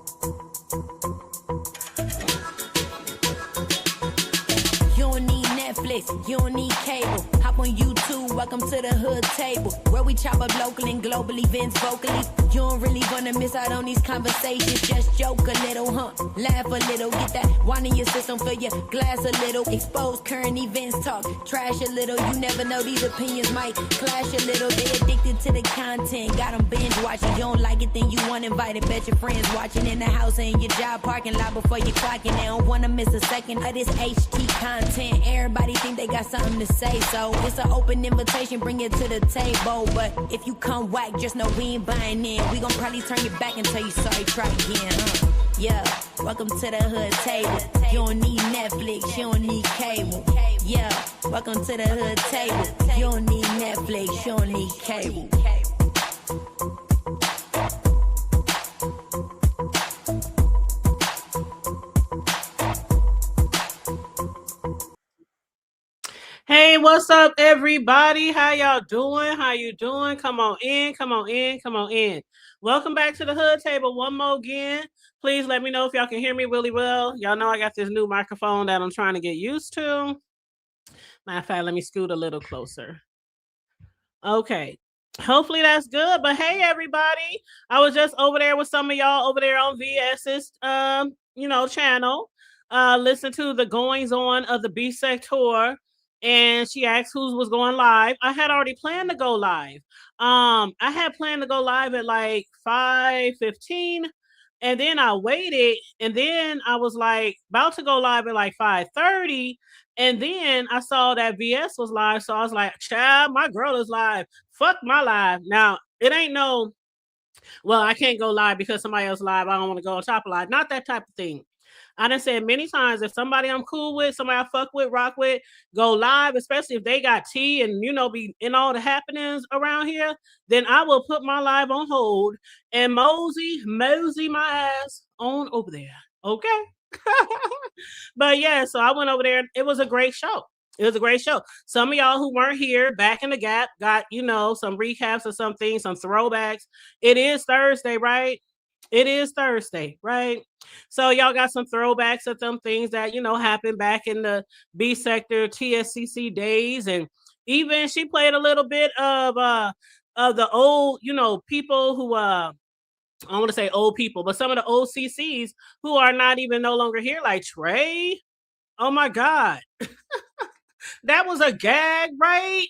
You don't need Netflix, you don't need cable. Hop on YouTube, welcome to the hood table, where we chop up local and global events vocally. You don't really wanna miss out on these conversations. Just joke a little, laugh a little, get that wine in your system, fill your glass a little. Expose current events, talk trash a little. You never know, these opinions might clash a little. They addicted to the content, got them binge watching. You don't like it, then you want invited. Bet your friends watching in the house and your job parking lot before you clocking. They don't wanna miss a second of this HT content. Everybody think they got something to say, so it's an open invitation, bring it to the table. But if you come whack, just know we ain't buying in. We gon' probably turn you back and tell you sorry, try again. Yeah, welcome to the hood table. You don't need Netflix, you don't need cable. Yeah, welcome to the hood table. You don't need Netflix, you don't need cable. Hey, what's up, everybody? How y'all doing? How you doing? Come on in, come on in, come on in. Welcome back to the hood table one more again. Please let me know if y'all can hear me really well. Y'all know I got this new microphone that I'm trying to get used to. Matter of fact, let me scoot a little closer. Okay. Hopefully that's good. But hey, everybody. I was just over there with some of y'all over there on VS's channel. Listen to the goings on of the B sector. And she asked who was going live. I had already planned to go live. I had planned to go live at like 5:15. And then I waited. And then I was like about to go live at like 5:30. And then I saw that VS was live. So I was like, child, my girl is live. Fuck my live. Now, it ain't no, well, I can't go live because somebody else live. I don't want to go on top of live. Not that type of thing. I done said many times, if somebody I'm cool with, somebody I fuck with, rock with, go live, especially if they got tea and, be in all the happenings around here, then I will put my live on hold and mosey my ass on over there. Okay? But yeah, so I went over there. It was a great show. It was a great show. Some of y'all who weren't here back in the gap got, some recaps of some things, some throwbacks. It is Thursday, right? It is Thursday, right? So y'all got some throwbacks of some things that, happened back in the B sector TSCC days. And even she played a little bit of the old, people who, I want to say old people, but some of the old CCs who are not even no longer here, like Trey. Oh my God. That was a gag, right?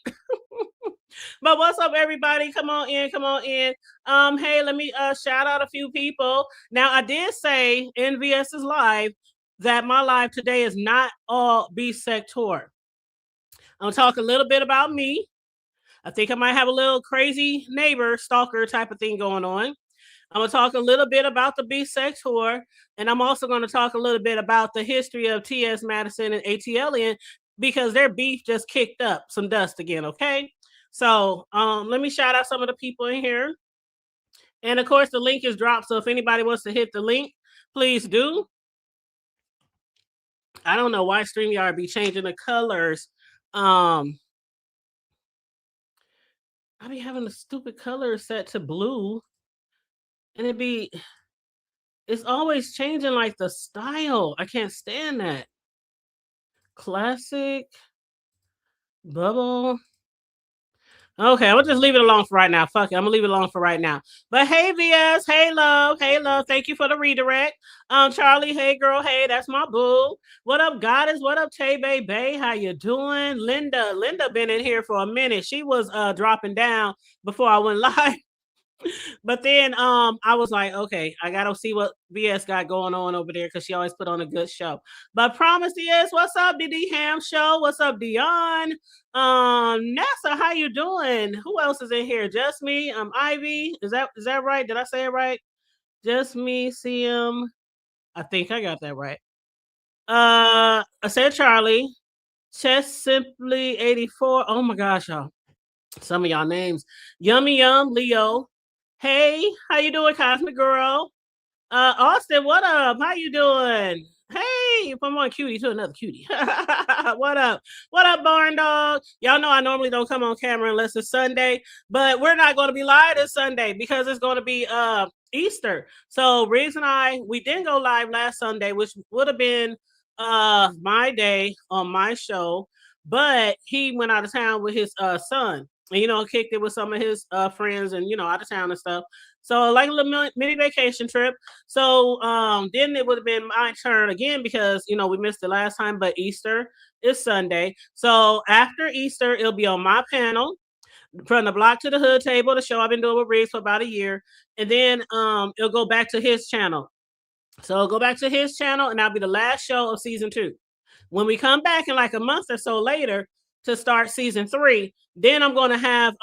But what's up, everybody? Come on in, come on in. Hey, let me shout out a few people. Now, I did say in VS's live that my live today is not all B sector. I'm gonna talk a little bit about me. I think I might have a little crazy neighbor stalker type of thing going on. I'm going to talk a little bit about the B sector, and I'm also going to talk a little bit about the history of T.S. Madison and ATLian, because their beef just kicked up some dust again, okay? So let me shout out some of the people in here. And, of course, the link is dropped, so if anybody wants to hit the link, please do. I don't know why StreamYard be changing the colors. I be having the stupid color set to blue. And it's always changing like the style. I can't stand that. Classic. Bubble. Okay, I'm gonna just leave it alone for right now. Fuck it, I'm gonna leave it alone for right now. But hey, VS, hey love, thank you for the redirect. Charlie, hey girl, hey, that's my boo. What up, Goddess? What up, Tay Bay? How you doing? Linda been in here for a minute. She was dropping down before I went live. But then I was like, okay, I gotta see what VS got going on over there, because she always put on a good show. But promise is, what's up, DD Ham Show? What's up, Dion? NASA, how you doing? Who else is in here? Just me. Ivy. Is that right? Did I say it right? Just me, CM. I think I got that right. I said Charlie. Chess Simply 84. Oh my gosh, y'all. Some of y'all names. Yummy Yum, Leo. Hey, how you doing, Cosmic Girl? Austin, what up? How you doing? Hey, from one cutie to another cutie. What up? What up, Barn Dog? Y'all know I normally don't come on camera unless it's Sunday, but we're not going to be live this Sunday because it's going to be Easter. So Riggs and I, we didn't go live last Sunday, which would have been my day on my show, but he went out of town with his son, and kicked it with some of his friends, and out of town and stuff. So like a little mini vacation trip. So then it would have been my turn again because we missed it last time, but Easter is Sunday. So after Easter, it'll be on my panel, from the block to the hood table, the show I've been doing with Riggs for about a year. And then it'll go back to his channel. So it'll go back to his channel, and that'll be the last show of season 2. When we come back in like a month or so later to start season 3, then I'm going to have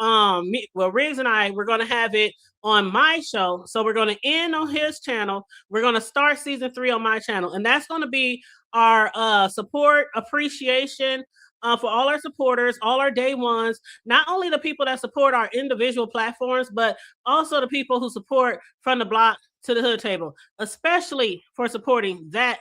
Riggs and I, we're going to have it on my show. So we're going to end on his channel. We're going to start season 3 on my channel, and that's going to be our support appreciation for all our supporters, all our day ones, not only the people that support our individual platforms, but also the people who support from the block to the hood table, especially for supporting that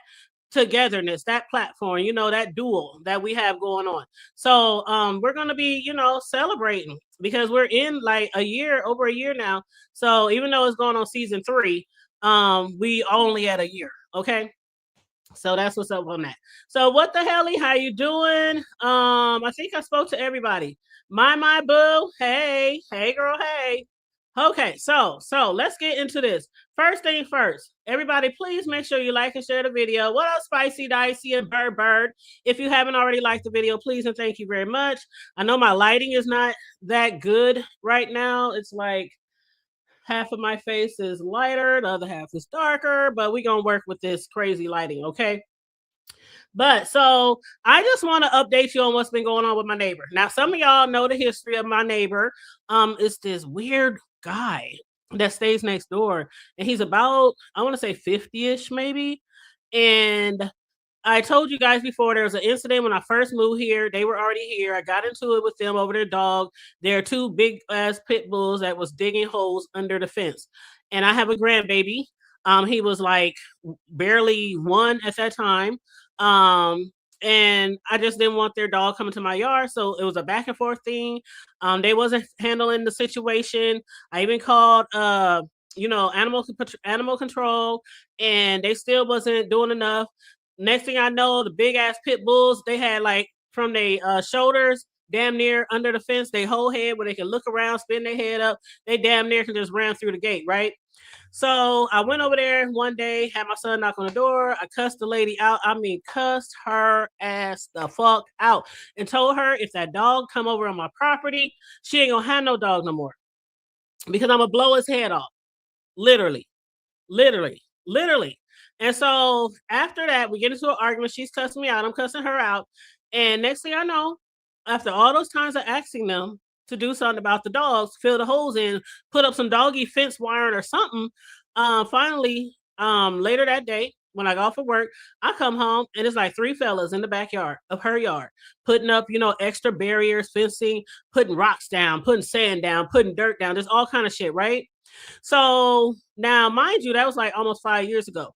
togetherness, that platform, that duel that we have going on. So we're going to be, celebrating because we're in like over a year now. So even though it's going on season 3, we only at a year. Okay. So that's what's up on that. So what the hell, how you doing? I think I spoke to everybody. My boo. Hey girl, hey. Okay, so let's get into this. First thing first, everybody, please make sure you like and share the video. What up, Spicy Dicey and Bird? If you haven't already liked the video, please and thank you very much. I know my lighting is not that good right now. It's like half of my face is lighter, the other half is darker, but we're gonna work with this crazy lighting, okay? But so I just want to update you on what's been going on with my neighbor. Now, some of y'all know the history of my neighbor. It's this weird guy that stays next door, and he's about, I want to say 50-ish maybe. And I told you guys before, there was an incident when I first moved here. They were already here. I got into it with them over their dog. There are 2 big ass pit bulls that was digging holes under the fence. And I have a grandbaby. He was like barely 1 at that time. And I just didn't want their dog coming to my yard. So it was a back and forth thing. They wasn't handling the situation. I even called animal control, and they still wasn't doing enough. Next thing I know, the big ass pit bulls, they had like from their shoulders damn near under the fence, their whole head where they can look around, spin their head up. They damn near can just ran through the gate, right? So I went over there one day, had my son knock on the door. I cussed the lady out. I mean, cussed her ass the fuck out, and told her if that dog come over on my property, she ain't gonna have no dog no more, because I'm gonna blow his head off. Literally. And so after that, we get into an argument. She's cussing me out. I'm cussing her out. And next thing I know, after all those times of asking them to do something about the dogs, fill the holes in, put up some doggy fence wiring or something, finally, later that day, when I got off of work, I come home and it's like 3 fellas in the backyard of her yard, putting up, extra barriers, fencing, putting rocks down, putting sand down, putting dirt down, just all kind of shit, right? So now, mind you, that was like almost 5 years ago.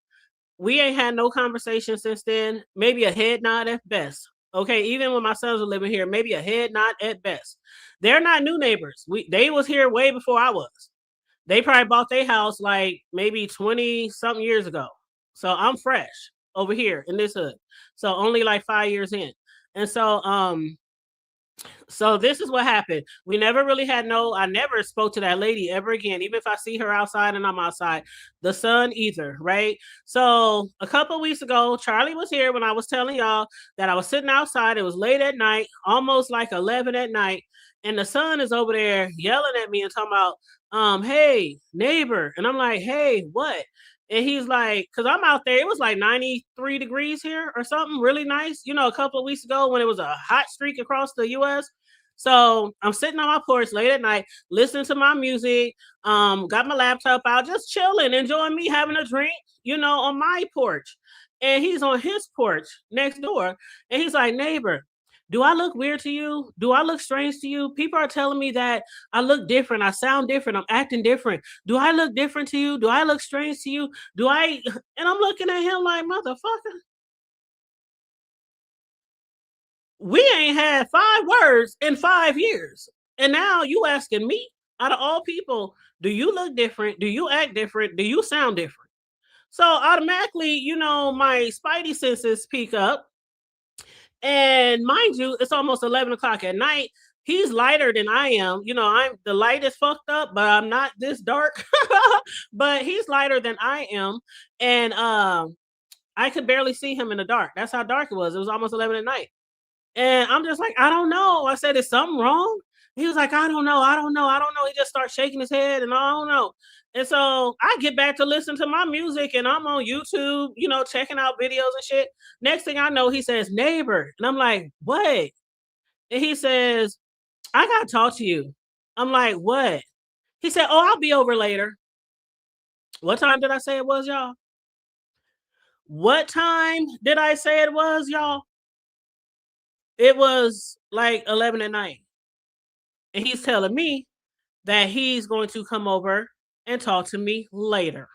We ain't had no conversation since then. Maybe a head nod at best. Okay, even when my sons were living here, maybe a head nod at best. They're not new neighbors. They was here way before I was. They probably bought their house like maybe 20 something years ago. So I'm fresh over here in this hood. So only like 5 years in. And so this is what happened. We never really I never spoke to that lady ever again, even if I see her outside and I'm outside. The son either, right? So a couple weeks ago, Charlie was here when I was telling y'all that I was sitting outside. It was late at night, almost like 11 at night. And the son is over there yelling at me and talking about, hey, neighbor. And I'm like, hey, what? And he's like, because I'm out there, it was like 93 degrees here or something really nice, a couple of weeks ago when it was a hot streak across the US. So I'm sitting on my porch late at night, listening to my music, got my laptop out, just chilling, enjoying me having a drink, on my porch. And he's on his porch next door. And he's like, neighbor, do I look weird to you? Do I look strange to you? People are telling me that I look different. I sound different. I'm acting different. Do I look different to you? Do I look strange to you? And I'm looking at him like, motherfucker, we ain't had 5 words in 5 years. And now you asking me Out of all people, do you look different? Do you act different? Do you sound different? So automatically, my spidey senses peak up. And mind you, it's almost 11 o'clock at night. He's lighter than I am. I'm the light is fucked up, but I'm not this dark. But he's lighter than I am. And I could barely see him in the dark. That's how dark it was. It was almost 11 at night. And I'm just like, I don't know. I said, is something wrong? He was like, I don't know. I don't know. I don't know. He just starts shaking his head and I don't know. And so I get back to listen to my music and I'm on YouTube, checking out videos and shit. Next thing I know, he says, neighbor. And I'm like, what? And he says, I got to talk to you. I'm like, what? He said, oh, I'll be over later. What time did I say it was, y'all? What time did I say it was, y'all? It was like 11 at night. And he's telling me that he's going to come over and talk to me later.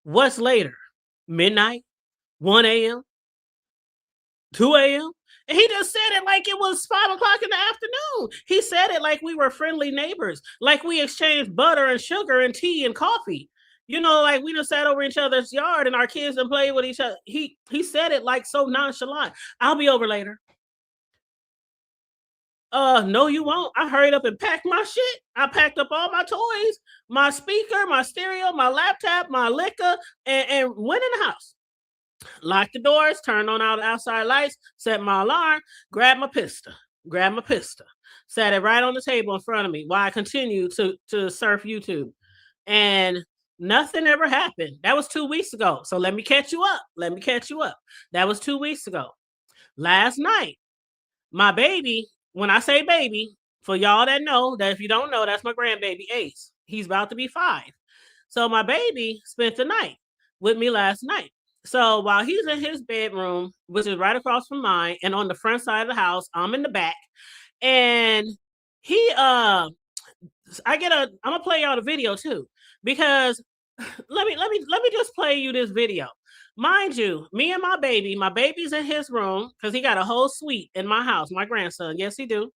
What's later? Midnight? 1 a.m.? 2 a.m.? And he just said it like it was 5 o'clock in the afternoon. He said it like we were friendly neighbors, like we exchanged butter and sugar and tea and coffee. Like we just sat over each other's yard and our kids and played with each other. He said it like so nonchalant. I'll be over later. No, you won't. I hurried up and packed my shit. I packed up all my toys, my speaker, my stereo, my laptop, my liquor, and went in the house. Locked the doors, turned on all the outside lights, set my alarm, grabbed my pistol, sat it right on the table in front of me while I continued to surf YouTube. And nothing ever happened. That was 2 weeks ago. So let me catch you up. That was 2 weeks ago. Last night, my baby, when I say baby, for y'all that know, that if you don't know, that's my grandbaby Ace. He's about to be 5. So my baby spent the night with me last night. So while he's in his bedroom, which is right across from mine, and on the front side of the house, I'm in the back. And he I'm gonna play y'all the video too, because let me just play you this video. Mind you, me and my baby's in his room because he got a whole suite in my house, my grandson. Yes, he do.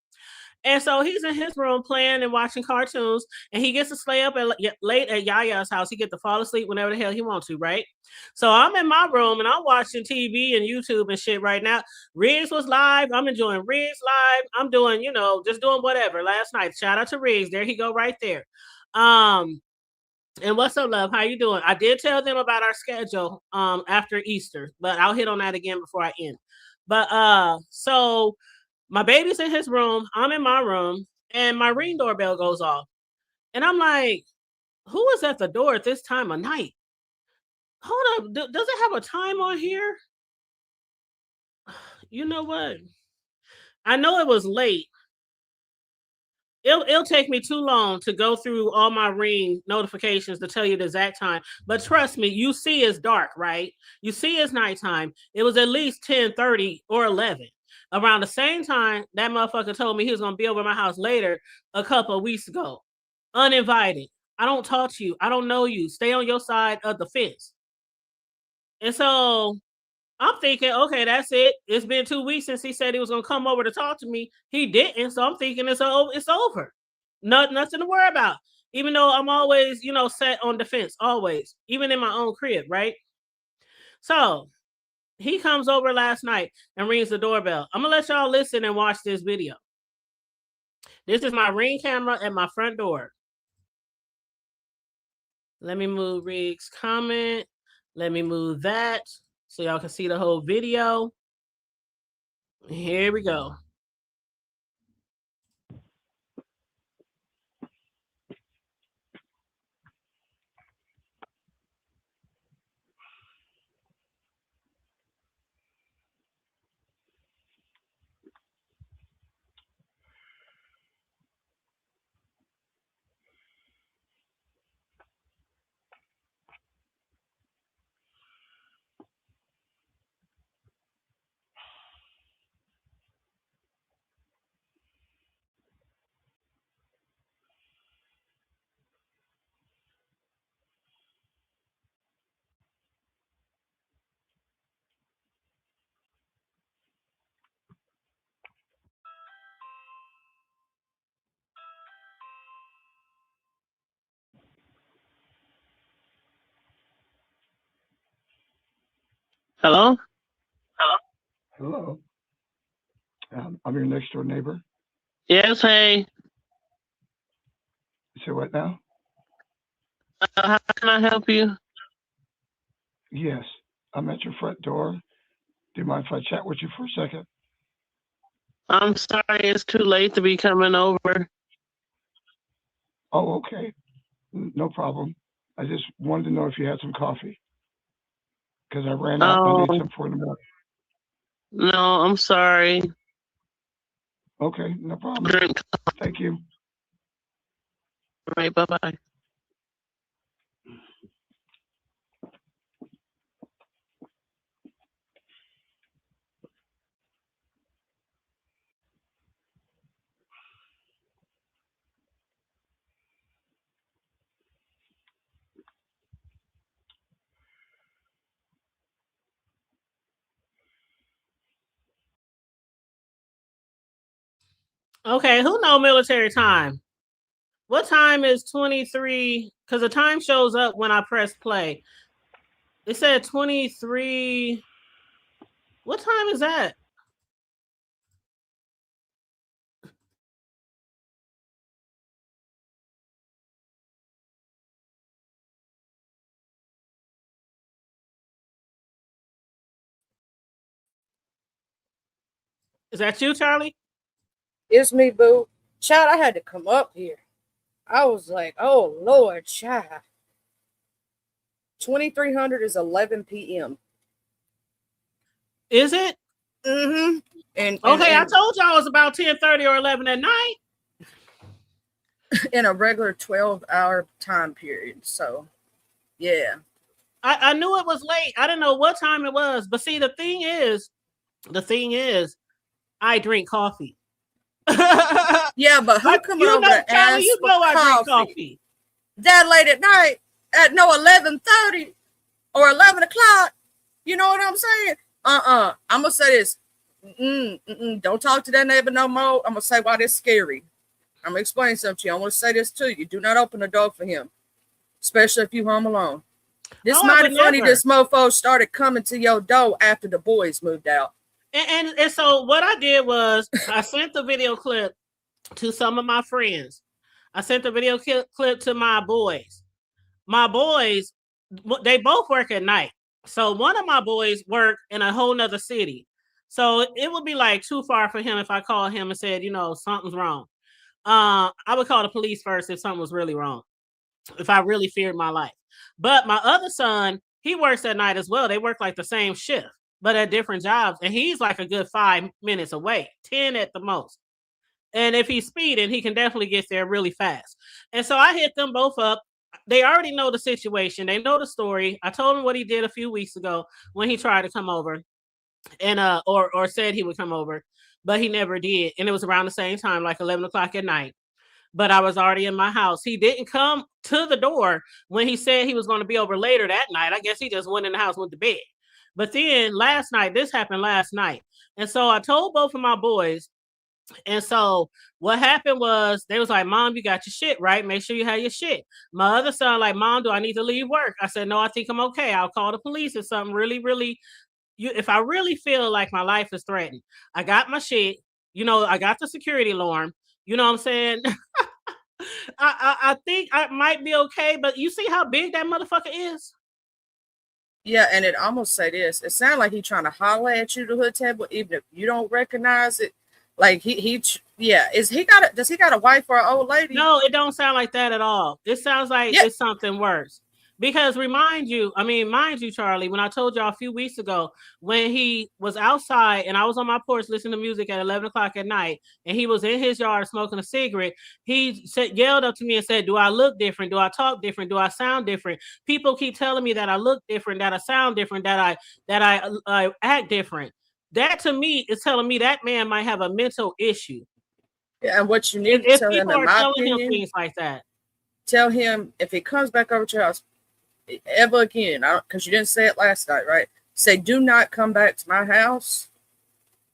And so he's in his room playing and watching cartoons, and he gets to stay up late at Yaya's house. He gets to fall asleep whenever the hell he wants to, right? So I'm in my room and I'm watching TV and YouTube and shit right now. Riggs was live. I'm enjoying Riggs live. I'm doing, just doing whatever. Last night, shout out to Riggs. There he go, right there. And what's up, love? How you doing? I did tell them about our schedule after Easter, but I'll hit on that again before I end. But so my baby's in his room, I'm in my room, and my Ring doorbell goes off. And I'm like, who is at the door at this time of night? Hold up, does it have a time on here? You know what? I know it was late. It'll take me too long to go through all my Ring notifications to tell you the exact time. But trust me, you see it's dark, right? You see it's nighttime. It was at least 10:30 or 11. Around the same time, that motherfucker told me he was going to be over my house later a couple of weeks ago. Uninvited. I don't talk to you. I don't know you. Stay on your side of the fence. And so I'm thinking, okay, that's it. It's been 2 weeks since he said he was going to come over to talk to me. He didn't. So I'm thinking it's over. Nothing to worry about. Even though I'm always, set on defense, always, even in my own crib, right? So he comes over last night and rings the doorbell. I'm going to let y'all listen and watch this video. This is my Ring camera at my front door. Let me move Riggs' comment. Let me move that so y'all can see the whole video. Here we go. Hello? Hello. I'm your next door neighbor. Yes, hey. You say what now? How can I help you? Yes. I'm at your front door. Do you mind if I chat with you for a second? I'm sorry it's too late to be coming over. Oh, okay. No problem. I just wanted to know if you had some coffee because I ran out and I Oh, need some for in the morning. no, I'm sorry. Okay, no problem. Drink. Thank you. All right, bye-bye. Okay, who know military time? What time is 23? Because the time shows up when I press play. It said 23. What time is that? Is that you, Charlie? It's me, boo. Child, I had to come up here. I was like, oh, Lord, child. 2300 is 11 p.m. Is it? Mm-hmm. And Okay, I told y'all it was about 10:30 or 11 at night. in a regular 12-hour time period. So, yeah. I knew it was late. I didn't know what time it was. But see, the thing is, I drink coffee. Yeah, but who coming over to Charlie, ask you for know I drink coffee coffee. that late at night at 11:30 or 11 o'clock? You know what I'm saying? I'm going to say this. Don't talk to that neighbor no more. I'm going to say why this scary. I'm going to explain something to you. I want to say this to you. Do not open the door for him, especially if you home alone. This mighty funny, this mofo started coming to your door after the boys moved out. And so what I did was I sent the video clip to some of my friends. I sent the video clip to my boys. My boys, they both work at night. So one of my boys work in a whole nother city. So it would be like too far for him if I called him and said, something's wrong. I would call the police first if something was really wrong, if I really feared my life. But my other son, he works at night as well. They work like the same shift, but at different jobs. And he's like a good 5 minutes away, 10 at the most. And if he's speeding, he can definitely get there really fast. And so I hit them both up. They already know the situation. They know the story. I told him what he did a few weeks ago when he tried to come over and or said he would come over, but he never did. And it was around the same time, like 11 o'clock at night. But I was already in my house. He didn't come to the door when he said he was going to be over later that night. I guess he just went in the house, went to bed. But then last night, this happened last night. And so I told both of my boys. And so what happened was they was like, Mom, you got your shit, right? Make sure you have your shit. My other son, like, Mom, do I need to leave work? I said, no, I think I'm okay. I'll call the police if something really, if I really feel like my life is threatened. I got my shit. I got the security alarm. You know what I'm saying? I think I might be okay, but you see how big that motherfucker is? Yeah, and it almost say this. It sounds like he's trying to holler at you, the hood table, even if you don't recognize it. Like does he got a wife or an old lady? No, it don't sound like that at all. It sounds like it's something worse. Because mind you, Charlie, when I told y'all a few weeks ago, when he was outside and I was on my porch listening to music at 11 o'clock at night, and he was in his yard smoking a cigarette, he yelled up to me and said, do I look different? Do I talk different? Do I sound different? People keep telling me that I look different, that I sound different, that I act different. That to me is telling me that man might have a mental issue. Yeah, and what you need to tell him, in my opinion, things like that. Tell him if he comes back over to your house ever again, because you didn't say it last night, right? Say, do not come back to my house.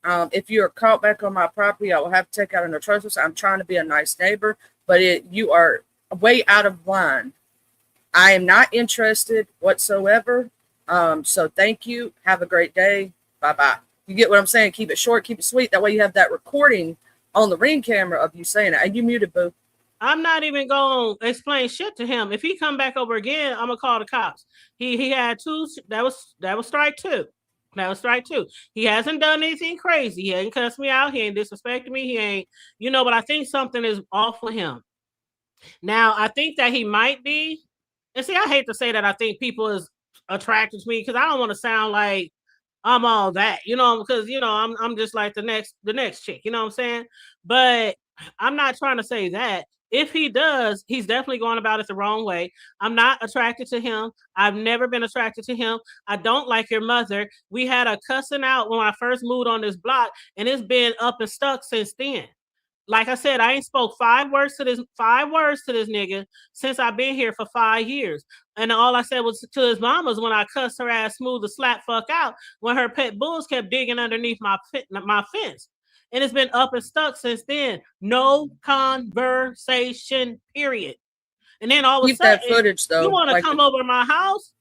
If you are caught back on my property, I will have to take out an atrocious. I'm trying to be a nice neighbor, but you are way out of line. I am not interested whatsoever. So thank you. Have a great day. Bye-bye. You get what I'm saying? Keep it short, keep it sweet. That way you have that recording on the Ring camera of you saying it. And you muted, boo. I'm not even gonna explain shit to him. If he come back over again, I'm gonna call the cops. He had two. That was strike two. That was strike two. He hasn't done anything crazy. He ain't cussed me out. He ain't disrespected me. He ain't, but I think something is off with him. Now, I think that he might be, and see, I hate to say that I think people is attracted to me because I don't want to sound like I'm all that, because I'm just like the next chick, you know what I'm saying? But I'm not trying to say that. If he does, he's definitely going about it the wrong way. I'm not attracted to him. I've never been attracted to him. I don't like your mother. We had a cussing out when I first moved on this block, and it's been up and stuck since then. Like I said, I ain't spoke five words to this nigga since I've been here for 5 years. And all I said was to his mama's when I cussed her ass smooth the slap fuck out when her pet bulls kept digging underneath my fence. And it's been up and stuck since then. No conversation, period. And then all of a sudden, that footage, though, you want to come over to my house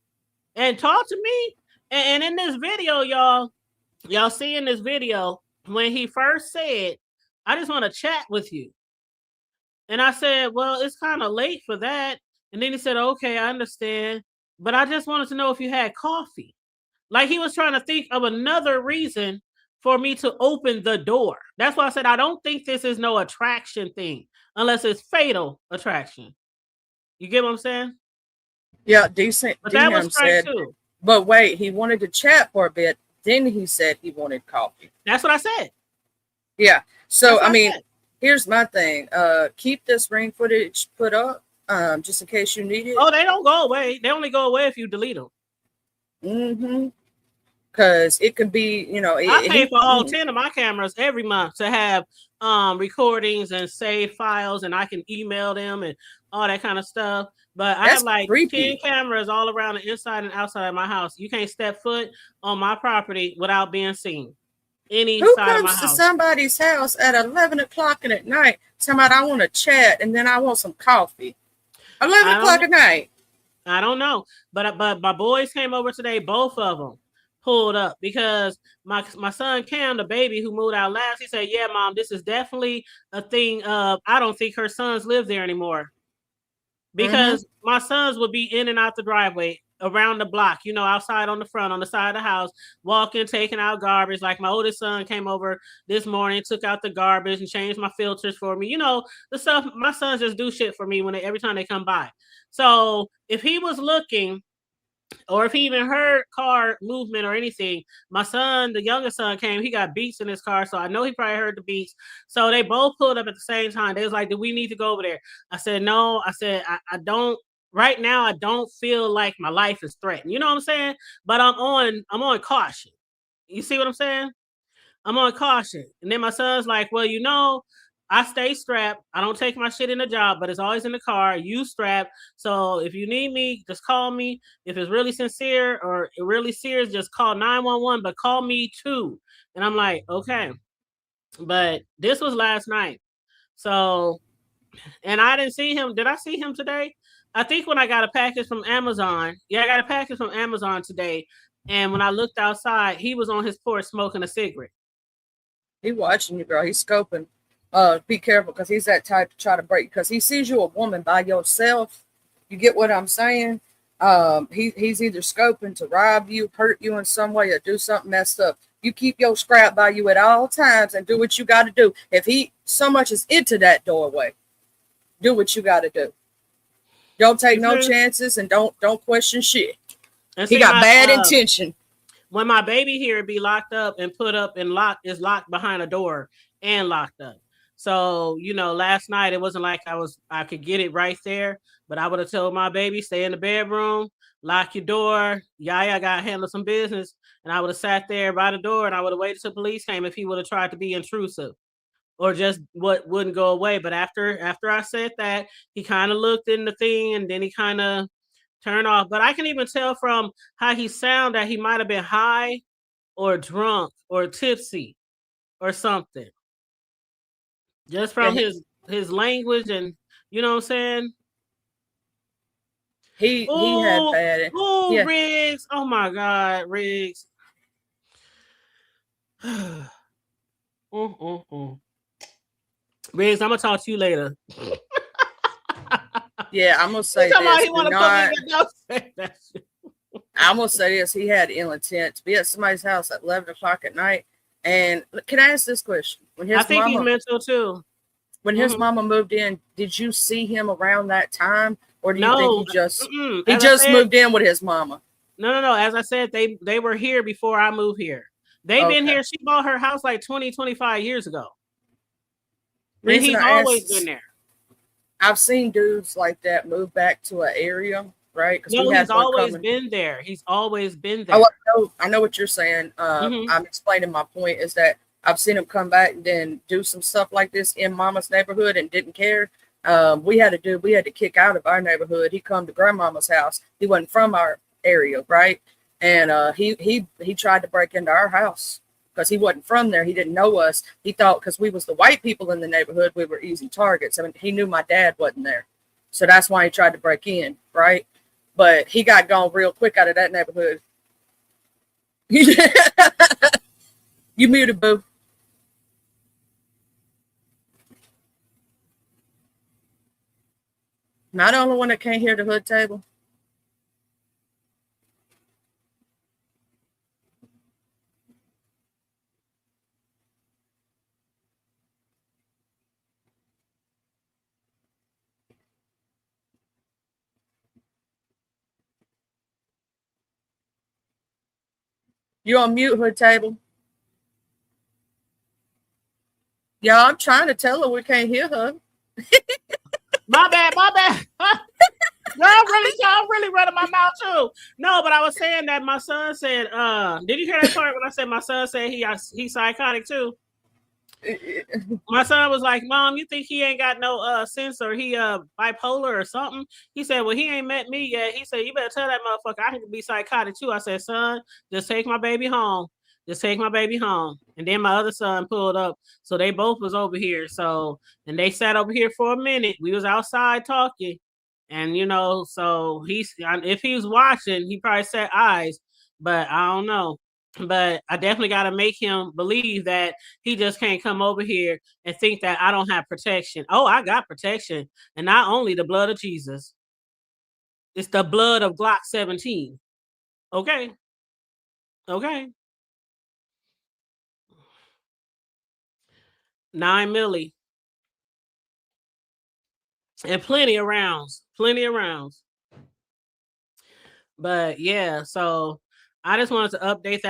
and talk to me? And in this video, y'all see in this video, when he first said, I just want to chat with you. And I said, well, it's kind of late for that. And then he said, okay, I understand. But I just wanted to know if you had coffee. Like he was trying to think of another reason for me to open the door. That's why I said, I don't think this is no attraction thing unless it's fatal attraction. You get what I'm saying? Yeah, decent. But that was strike two. But wait, he wanted to chat for a bit. Then he said he wanted coffee. That's what I said. Yeah. So, I mean, here's my thing. Keep this Ring footage put up just in case you need it. Oh, they don't go away. They only go away if you delete them. Mm-hmm. Because it could be, I pay for all 10 of my cameras every month to have recordings and save files, and I can email them and all that kind of stuff. But I have like 10 cameras all around the inside and outside of my house. You can't step foot on my property without being seen. Who comes to somebody's house at 11 o'clock at night? Somebody, I want to chat and then I want some coffee. 11 o'clock at night. I don't know. But my boys came over today, both of them pulled up because my son Cam, the baby who moved out last, he said, yeah, Mom, this is definitely a thing of, I don't think her sons live there anymore. Because my sons would be in and out the driveway around the block, outside on the front, on the side of the house, walking, taking out garbage. Like my oldest son came over this morning, took out the garbage and changed my filters for me. The stuff my sons just do shit for me every time they come by. So if he was looking, or if he even heard car movement or anything, my son, the youngest son, came. He got beats in his car, so I know he probably heard the beats. So they both pulled up at the same time. They was like, do we need to go over there? I said, no. I said, I don't. Right now, I don't feel like my life is threatened. You know what I'm saying? But I'm on caution. You see what I'm saying? I'm on caution. And then my son's like, well, I stay strapped. I don't take my shit in the job, but it's always in the car. You strapped. So if you need me, just call me. If it's really sincere or really serious, just call 911, but call me too. And I'm like, okay. But this was last night. So, and I didn't see him. Did I see him today? I think when I got a package from Amazon. Yeah, I got a package from Amazon today. And when I looked outside, he was on his porch smoking a cigarette. He watching you, girl. He's scoping. Be careful because he's that type to try to break, because he sees you a woman by yourself. You get what I'm saying? He's either scoping to rob you, hurt you in some way, or do something messed up. You keep your scrap by you at all times and do what you got to do. If he so much is into that doorway, do what you got to do. Don't take no chances and don't question shit. He got bad intention. When my baby here be locked up and put up and is locked behind a door and locked up. So, last night it wasn't like I could get it right there, but I would have told my baby, stay in the bedroom, lock your door. Yaya got to handle some business. And I would have sat there by the door and I would have waited till police came if he would have tried to be intrusive or just wouldn't go away. But after I said that, he kind of looked in the thing and then he kind of turned off. But I can even tell from how he sounded that he might have been high or drunk or tipsy or something. Just from his language and, you know what I'm saying? He had bad. Oh, Yeah. Riggs. Oh my God, Riggs. Riggs, I'm gonna talk to you later. Yeah, I'm gonna say this. He want to put me in the notes. I'm gonna say this. He had ill intent to be at somebody's house at 11 o'clock at night. And can I ask this question? I think he's mental too. When his mama moved in, did you see him around that time, or do you think he just moved in with his mama? No. As I said, they were here before I moved here. They've been here. She bought her house like 20, 25 years ago. And he's always been there. I've seen dudes like that move back to an area, right? No, he's always been there. He's always been there. I know what you're saying. I'm explaining my point is that I've seen him come back and then do some stuff like this in mama's neighborhood and didn't care. We had to kick out of our neighborhood. He come to grandmama's house. He wasn't from our area, right? And he tried to break into our house because he wasn't from there. He didn't know us. He thought because we was the white people in the neighborhood, we were easy targets. I mean, he knew my dad wasn't there. So that's why he tried to break in, right? But he got gone real quick out of that neighborhood. You muted, boo. Am I the only one that can't hear the hood table? You on mute, hood table? Y'all, I'm trying to tell her we can't hear her. My bad. Girl, I'm really running my mouth too. No, but I was saying that my son said, did you hear that part when I said my son said he's psychotic too? My son was like, Mom, you think he ain't got no sense or he bipolar or something? He said, well, he ain't met me yet. He said, you better tell that motherfucker I can be psychotic too. I said, son, just take my baby home. Just take my baby home. And then my other son pulled up. So they both was over here. So, and they sat over here for a minute. We was outside talking. And, you know, so if he was watching, he probably set eyes. But I don't know. But I definitely got to make him believe that he just can't come over here and think that I don't have protection. Oh, I got protection. And not only the blood of Jesus. It's the blood of Glock 17. Okay. 9 milli. And plenty of rounds. But yeah, so I just wanted to update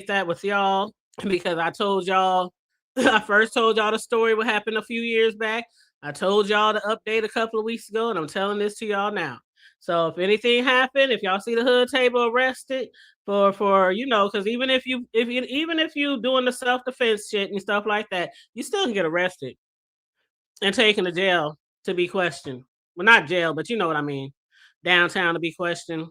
that with y'all because I told y'all, I first told y'all the story what happened a few years back. I told y'all to update a couple of weeks ago, and I'm telling this to y'all now. So if anything happened, if y'all see the hood table arrested for you know, because even if you doing the self-defense shit and stuff like that, you still can get arrested and taken to jail to be questioned. Well, not jail, but you know what I mean. Downtown to be questioned.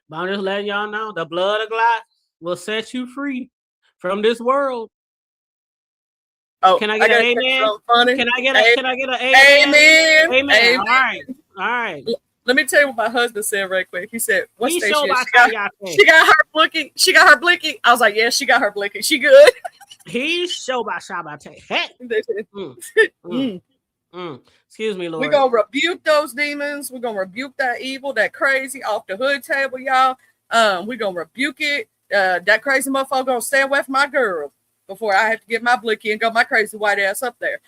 But I'm just letting y'all know the blood of Glock will set you free from this world. Oh, can I get an amen? Can I get an amen? Amen. All right. Let me tell you what my husband said right quick. He said, "What station? She got her blinky. She got her blinky." I was like, "Yeah, she got her blinky. She good." He's show by Shabbat. Excuse me, Lord. We're going to rebuke those demons. We're going to rebuke that evil, that crazy off the hood table, y'all. We're going to rebuke it. That crazy motherfucker going to stay away from my girl before I have to get my blicky and go my crazy white ass up there.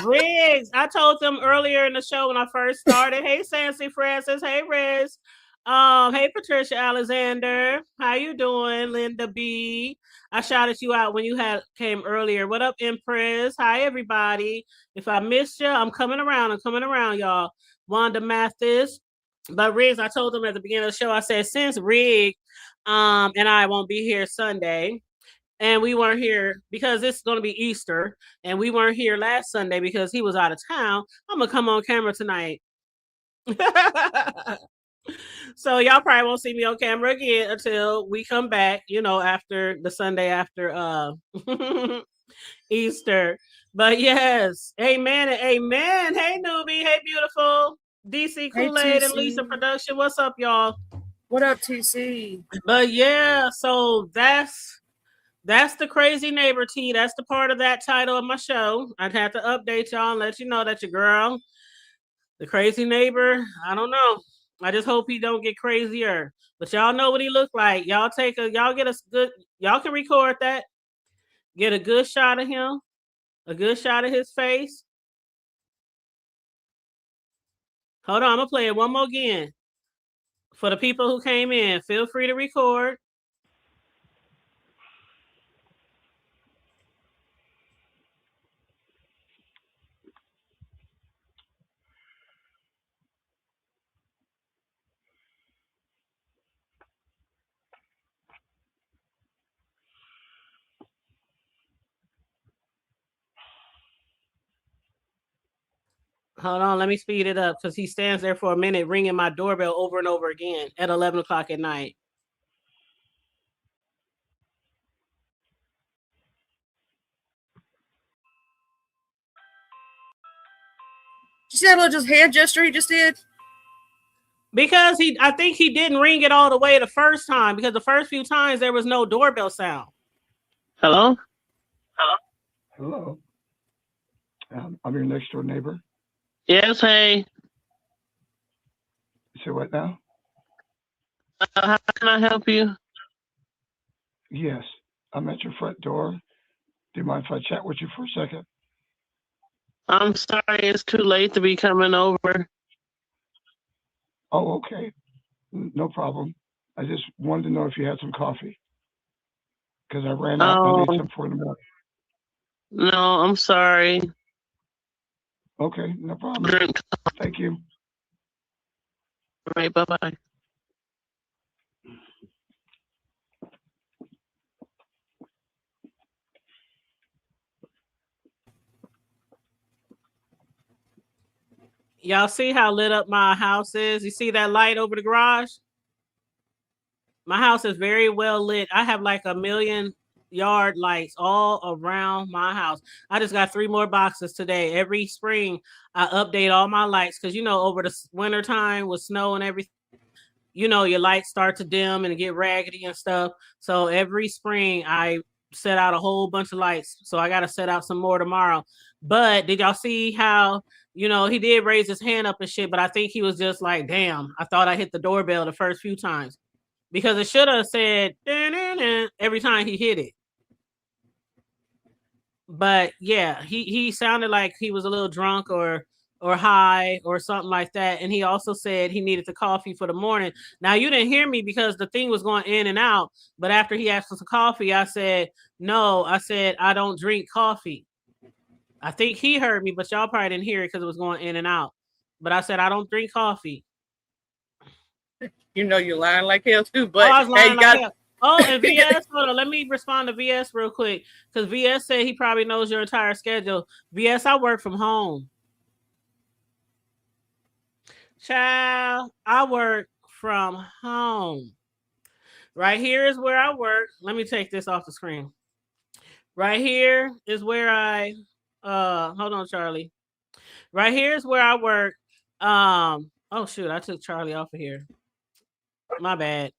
Riz, I told them earlier in the show when I first started. Hey, Sancy Francis. Hey, Riz. Hey, Patricia Alexander. How you doing, Linda B? I shouted you out when you came earlier. What up, Empress? Hi, everybody. If I missed you, I'm coming around, y'all. Wanda Mathis. But Riggs, I told them at the beginning of the show, I said, since Riggs and I won't be here Sunday, and we weren't here because it's going to be Easter, and we weren't here last Sunday because he was out of town, I'm going to come on camera tonight. So y'all probably won't see me on camera again until we come back, you know, after the Sunday after Easter. But yes, amen and amen. Hey, newbie. Hey, beautiful. DC Kool-Aid and Lisa Production. What's up, y'all? What up, TC? But yeah, so that's the crazy neighbor T. That's the part of that title of my show. I'd have to update y'all and let you know that your girl, the crazy neighbor, I don't know. I just hope he don't get crazier. But y'all know what he look like. Y'all get a good, y'all can record that. Get a good shot of him, a good shot of his face. Hold on, I'm gonna play it one more again. For the people who came in, feel free to record. Hold on, let me speed it up because he stands there for a minute ringing my doorbell over and over again at 11 o'clock at night. You see that little just hand gesture he just did? Because I think he didn't ring it all the way the first time because the first few times there was no doorbell sound. Hello? Hello. I'm your next door neighbor. Yes, hey. Say what now? How can I help you? Yes, I'm at your front door. Do you mind if I chat with you for a second? I'm sorry, it's too late to be coming over. Oh, okay. No problem. I just wanted to know if you had some coffee. Because I ran out and I need some for the morning. No, I'm sorry. Okay, no problem. Thank you. All right, bye-bye. Y'all see how lit up my house is? You see that light over the garage? My house is very well lit. I have like 1 million yard lights all around my house. I just got 3 more boxes today. Every spring, I update all my lights because, you know, over the winter time with snow and everything, you know, your lights start to dim and get raggedy and stuff. So every spring, I set out a whole bunch of lights. So I got to set out some more tomorrow. But did y'all see how, you know, he did raise his hand up and shit, but I think he was just like, damn, I thought I hit the doorbell the first few times. Because it should have said every time he hit it. But yeah, he sounded like he was a little drunk or high or something like that. And he also said he needed the coffee for the morning. Now you didn't hear me because the thing was going in and out. But after he asked for some coffee, I said, no, I said, I don't drink coffee. I think he heard me, but y'all probably didn't hear it because it was going in and out. But I said, I don't drink coffee. You know you're lying like hell too, but I was lying hey, like hell. Oh, and VS, hold on, let me respond to VS real quick because VS said he probably knows your entire schedule. VS, I work from home. Child, I work from home. Right here is where I work. Let me take this off the screen. Right here is where I hold on, Charlie. Right here is where I work. Oh shoot, I took Charlie off of here. My bad.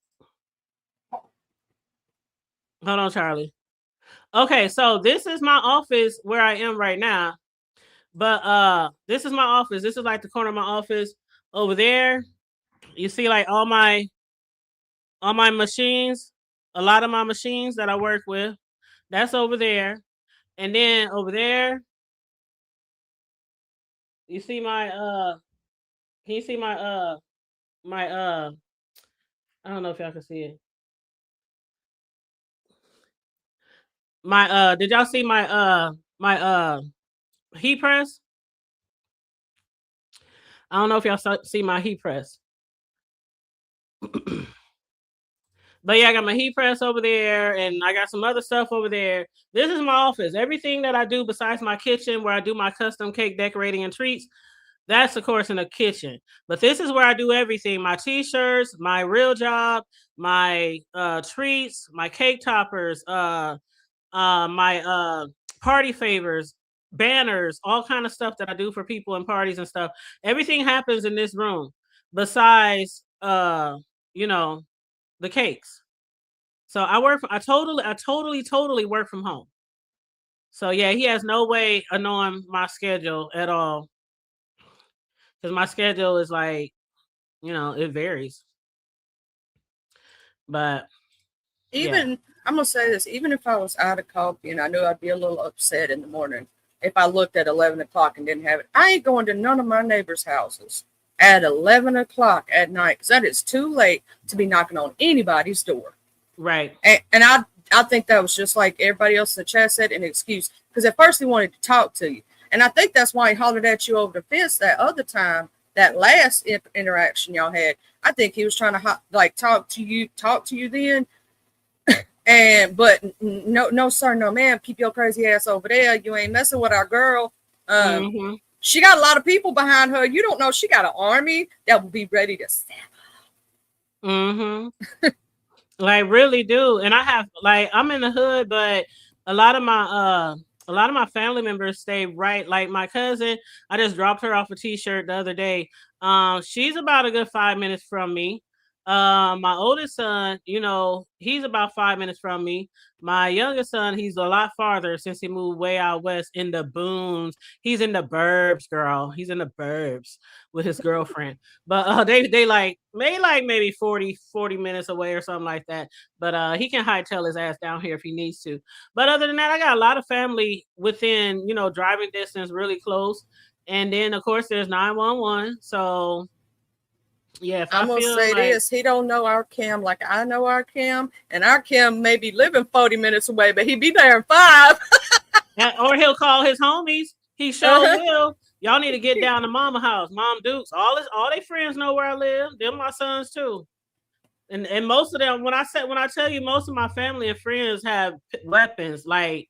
Hold on, Charlie. Okay, so this is my office where I am right now. But this is my office. This is like the corner of my office. Over there, you see like all my machines, a lot of my machines that I work with. That's over there. And then over there, you see my can you see my I don't know if y'all can see it. My did y'all see my heat press? I don't know if y'all see my heat press. But yeah, I got my heat press over there and I got some other stuff over there. This is my office. Everything that I do besides my kitchen where I do my custom cake decorating and treats, that's of course in the kitchen. But this is where I do everything. My t-shirts, my real job, my treats, my cake toppers, my party favors, banners, all kind of stuff that I do for people and parties and stuff. Everything happens in this room besides you know, the cakes. So I totally work from home. So yeah, he has no way of knowing my schedule at all. Because my schedule is like, it varies. But Even I'm gonna say this, even if I was out of coffee and I knew I'd be a little upset in the morning if I looked at 11 o'clock and didn't have it, I ain't going to none of my neighbors' houses at 11 o'clock at night because that is too late to be knocking on anybody's door. Right. And I think that was just like everybody else in the chat said, an excuse, because at first he wanted to talk to you, and I think that's why he hollered at you over the fence that other time, that last interaction y'all had. I think he was trying to talk to you then. But no sir, no ma'am, keep your crazy ass over there. You ain't messing with our girl. She got a lot of people behind her. You don't know she got an army that will be ready to stand up. Like really do. And I have I'm in the hood, but a lot of my family members stay right. Like my cousin, I just dropped her off a t-shirt the other day. She's about a good 5 minutes from me. My oldest son, he's about 5 minutes from me. My youngest son, he's a lot farther since he moved way out west in the boons. He's in the burbs, girl. He's in the burbs with his girlfriend. But they maybe 40 minutes away or something like that. But he can hightail his ass down here if he needs to. But other than that, I got a lot of family within, driving distance, really close. And then of course there's 911. So yeah, I'm gonna say this. He don't know our Kim like I know our Kim, and our Kim may be living 40 minutes away, but he be there in 5. Or he'll call his homies. He sure will. Y'all need to get down to Mama house, Mom Dukes. All their friends know where I live. They're my sons too. And most of them, when I tell you, most of my family and friends have weapons. Like,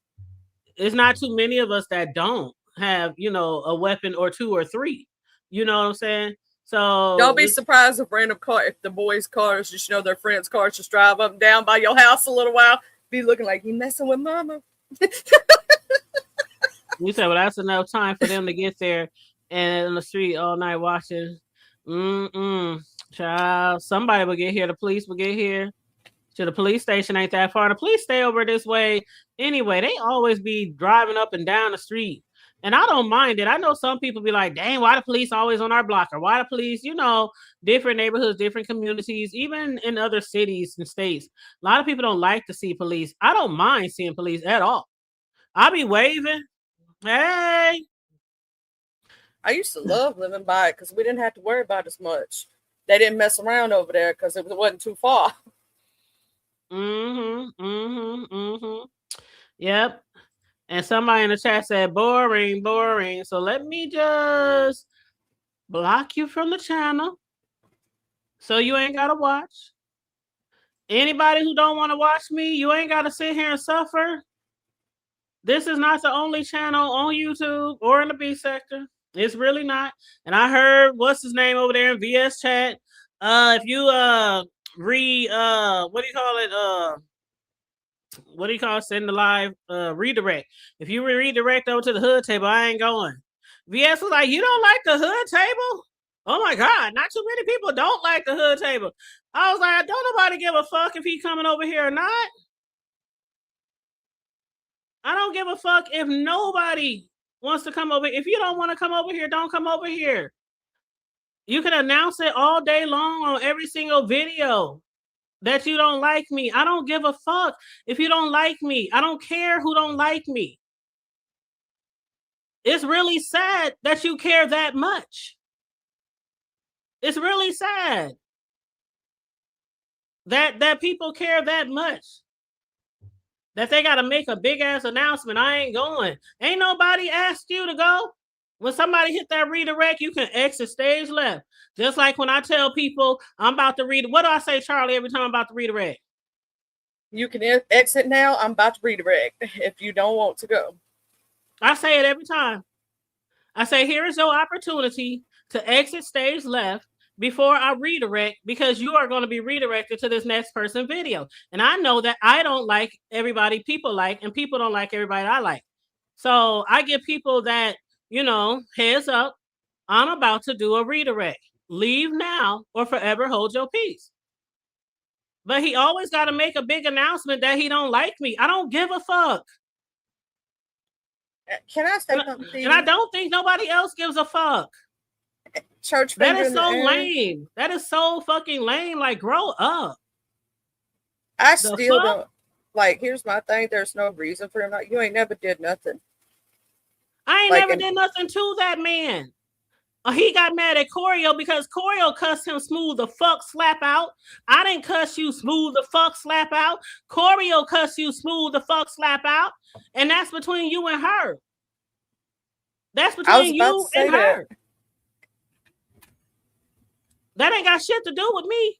it's not too many of us that don't have, a weapon or 2 or 3. You know what I'm saying? So don't be surprised if if the boys' cars, just their friends' cars, just drive up and down by your house a little while, be looking like you messing with mama. You said, well, that's enough time for them to get there and in the street all night watching. Child, somebody will get here. The police will get here. To the police station ain't that far. The police stay over this way anyway. They always be driving up and down the street. And I don't mind it. I know some people be like, dang, why the police always on our block? Or why the police, different neighborhoods, different communities, even in other cities and states. A lot of people don't like to see police. I don't mind seeing police at all. I'll be waving. Hey. I used to love living by it because we didn't have to worry about it as much. They didn't mess around over there because it wasn't too far. Yep. And somebody in the chat said, boring. So let me just block you from the channel so you ain't got to watch. Anybody who don't want to watch me, you ain't got to sit here and suffer. This is not the only channel on YouTube or in the B sector. It's really not. And I heard, what's his name over there in VS chat? If you send the live redirect. If you redirect over to the hood table, I ain't going. VS was like, you don't like the hood table? Oh my God, not too many people don't like the hood table. I was like, don't nobody give a fuck if he coming over here or not. I don't give a fuck if nobody wants to come over. If you don't want to come over here, don't come over here. You can announce it all day long on every single video that you don't like me. I don't give a fuck if you don't like me. I don't care who don't like me. It's really sad that you care that much. It's really sad that people care that much. That they got to make a big ass announcement. I ain't going. Ain't nobody asked you to go. When somebody hit that redirect, you can exit stage left. Just like when I tell people I'm about to read. What do I say, Charlie, every time I'm about to redirect? You can exit now. I'm about to redirect if you don't want to go. I say it every time. I say, here is your opportunity to exit stage left before I redirect, because you are going to be redirected to this next person video. And I know that I don't like everybody people like, and people don't like everybody I like. So I give people that, heads up, I'm about to do a redirect. Leave now or forever hold your peace. But he always got to make a big announcement that he don't like me. I don't give a fuck. Can I say something to you? And I don't think nobody else gives a fuck. Church that is so lame. That is so fucking lame. Like, grow up. I still don't. Like, here's my thing. There's no reason for him. Like, you ain't never did nothing. I ain't never did nothing to that man. He got mad at Corio because Corio cussed him smooth the fuck slap out. I didn't cuss you smooth the fuck slap out. Corio cussed you smooth the fuck slap out. And that's between you and her. That's between you and her. That ain't got shit to do with me.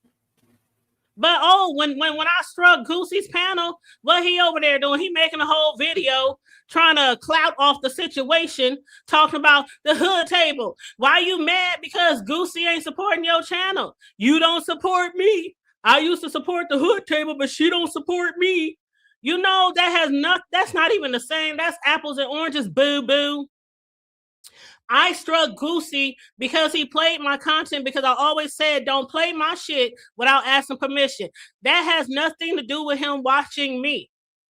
But when I struck Goosey's panel, what he over there doing? He making a whole video trying to clout off the situation, talking about the hood table. Why you mad because Goosey ain't supporting your channel? You don't support me. I used to support the hood table, but she don't support me. That's not even the same. That's apples and oranges, boo-boo. I struck Goosey because he played my content, because I always said don't play my shit without asking permission. That has nothing to do with him watching me.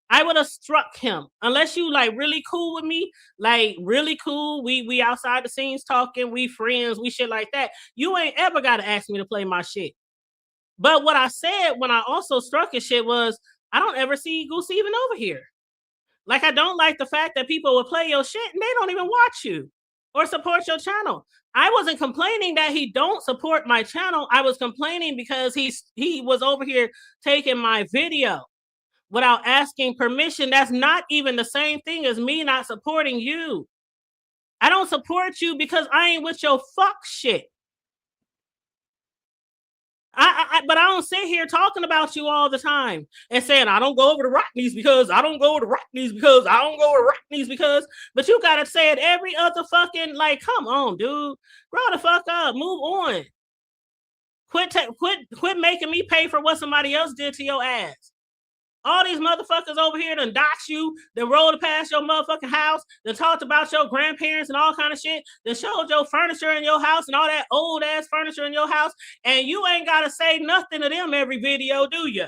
I would have struck him unless you like really cool with me, like really cool. We outside the scenes talking, we friends, we shit like that. You ain't ever got to ask me to play my shit. But what I said when I also struck his shit was, I don't ever see Goosey even over here. Like, I don't like the fact that people will play your shit and they don't even watch you or support your channel. I wasn't complaining that he don't support my channel. I was complaining because he was over here taking my video without asking permission. That's not even the same thing as me not supporting you. I don't support you because I ain't with your fuck shit. But I don't sit here talking about you all the time and saying I don't go over to Rockneys because I don't go to Rockneys because I don't go to Rockneys because. But you gotta say it every other fucking, like, come on, dude, grow the fuck up, move on. Quit making me pay for what somebody else did to your ass. All these motherfuckers over here done dox you, they rolled past your motherfucking house, they talked about your grandparents and all kind of shit, they showed your furniture in your house and all that old ass furniture in your house, and you ain't got to say nothing to them every video, do you?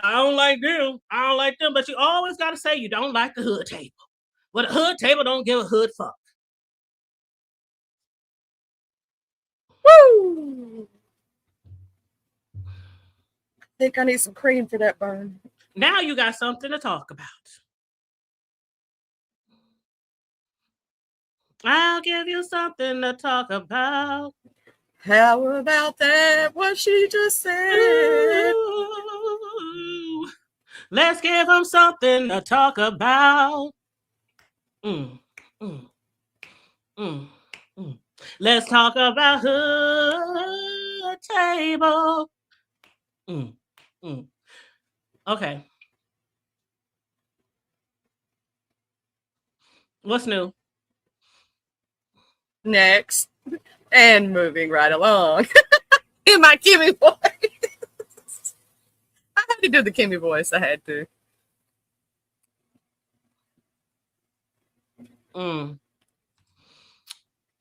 I don't like them, but you always got to say you don't like the hood table. Well, the hood table don't give a hood fuck. Woo! I think I need some cream for that burn. Now you got something to talk about. I'll give you something to talk about. How about that? What she just said. Ooh, let's give him something to talk about. Let's talk about hood table. Okay. What's new? Next. And moving right along. In my Kimmy voice. I had to do the Kimmy voice. I had to.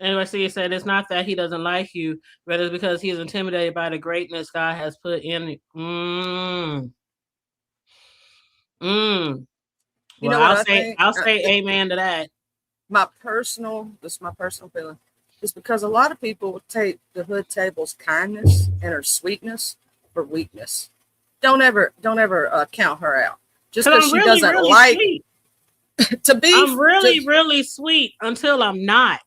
Anyway, see, you said it's not that he doesn't like you, but it's because he's intimidated by the greatness God has put in. You know what I'll say amen to that. This is my personal feeling. It's because a lot of people take the hood table's kindness and her sweetness for weakness. Don't ever count her out. Just because she doesn't really like to be. I'm really sweet until I'm not.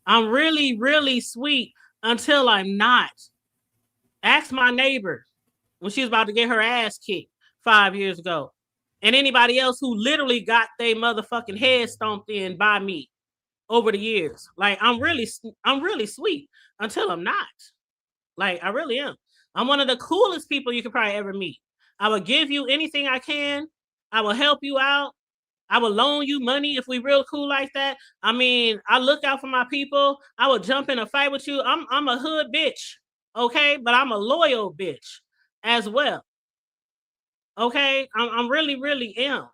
I'm really, really sweet until I'm not. Ask my neighbor when she was about to get her ass kicked 5 years ago. And anybody else who literally got their motherfucking head stomped in by me over the years. Like, I'm really sweet until I'm not. Like, I really am. I'm one of the coolest people you could probably ever meet. I will give you anything I can. I will help you out. I will loan you money if we real cool like that. I mean, I look out for my people. I will jump in a fight with you. I'm a hood bitch, okay? But I'm a loyal bitch as well. Okay? I'm really, really am.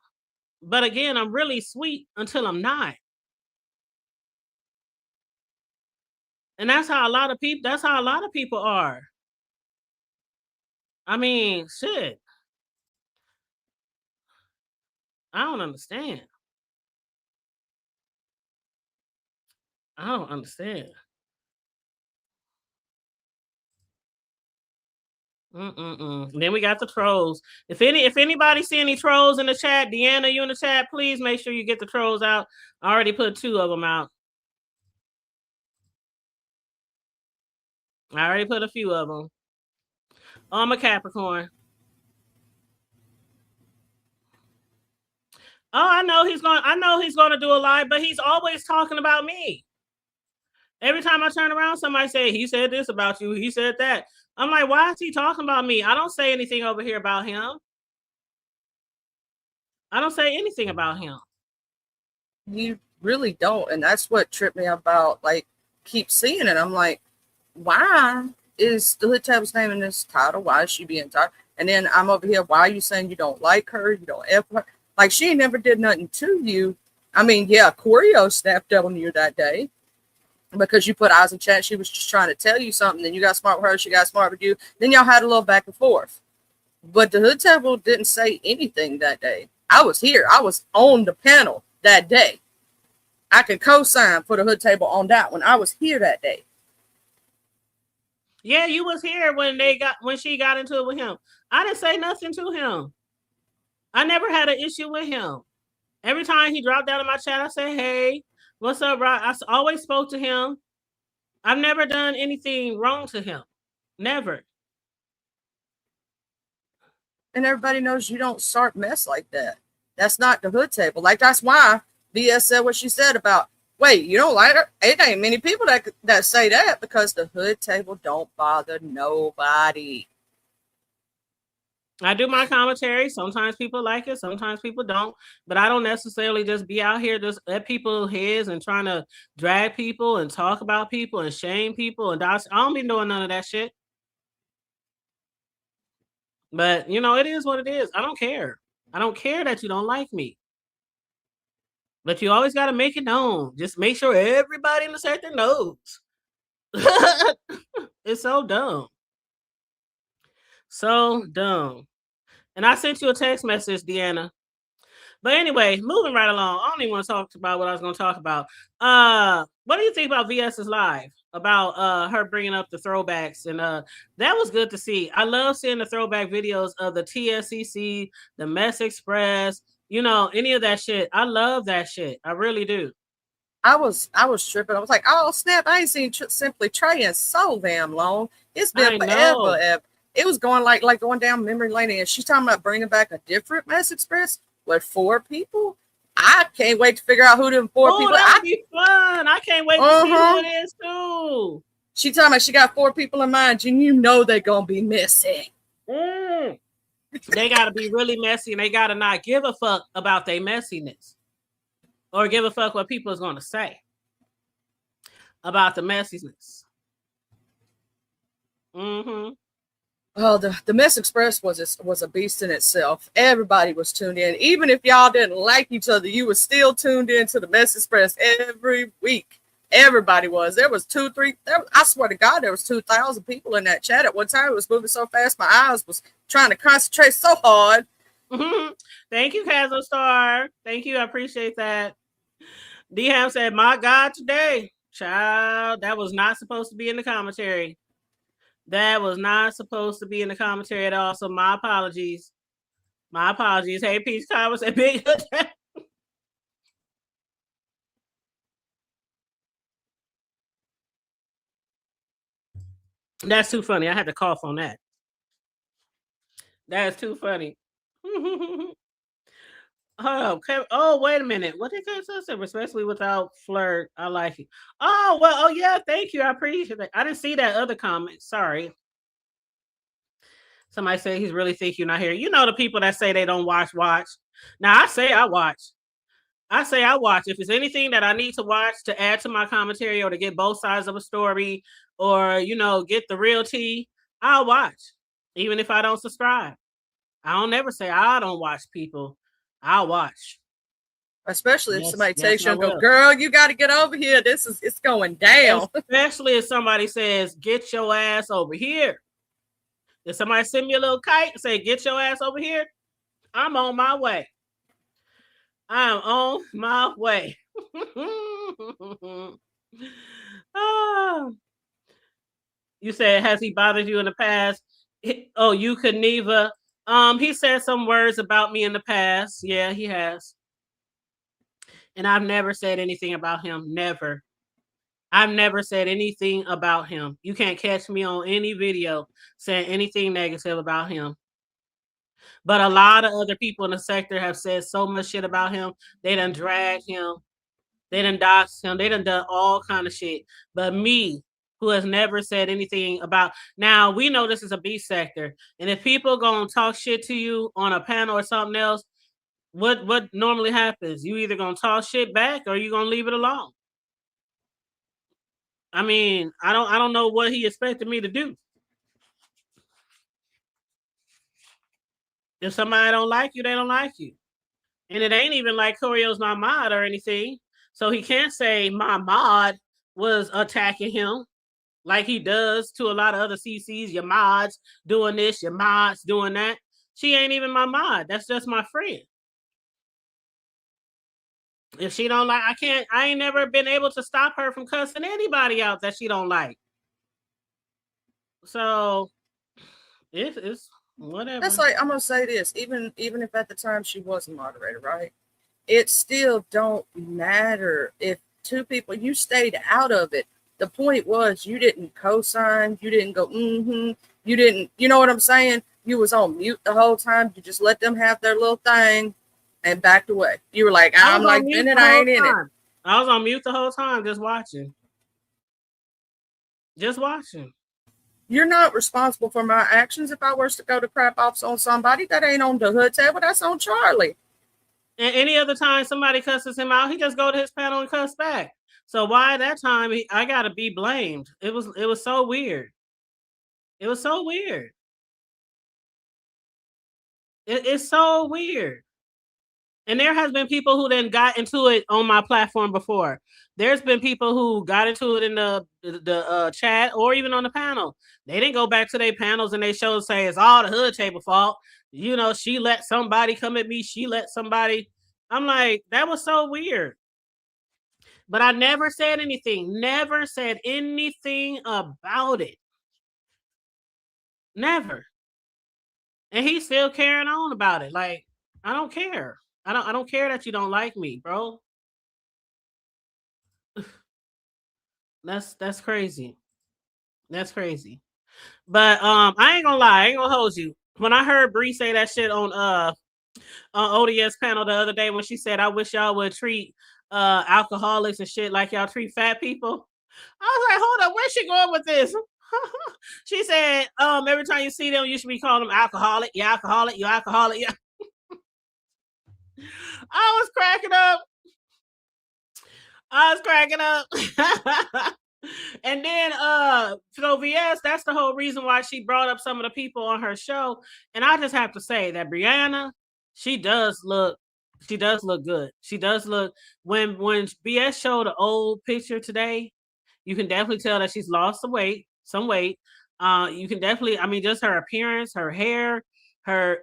But again, I'm really sweet until I'm not. And that's how a lot of people are. I mean, shit. I don't understand. I don't understand. Then we got the trolls. If anybody see any trolls in the chat, Deanna, you in the chat, please make sure you get the trolls out. I already put 2 of them out. I already put a few of them. Oh, I'm a Capricorn. Oh, I know he's going to do a live, but he's always talking about me. Every time I turn around, somebody say, he said this about you. He said that. I'm like, why is he talking about me? I don't say anything over here about him. I don't say anything about him. You really don't. And that's what tripped me about, like, keep seeing it. I'm like, why is the Hood Table's name in this title? Why is she being titled? And then I'm over here, why are you saying you don't like her? You don't F her? Like, she never did nothing to you. I mean, yeah, Corio snapped on you that day because you put eyes in chat. She was just trying to tell you something. Then you got smart with her. She got smart with you. Then y'all had a little back and forth. But the Hood Table didn't say anything that day. I was here. I was on the panel that day. I can co-sign for the Hood Table on that one. I was here that day. Yeah, you was here when she got into it with him. I didn't say nothing to him. I never had an issue with him. Every time he dropped down in my chat, I say, hey, what's up, Rob? I always spoke to him. I've never done anything wrong to him. Never. And everybody knows you don't start mess like that. That's not the Hood Table. Like, that's why BS said what she said about, wait, you don't like her? It ain't many people that say that, because the Hood Table don't bother nobody. I do my commentary. Sometimes people like it, sometimes people don't. But I don't necessarily just be out here just at people's heads and trying to drag people and talk about people and shame people. And I don't be doing none of that shit. But, you know, it is what it is. I don't care. I don't care that you don't like me. But you always got to make it known. Just make sure everybody in the sector knows. It's so dumb. So dumb. And I sent you a text message, Deanna. But anyway, moving right along. I don't even want to talk about what I was going to talk about. What do you think about VS's live? About her bringing up the throwbacks? And that was good to see. I love seeing the throwback videos of the TSCC, the Mess Express, you know, any of that shit. I love that shit. I really do. I was tripping. I was like, oh, snap. I ain't seen Simply Trey in so damn long. It's been forever. It was going like going down memory lane. And she's talking about bringing back a different Mess Express with 4 people. I can't wait to figure out who them 4 people. That'd be fun. I can't wait to see who it is too. She talking about she got 4 people in mind, and you know they're gonna be missing. They gotta be really messy, and they gotta not give a fuck about their messiness, or give a fuck what people is gonna say about the messiness. Oh, the Mess Express was a beast in itself. Everybody was tuned in. Even if y'all didn't like each other, you were still tuned in to the Mess Express every week. Everybody was. There was 2, 3. I swear to God, there was 2,000 people in that chat at one time. It was moving so fast, my eyes was trying to concentrate so hard. Thank you, Kazo Star. Thank you. I appreciate that. D-Ham said, my God, today. Child, that was not supposed to be in the commentary. That was not supposed to be in the commentary at all. So my apologies. My apologies. Hey, Peach Converse and Big Hood. That's too funny. I had to cough on that. That's too funny. Oh, wait a minute. What did they say? Especially without flirt. I like it. Oh, well, oh yeah, thank you. I appreciate that. I didn't see that other comment. Sorry. Somebody said he's really think you're not here. You know the people that say they don't watch. Now I say I watch. If it's anything that I need to watch to add to my commentary or to get both sides of a story or, you know, get the real tea, I'll watch. Even if I don't subscribe. I don't never say I don't watch people. I'll watch. Especially if somebody takes you I and go, will. girl, you got to get over here. It's going down. Especially if somebody says, get your ass over here. If somebody send me a little kite and say, get your ass over here, I'm on my way. I'm on my way. Oh. You said, has he bothered you in the past? Oh, you could neither. He said some words about me in the past. Yeah, he has. And I've never said anything about him. Never. I've never said anything about him. You can't catch me on any video saying anything negative about him. But a lot of other people in the sector have said so much shit about him. They done dragged him. They done doxed him. They done all kind of shit. But me, who has never said anything about, now we know this is a B sector. And if people gonna talk shit to you on a panel or something else, what normally happens? You either gonna talk shit back or you gonna leave it alone. I mean, I don't know what he expected me to do. If somebody don't like you, they don't like you. And it ain't even like Corio's my mod or anything. So he can't say my mod was attacking him like he does to a lot of other CCs. Your mods doing this, your mods doing that. She ain't even my mod. That's just my friend. If she don't like, I ain't never been able to stop her from cussing anybody out that she don't like. So it's whatever. That's like, I'm gonna say this, even if at the time she was a moderator, right? It still don't matter if two people, you stayed out of it. The point was you didn't co-sign, you didn't go, you didn't, you know what I'm saying? You was on mute the whole time. You just let them have their little thing and backed away. You were like, I'm like, Bennett, I ain't in it. I was on mute the whole time, just watching. Just watching. You're not responsible for my actions. If I was to go to crap offs on somebody, that ain't on the hood table, that's on Charlie. And any other time somebody cusses him out, he just go to his panel and cuss back. So why that time I gotta be blamed? It was so weird. It was so weird. It's so weird. And there has been people who then got into it on my platform before. There's been people who got into it in the chat or even on the panel. They didn't go back to their panels and they show and say it's all the hood table fault. You know, she let somebody come at me. She let somebody. I'm like, that was so weird. But I never said anything. Never said anything about it. Never. And he's still carrying on about it. Like, I don't care. I don't care that you don't like me, bro. That's crazy. That's crazy. But I ain't gonna lie, I ain't gonna hold you. When I heard Bree say that shit on ODS panel the other day when she said, I wish y'all would treat alcoholics and shit like y'all treat fat people. I was like, hold up, where's she going with this? She said, every time you see them, you should be calling them alcoholic, you alcoholic, you alcoholic. Yeah. I was cracking up. And then so VS, that's the whole reason why she brought up some of the people on her show. And I just have to say that Brianna, she does look good. She does look, when BS showed the old picture today, you can definitely tell that she's lost some weight. You can definitely, I mean, just her appearance, her hair,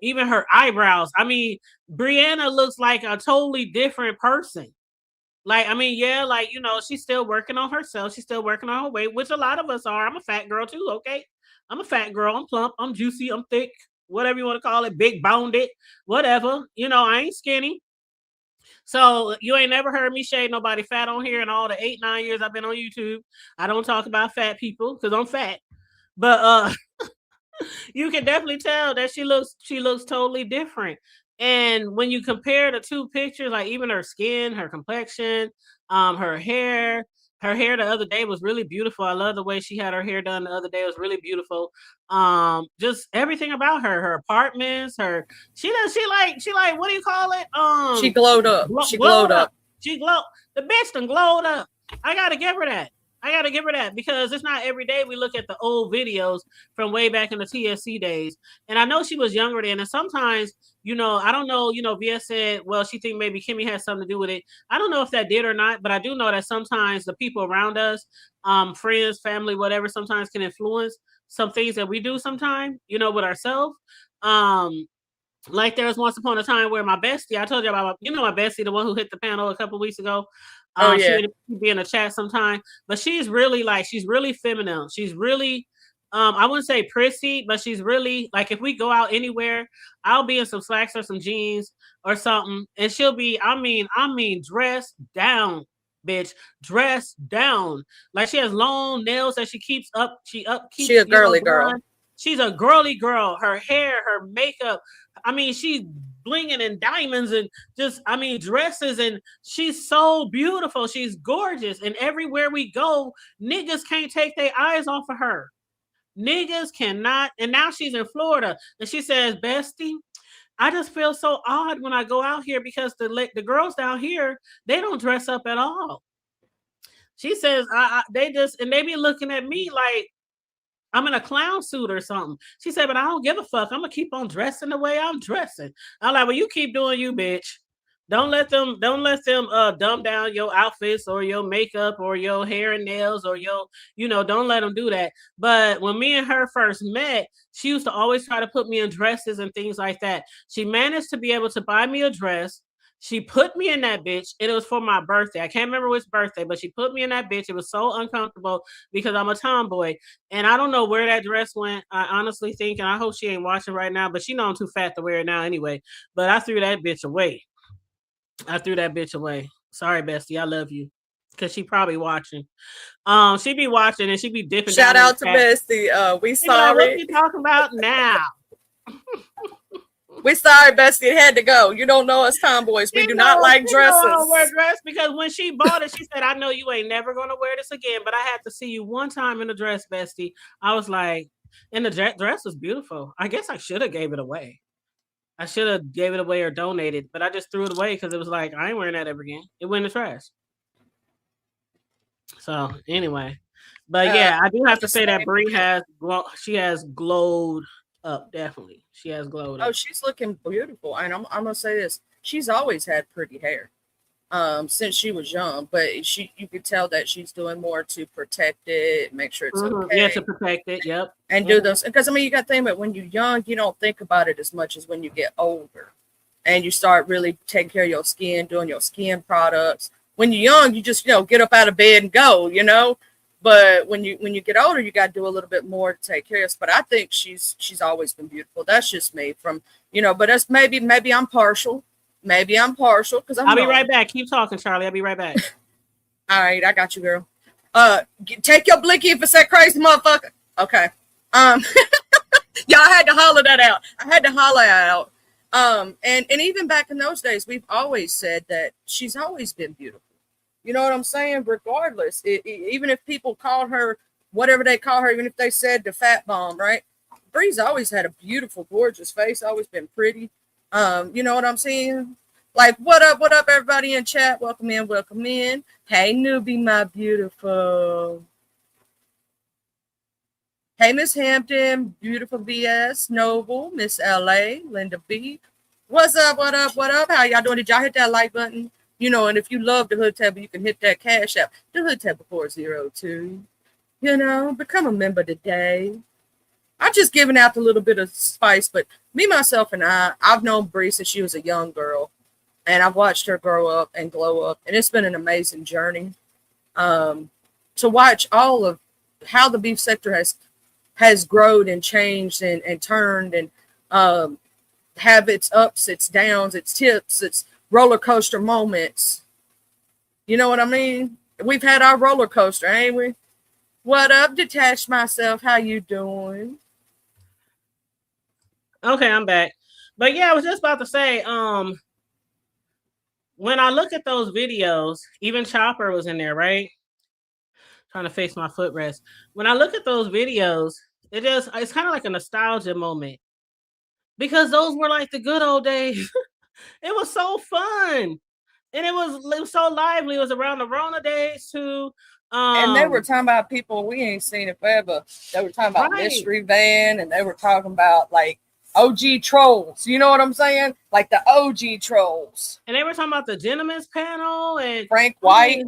even her eyebrows. I mean, Brianna looks like a totally different person. Like, I mean, yeah, like, you know, she's still working on herself. She's still working on her weight, which a lot of us are. I'm a fat girl too, okay? I'm a fat girl. I'm plump. I'm juicy. I'm thick. Whatever you want to call it. Big boned it. Whatever. You know, I ain't skinny. So you ain't never heard me shade nobody fat on here in all the 8-9 years I've been on YouTube. I don't talk about fat people because I'm fat. But you can definitely tell that she looks totally different. And when you compare the two pictures, like even her skin, her complexion, her hair the other day was really beautiful. I love the way she had her hair done the other day. It was really beautiful. Just everything about her apartments, she like, what do you call it? She glowed up. She glowed up. The bitch done glowed up. I gotta give her that. I gotta give her that because it's not every day we look at the old videos from way back in the TSC days. And I know she was younger then, and sometimes, I don't know, Via said, well, she think maybe Kimmy has something to do with it. I don't know if that did or not, but I do know that sometimes the people around us, friends, family, whatever, sometimes can influence some things that we do sometimes, with ourselves. Like there was once upon a time where my bestie, I told you about, my bestie, the one who hit the panel a couple of weeks ago. Oh yeah. She would be in a chat sometime, but she's really feminine. She's really, I wouldn't say prissy, but she's really like, if we go out anywhere, I'll be in some slacks or some jeans or something, and she'll be, I mean, dressed down, bitch, dressed down. Like she has long nails that she keeps up. She a girly girl. She's a girly girl. Her hair, her makeup. I mean, she's blinging in diamonds and just, dresses, and she's so beautiful. She's gorgeous. And everywhere we go, niggas can't take their eyes off of her. Niggas cannot. And now she's in Florida. And she says, bestie, I just feel so odd when I go out here because the girls down here, they don't dress up at all. She says, they be looking at me like I'm in a clown suit or something. She said, but I don't give a fuck. I'm going to keep on dressing the way I'm dressing. I'm like, well, you keep doing you, bitch. Don't let them dumb down your outfits or your makeup or your hair and nails or your, don't let them do that. But when me and her first met, she used to always try to put me in dresses and things like that. She managed to be able to buy me a dress. She put me in that bitch, and it was for my birthday. I can't remember which birthday, but she put me in that bitch. It was so uncomfortable because I'm a tomboy, and I don't know where that dress went. I honestly think, and I hope she ain't watching right now, but she know I'm too fat to wear it now anyway. But I threw that bitch away. Sorry, bestie. I love you. Because she probably watching. She be watching and she be dipping. Shout out to bestie. We sorry. Like, what you talking about now? We sorry, bestie. It had to go. You don't know us tomboys. We do not like dresses. I don't wear dress because when she bought it, she said, I know you ain't never going to wear this again, but I had to see you one time in a dress, bestie. I was like, and the dress was beautiful. I guess I should have gave it away. I should have gave it away or donated, but I just threw it away because it was like, I ain't wearing that ever again. It went in the trash. So anyway, but yeah, I do have to say that Brie has glowed up. Definitely, she has glowed up. Oh, she's looking beautiful, and I'm gonna say this: she's always had pretty hair, since she was young. But you could tell that she's doing more to protect it, make sure it's okay. Yeah, to protect it. Yep. And do those because you got to think about when you're young, you don't think about it as much as when you get older, and you start really taking care of your skin, doing your skin products. When you're young, you just get up out of bed and go, But when you get older, you got to do a little bit more to take care of us. But I think she's always been beautiful. That's just me but that's maybe I'm partial. Maybe I'm partial because I'll be right back. Keep talking, Charlie. I'll be right back. All right, I got you, girl. Take your blicky if it's that crazy motherfucker. Okay. Y'all had to holler that out. I had to holler out. And even back in those days, we've always said that she's always been beautiful. You know what I'm saying? Regardless, even if people called her whatever they call her, even if they said the fat bomb, right? Brie's always had a beautiful, gorgeous face, always been pretty. You know what I'm saying? Like, what up, everybody in chat? Welcome in. Hey, newbie, my beautiful. Hey, Miss Hampton, beautiful BS, Noble, Miss LA, Linda B. What's up? How y'all doing? Did y'all hit that like button? And if you love the Hood Table, you can hit that Cash App. The Hood Table 402. Become a member today. I'm just giving out a little bit of spice, but me, myself, and I've known Brie since she was a young girl, and I've watched her grow up and glow up, and it's been an amazing journey. To watch all of how the beef sector has grown and changed and turned and have its ups, its downs, its tips, its roller coaster moments. You know what I mean? We've had our roller coaster, ain't we? What up, Detached Myself? How you doing? Okay, I'm back. But yeah, I was just about to say, when I look at those videos, even Chopper was in there, right? Trying to face my footrest. When I look at those videos, it's kind of like a nostalgia moment. Because those were like the good old days. It was so fun. And it was so lively. It was around the Rona days too. And they were talking about people we ain't seen it forever. They were talking about Mystery Van, and they were talking about like OG trolls. You know what I'm saying? Like the OG trolls. And they were talking about the Gentleman's Panel and Frank White,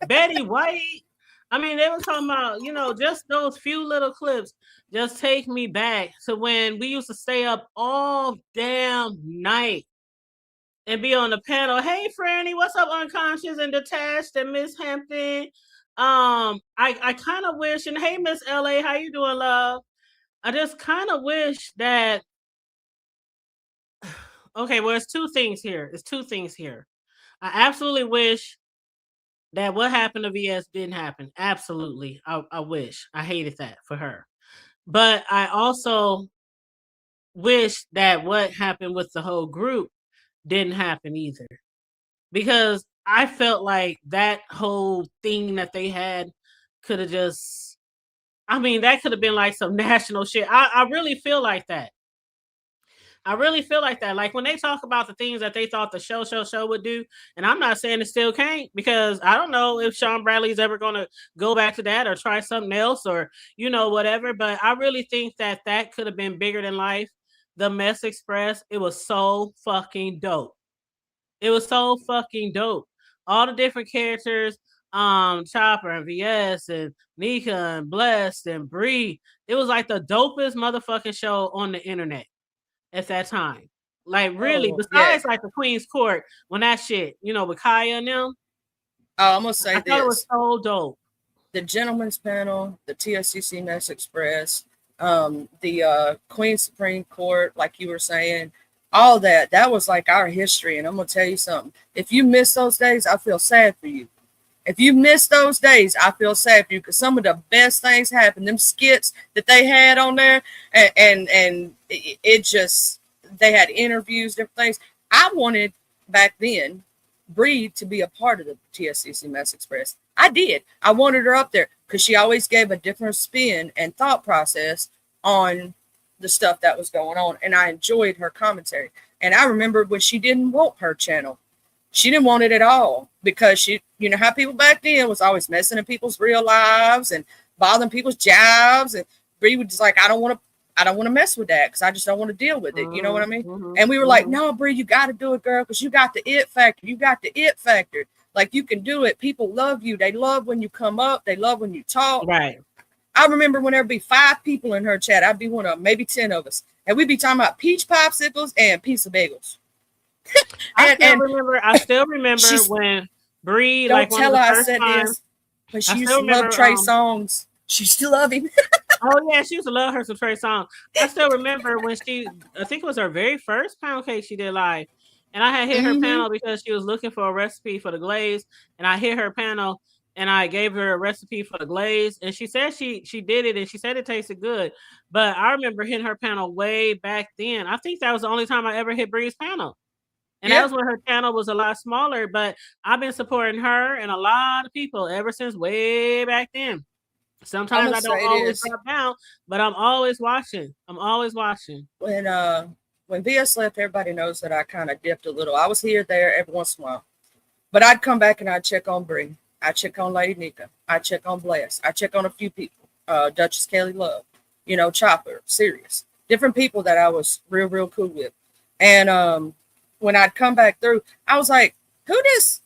Betty White. I mean, they were talking about, just those few little clips just take me back to when we used to stay up all damn night and be on the panel. Hey, Franny, what's up, Unconscious and Detached and Miss Hampton? I kind of wish, and hey, Miss LA, how you doing, love? I just kind of wish that. Okay, well, it's two things here. I absolutely wish that what happened to VS didn't happen. Absolutely. I wish. I hated that for her. But I also wish that what happened with the whole group didn't happen either. Because I felt like that whole thing that they had could have just, that could have been like some national shit. I really feel like that. Like when they talk about the things that they thought the show would do, and I'm not saying it still can't, because I don't know if Sean Bradley's ever going to go back to that or try something else or, whatever. But I really think that could have been bigger than life. The Mess Express, it was so fucking dope. All the different characters, Chopper and VS and Nika and Blessed and Bree. It was like the dopest motherfucking show on the internet at that time. Like really, besides like the Queen's Court, when that shit, with Kaya and them. Oh, I'm gonna say I thought it was so dope. The Gentleman's Panel, the TSCC Mess Express, the Queen's Supreme Court, like you were saying, all that was like our history. And I'm gonna tell you something. If you miss those days, I feel sad for you. If you miss those days, I feel sad for you, because some of the best things happened. Them skits that they had on there, and it just, they had interviews, different things. I wanted back then Bree to be a part of the TSCC Mess Express. I did. I wanted her up there because she always gave a different spin and thought process on the stuff that was going on, and I enjoyed her commentary. And I remember when she didn't want her channel. She didn't want it at all, because she, how people back then was always messing in people's real lives and bothering people's jobs. And Bree was just like, I don't want to mess with that, because I just don't want to deal with it. You know what I mean? And we were like, no, Bree, you got to do it, girl, because you got the it factor. Like, you can do it. People love you. They love when you come up. They love when you talk. Right. I remember when there'd be 5 people in her chat. I'd be one of them, maybe 10 of us. And we'd be talking about peach popsicles and pizza bagels. I still remember when Bree, don't like tell one of her the first I said times, this, but she used to love Trey Songz. She still love him. Oh yeah, she used to love her some Trey Songz. I still remember when I think it was her very first pound cake she did live, and I had hit her panel because she was looking for a recipe for the glaze, and I hit her panel and I gave her a recipe for the glaze, and she said she did it, and she said it tasted good. But I remember hitting her panel way back then. I think that was the only time I ever hit Bree's panel. And that was when her channel was a lot smaller, but I've been supporting her and a lot of people ever since way back then. Sometimes I don't always drop down, but I'm always watching. When VS left, everybody knows that I kind of dipped a little. I was here, there, every once in a while. But I'd come back and I'd check on Bree. I'd check on Lady Nika. I'd check on Bless. I'd check on a few people. Duchess Kelly Love. Chopper, Sirius. Different people that I was real, real cool with. And when I'd come back through, I was like, who this?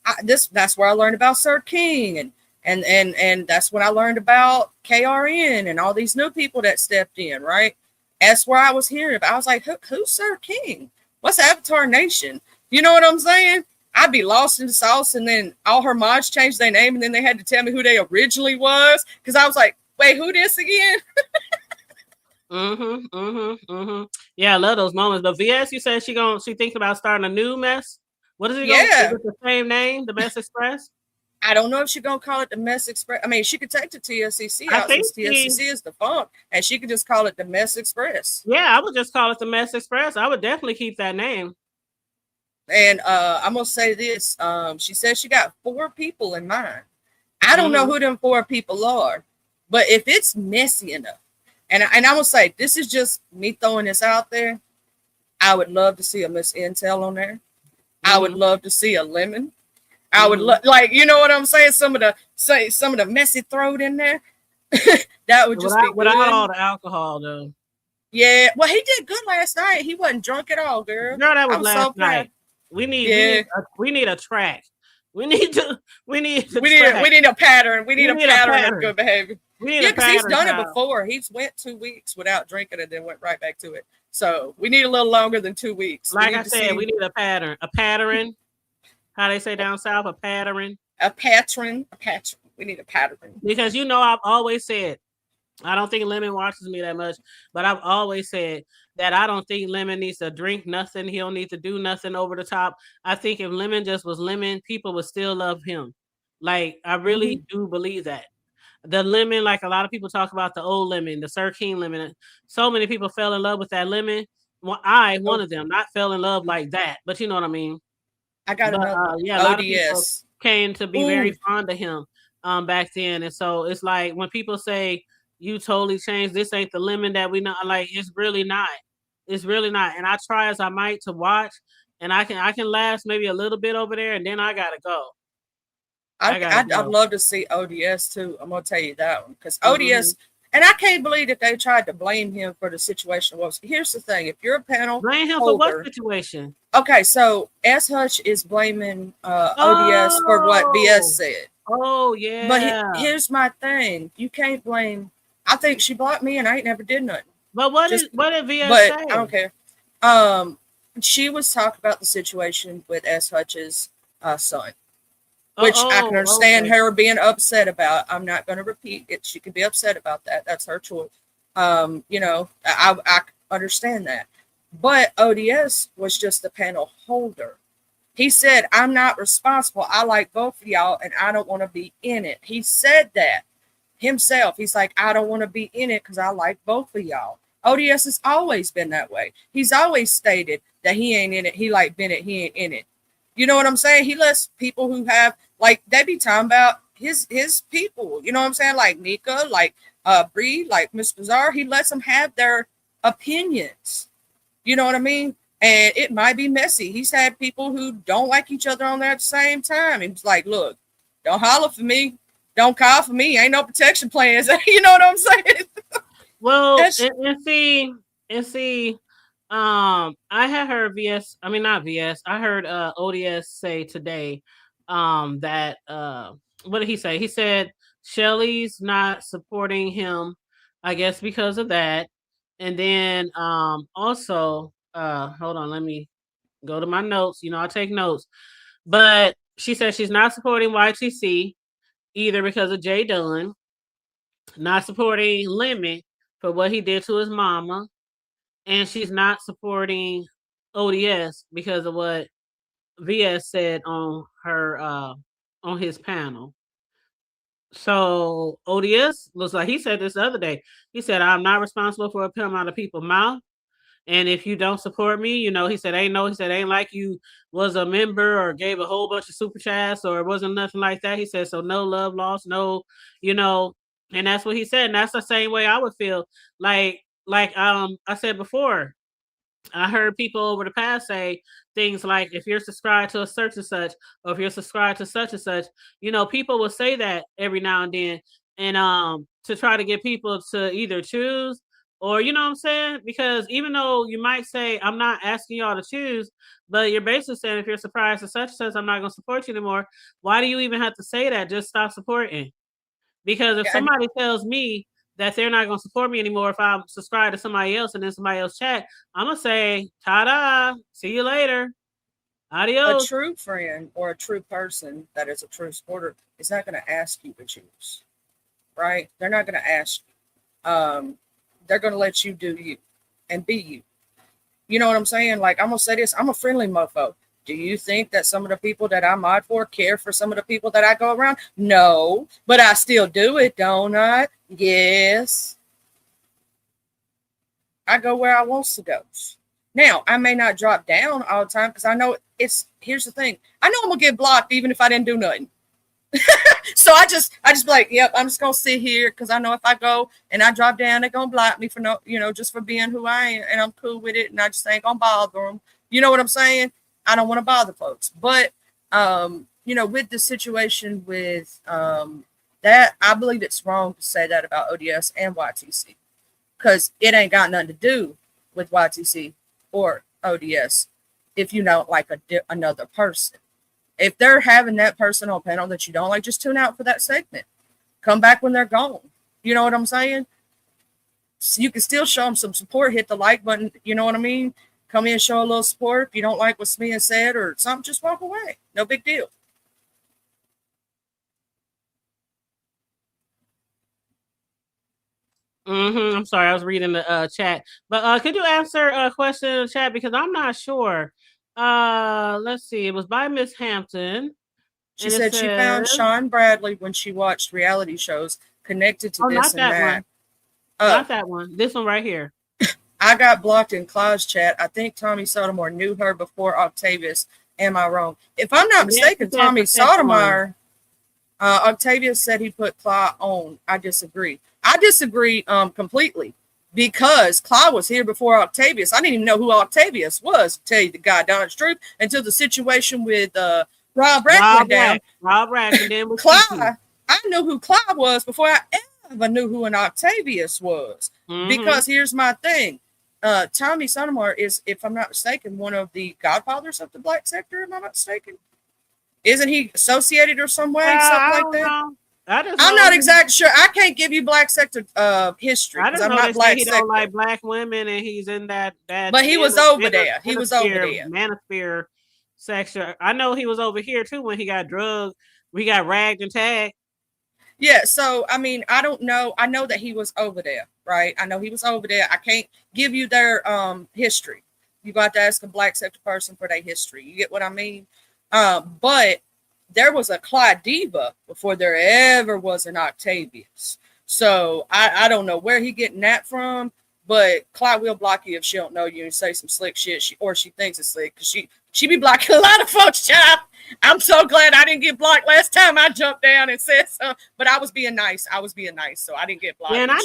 That's where I learned about Sir King, and that's when I learned about KRN and all these new people that stepped in, right? That's where I was hearing about. I was like, who's Sir King? What's Avatar Nation? You know what I'm saying? I'd be lost in the sauce, and then all her mods changed their name, and then they had to tell me who they originally was, because I was like, wait, who this again? Yeah, I love those moments. But VS, you said she thinking about starting a new mess. What is it? Yeah, is it the same name, the Mess Express? I don't know if she's gonna call it the Mess Express. I mean, she could take the TSCC out, since TSCC is defunct, and she could just call it the Mess Express. Yeah, I would just call it the Mess Express. I would definitely keep that name. And I'm gonna say this. She says she got 4 people in mind. I don't know who them 4 people are, but if it's messy enough, and I'm gonna say, this is just me throwing this out there, I would love to see a Miss Intel on there. I would love to see a lemon. I would like, you know what I'm saying? Some of the messy throat in there. That would just be good. Without all the alcohol, though. Yeah, well, he did good last night. He wasn't drunk at all, girl. Girl, that was last night. We need a track. We need a pattern. We need a pattern of good behavior. Because he's done it before. He's went 2 weeks without drinking and then went right back to it. So we need a little longer than 2 weeks. Like I said, we need a pattern. A pattern. How they say down south, a pattern. A pattern. We need a pattern. Because I've always said, I don't think Lemon watches me that much, but I've always said that I don't think Lemon needs to drink nothing. He don't need to do nothing over the top. I think if Lemon just was Lemon, people would still love him. Like, I really do believe that. The Lemon, like a lot of people talk about the old Lemon, the Sir King Lemon. So many people fell in love with that Lemon. Well, one of them, not fell in love like that, but you know what I mean? I got another a lot of people came to be very fond of him back then. And so it's like when people say you totally changed, this ain't the Lemon that we know, like it's really not. It's really not. And I try as I might to watch, and I can last maybe a little bit over there, and then I gotta go. I'd love to see ODS too. I'm gonna tell you that one because ODS. And I can't believe that they tried to blame him for the situation. Well, here's the thing. If you're a panel blame him for what situation? Okay, so S. Hutch is blaming ODS for what VS said. Oh, yeah. But here's my thing. You can't blame. I think she blocked me and I ain't never did nothing. But what did VS say? I don't care. She was talking about the situation with S. Hutch's son. Which I can understand her being upset about. I'm not going to repeat it. She can be upset about that. That's her choice. I understand that. But ODS was just the panel holder. He said, I'm not responsible. I like both of y'all, and I don't want to be in it. He said that himself. He's like, I don't want to be in it because I like both of y'all. ODS has always been that way. He's always stated that he ain't in it. He like Bennett. He ain't in it. You know what I'm saying? He lets people who have, like, they be talking about his people. You know what I'm saying? Like Nika, like Bree, like Miss Bizarre. He lets them have their opinions. You know what I mean? And it might be messy. He's had people who don't like each other on there at the same time. And he's like, look, don't holler for me. Don't call for me. Ain't no protection plans. You know what I'm saying? Well, and see, I had heard I heard ODS say today that what did he say? He said Shelly's not supporting him, I guess because of that. And then also hold on, let me go to my notes. I take notes. But she said she's not supporting YTC either because of Jay Dunn, not supporting Lemon for what he did to his mama. And she's not supporting ODS because of what VS said on her on his panel. So ODS looks like he said this the other day. He said, I'm not responsible for putting out of people's mouth. And if you don't support me, he said, ain't like you was a member or gave a whole bunch of super chats or it wasn't nothing like that. He said, so no love lost, no, and that's what he said. And that's the same way I would feel. Like I said before, I heard people over the past say things like, if you're subscribed to a such and such, or if you're subscribed to such and such, people will say that every now and then, and to try to get people to either choose or, you know what I'm saying? Because even though you might say, I'm not asking y'all to choose, but you're basically saying, if you're surprised to such and such, I'm not going to support you anymore. Why do you even have to say that? Just stop supporting. Because if somebody tells me that they're not going to support me anymore if I subscribe to somebody else and then somebody else chat, I'm going to say, ta-da, see you later. Adios. A true friend or a true person that is a true supporter is not going to ask you to choose, right? They're not going to ask you. They're going to let you do you and be you. You know what I'm saying? Like, I'm going to say this. I'm a friendly mofo. Do you think that some of the people that I mod for care for some of the people that I go around? No, but I still do it, don't I? Yes. I go where I want to go. Now, I may not drop down all the time because I know here's the thing. I know I'm going to get blocked even if I didn't do nothing. So I just be like, yep, I'm just going to sit here because I know if I go and I drop down, they're going to block me for just for being who I am. And I'm cool with it. And I just ain't going to bother them. You know what I'm saying? I don't want to bother folks. But with the situation with that, I believe it's wrong to say that about ODS and YTC, because it ain't got nothing to do with YTC or ODS if you don't like another person. If they're having that person on panel that you don't like, just tune out for that segment. Come back when they're gone. You know what I'm saying? So you can still show them some support. Hit the like button. You know what I mean? Come in and show a little support. If you don't like what's being said or something, just walk away. No big deal. I'm sorry, I was reading the chat. But could you answer a question in the chat, because I'm not sure. Let's see. It was by Miss Hampton. She said she found Sean Bradley when she watched reality shows connected to this and that. Not that one. This one right here. I got blocked in Claude's chat. I think Tommy Sotomayor knew her before Octavius. Am I wrong? If I'm not mistaken, Tommy Sotomayor, Octavius said he put Claude on. I disagree. I disagree completely, because Claude was here before Octavius. I didn't even know who Octavius was, to tell you the goddamn truth, until the situation with Rob Rack went down. Rob Rack, and then with Claude. I knew who Claude was before I ever knew who an Octavius was. Because here's my thing. Tommy Sotomayor is, if I'm not mistaken, one of the godfathers of the black sector. Am I not mistaken? Isn't he associated or some way? Something like that? I'm not exactly sure. I can't give you black sector history, because I'm not black sector. He don't like black women, and he's in that. But he was over there. He was over there. Manosphere section. I know he was over here too when he got drugged. We got ragged and tagged. Yeah, so I mean, I don't know. I know that he was over there, right? I know he was over there. I can't give you their history. You got to ask a black sector person for their history. You get what I mean? But there was a Clyde Diva before there ever was an Octavius. So I don't know where he getting that from, but Clyde will block you if she don't know you and say some slick shit, or she thinks it's slick, because she be blocking a lot of folks, child. I'm so glad I didn't get blocked last time I jumped down and said something, but I was being nice. So I didn't get blocked. And I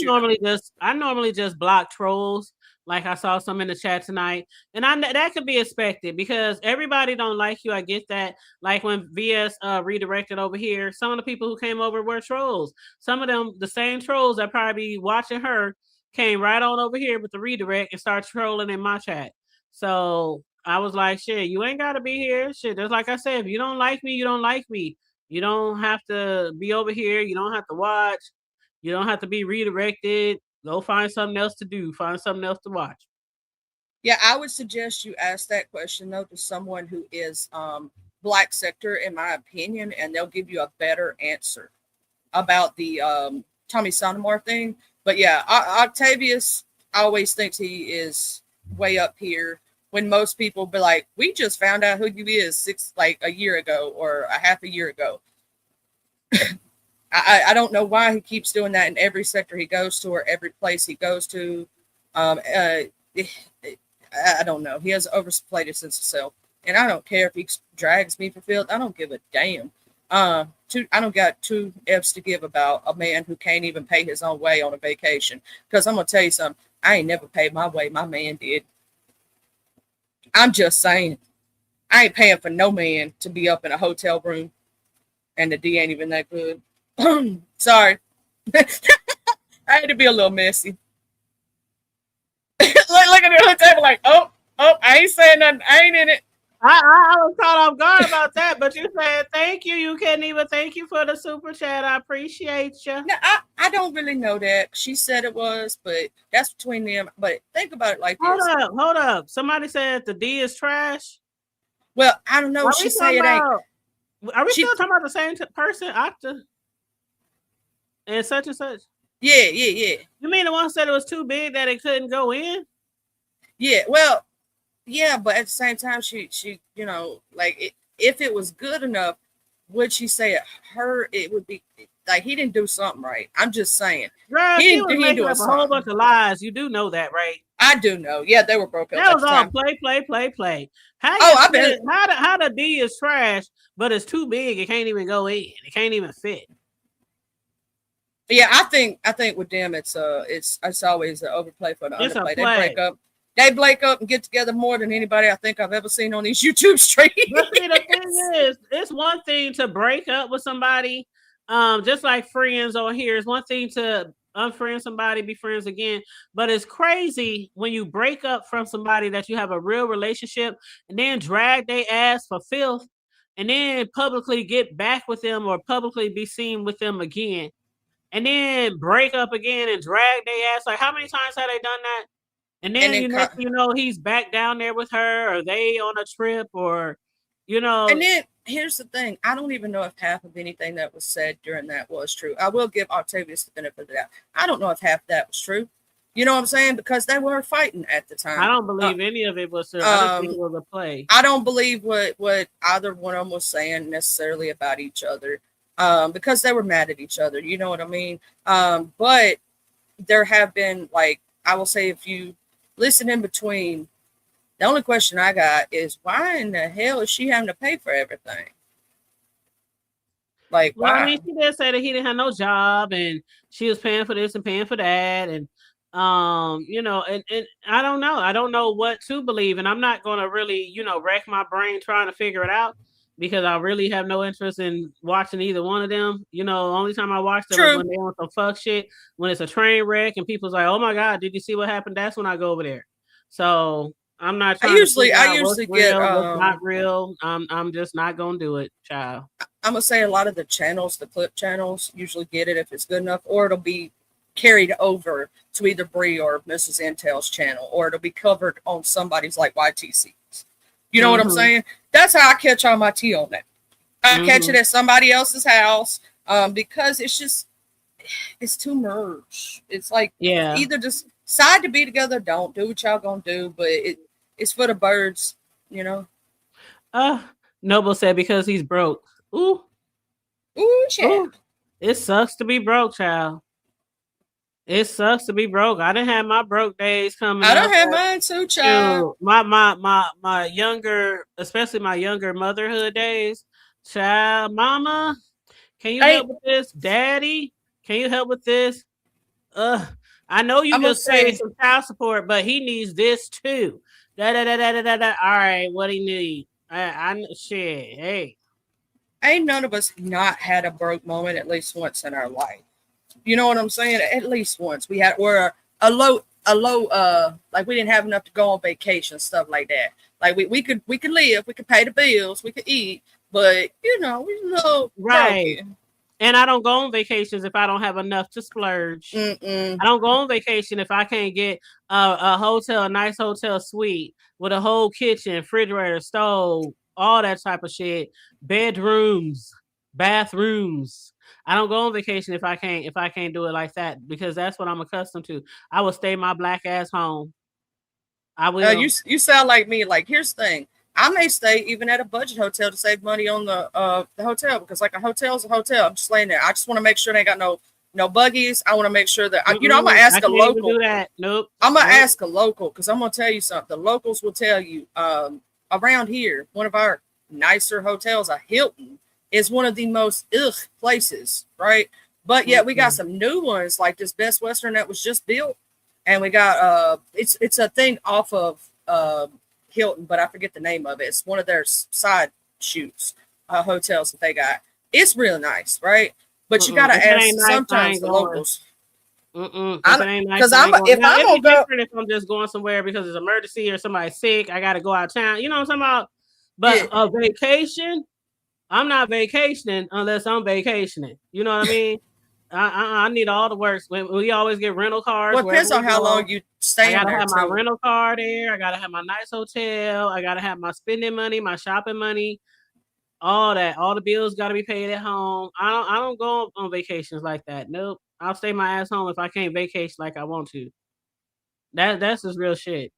normally just block trolls. Like I saw some in the chat tonight, and that could be expected, because everybody don't like you. I get that. Like when VS redirected over here, some of the people who came over were trolls. Some of them, the same trolls that probably be watching her, came right on over here with the redirect and start trolling in my chat. So I was like, shit, you ain't got to be here. Shit, just like I said, if you don't like me, you don't like me. You don't have to be over here. You don't have to watch. You don't have to be redirected. Go find something else to do. Find something else to watch. Yeah, I would suggest you ask that question, though, to someone who is black sector, in my opinion, and they'll give you a better answer about the Tommy Sotomayor thing. But yeah, Octavius always thinks he is way up here, when most people be like, we just found out who you is a year ago or a half a year ago. I don't know why he keeps doing that in every sector he goes to, or every place he goes to. I don't know. He has an overplayed sense of self, and I don't care if he drags me for filth. I don't give a damn. I don't got two F's to give about a man who can't even pay his own way on a vacation. Because I'm gonna tell you something. I ain't never paid my way. My man did. I'm just saying. I ain't paying for no man to be up in a hotel room, and the D ain't even that good. Sorry. I had to be a little messy. Look at the table like, oh, I ain't saying nothing. I ain't in it. I was caught off guard about that, but you said thank you. You can't even thank you for the super chat. I appreciate you. No, I don't really know that. She said it was, but that's between them. But think about it like this. Hold up. Somebody said the D is trash. Well, I don't know. She said it ain't. Are we still talking about the same person? Octa? And such and such. Yeah. You mean the one said it was too big that it couldn't go in? Yeah. Well, yeah, but at the same time, she, like if it was good enough, would she say it would be like he didn't do something right? I'm just saying. Girl, he was making up a whole bunch of lies. You do know that, right? I do know. Yeah, they were broke up. That was all play. How the D is trash, but it's too big. It can't even go in. It can't even fit. Yeah, I think with them it's always an overplay for the underplay. They break up. They break up and get together more than anybody I think I've ever seen on these YouTube streams. But see, the thing is, it's one thing to break up with somebody, just like friends on here. It's one thing to unfriend somebody, be friends again. But it's crazy when you break up from somebody that you have a real relationship and then drag their ass for filth and then publicly get back with them or publicly be seen with them again. And then break up again and drag their ass. Like, how many times have they done that? And then next you know, he's back down there with her, or they on a trip, or you know. And then here's the thing: I don't even know if half of anything that was said during that was true. I will give Octavius the benefit of the doubt. I don't know if half that was true. You know what I'm saying? Because they were fighting at the time. I don't believe any of it was true. I don't think it was a play. I don't believe what either one of them was saying necessarily about each other, because they were mad at each other. You know what I mean? But there have been, like, I will say, if you listen in between, the only question I got is, why in the hell is she having to pay for everything? Like, well, why? I mean, she did say that he didn't have no job and she was paying for this and paying for that, and you know, and I don't know. I don't know what to believe, and I'm not gonna really, you know, rack my brain trying to figure it out because I really have no interest in watching either one of them. You know, the only time I watch them is when they want some fuck shit, when it's a train wreck and people's like, "Oh my god, did you see what happened?" That's when I go over there. So I'm not trying I usually get what's not real. I'm just not gonna do it, child. I'm gonna say a lot of the channels, the clip channels, usually get it if it's good enough, or it'll be carried over to either Bree or Mrs. Intel's channel, or it'll be covered on somebody's like YTC's. You know what I'm saying? That's how I catch all my tea on that. I catch it at somebody else's house, because it's too much. It's like, either just decide to be together, don't do what y'all gonna do, but it's for the birds, you know. Noble said because he's broke. Ooh, shit. Ooh. It sucks to be broke, child. It sucks to be broke. I didn't have my broke days coming. I don't have mine too, child. My younger, especially my younger motherhood days, child. Mama, can you help with this? Daddy, can you help with this? I know you just pay some child support, but he needs this too. All right, what he need? I shit. Hey, ain't none of us not had a broke moment at least once in our life. You know what I'm saying? At least once. We're a low, like we didn't have enough to go on vacation, stuff like that. Like we could live, we could pay the bills, we could eat, but you know, we know right. Broken. And I don't go on vacations if I don't have enough to splurge. I don't go on vacation if I can't get a nice hotel suite with a whole kitchen, refrigerator, stove, all that type of shit, bedrooms, bathrooms. I don't go on vacation if I can't do it like that, because that's what I'm accustomed to. I will stay my black ass home. I will. You sound like me. Like, here's the thing. I may stay even at a budget hotel to save money on the hotel, because like a hotel is a hotel. I'm just laying there. I just want to make sure they got no buggies. I want to make sure that I'm gonna ask a local. Do that. Nope. I'm gonna ask a local, because I'm gonna tell you something. The locals will tell you. Around here, one of our nicer hotels, a Hilton, is one of the most places, right? But yet we got some new ones like this Best Western that was just built, and we got it's a thing off of Hilton, but I forget the name of it. It's one of their side shoots hotels that they got. It's really nice, right? But you gotta ask sometimes the locals. Because if I'm just going somewhere because it's an emergency or somebody's sick, I gotta go out of town. You know what I'm talking about? But a vacation, I'm not vacationing unless I'm vacationing. You know what I mean? I need all the works. We always get rental cars. Well, it depends on how long you stay. I gotta have my rental car there. I gotta have my nice hotel. I gotta have my spending money, my shopping money, all that. All the bills gotta be paid at home. I don't go on vacations like that. Nope. I'll stay my ass home if I can't vacation like I want to. That's just real shit.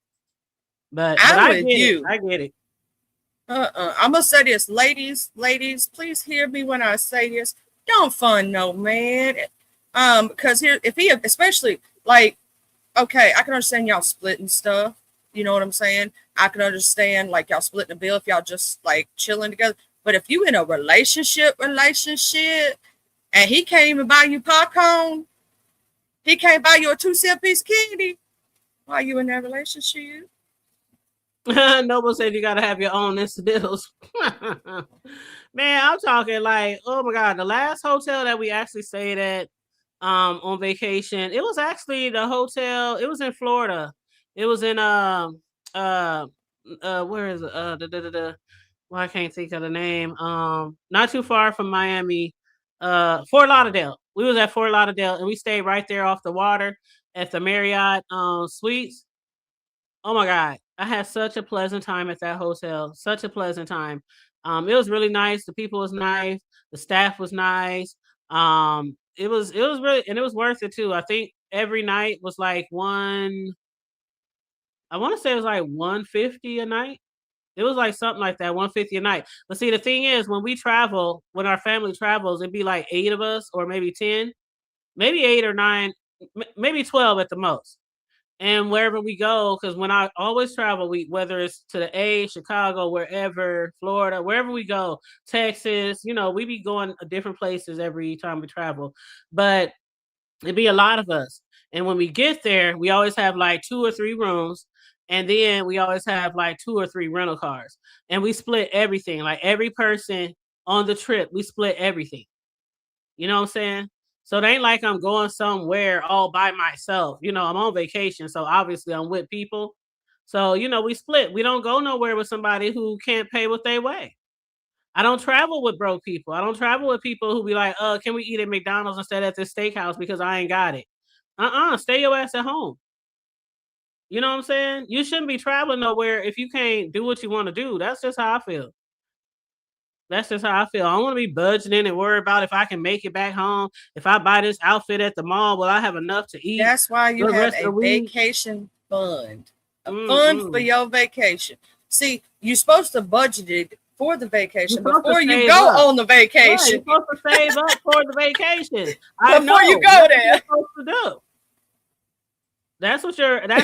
But I get it. I'm gonna say this, ladies, please hear me when I say this. Don't fund no man. Because here, if he, especially like, okay, I can understand y'all splitting stuff. You know what I'm saying? I can understand like y'all splitting the bill if y'all just like chilling together. But if you in a relationship, and he can't even buy you popcorn, he can't buy you a 2-cent piece of candy, Why you in that relationship? Noble said you got to have your own incidentals. Man, I'm talking like, oh my God, the last hotel that we actually stayed at on vacation, it was actually the hotel, it was in Florida. It was in uh where is it? Well, I can't think of the name. Not too far from Miami, Fort Lauderdale. We was at Fort Lauderdale and we stayed right there off the water at the Marriott Suites. Oh my God. I had such a pleasant time at that hotel. Such a pleasant time. It was really nice. The people was nice. The staff was nice. It was really, and it was worth it too. I think every night was like I want to say it was like 150 a night. It was like something like that, 150 a night. But see, the thing is, when we travel, when our family travels, it'd be like 8 of us or maybe 10, maybe 8 or 9, maybe 12 at the most. And wherever we go, because when I always travel, whether it's to the A, Chicago, wherever, Florida, wherever we go, Texas, we be going different places every time we travel. But it'd be a lot of us. And when we get there, we always have like 2 or 3 rooms. And then we always have like 2 or 3 rental cars. And we split everything. Like every person on the trip, we split everything. You know what I'm saying? So it ain't like I'm going somewhere all by myself. I'm on vacation. So obviously I'm with people. So, we split. We don't go nowhere with somebody who can't pay what they weigh. I don't travel with broke people. I don't travel with people who be like, can we eat at McDonald's instead at this steakhouse because I ain't got it? Stay your ass at home. You know what I'm saying? You shouldn't be traveling nowhere if you can't do what you want to do. That's just how I feel. That's just how I feel. I don't want to be budgeting and worry about if I can make it back home. If I buy this outfit at the mall, will I have enough to eat? That's why you the have rest of a the week? vacation fund. A fund for your vacation. See, you're supposed to budget it for the vacation before you go on the vacation. Right, you're supposed to save up for the vacation. Before you go there. You're supposed to do. That's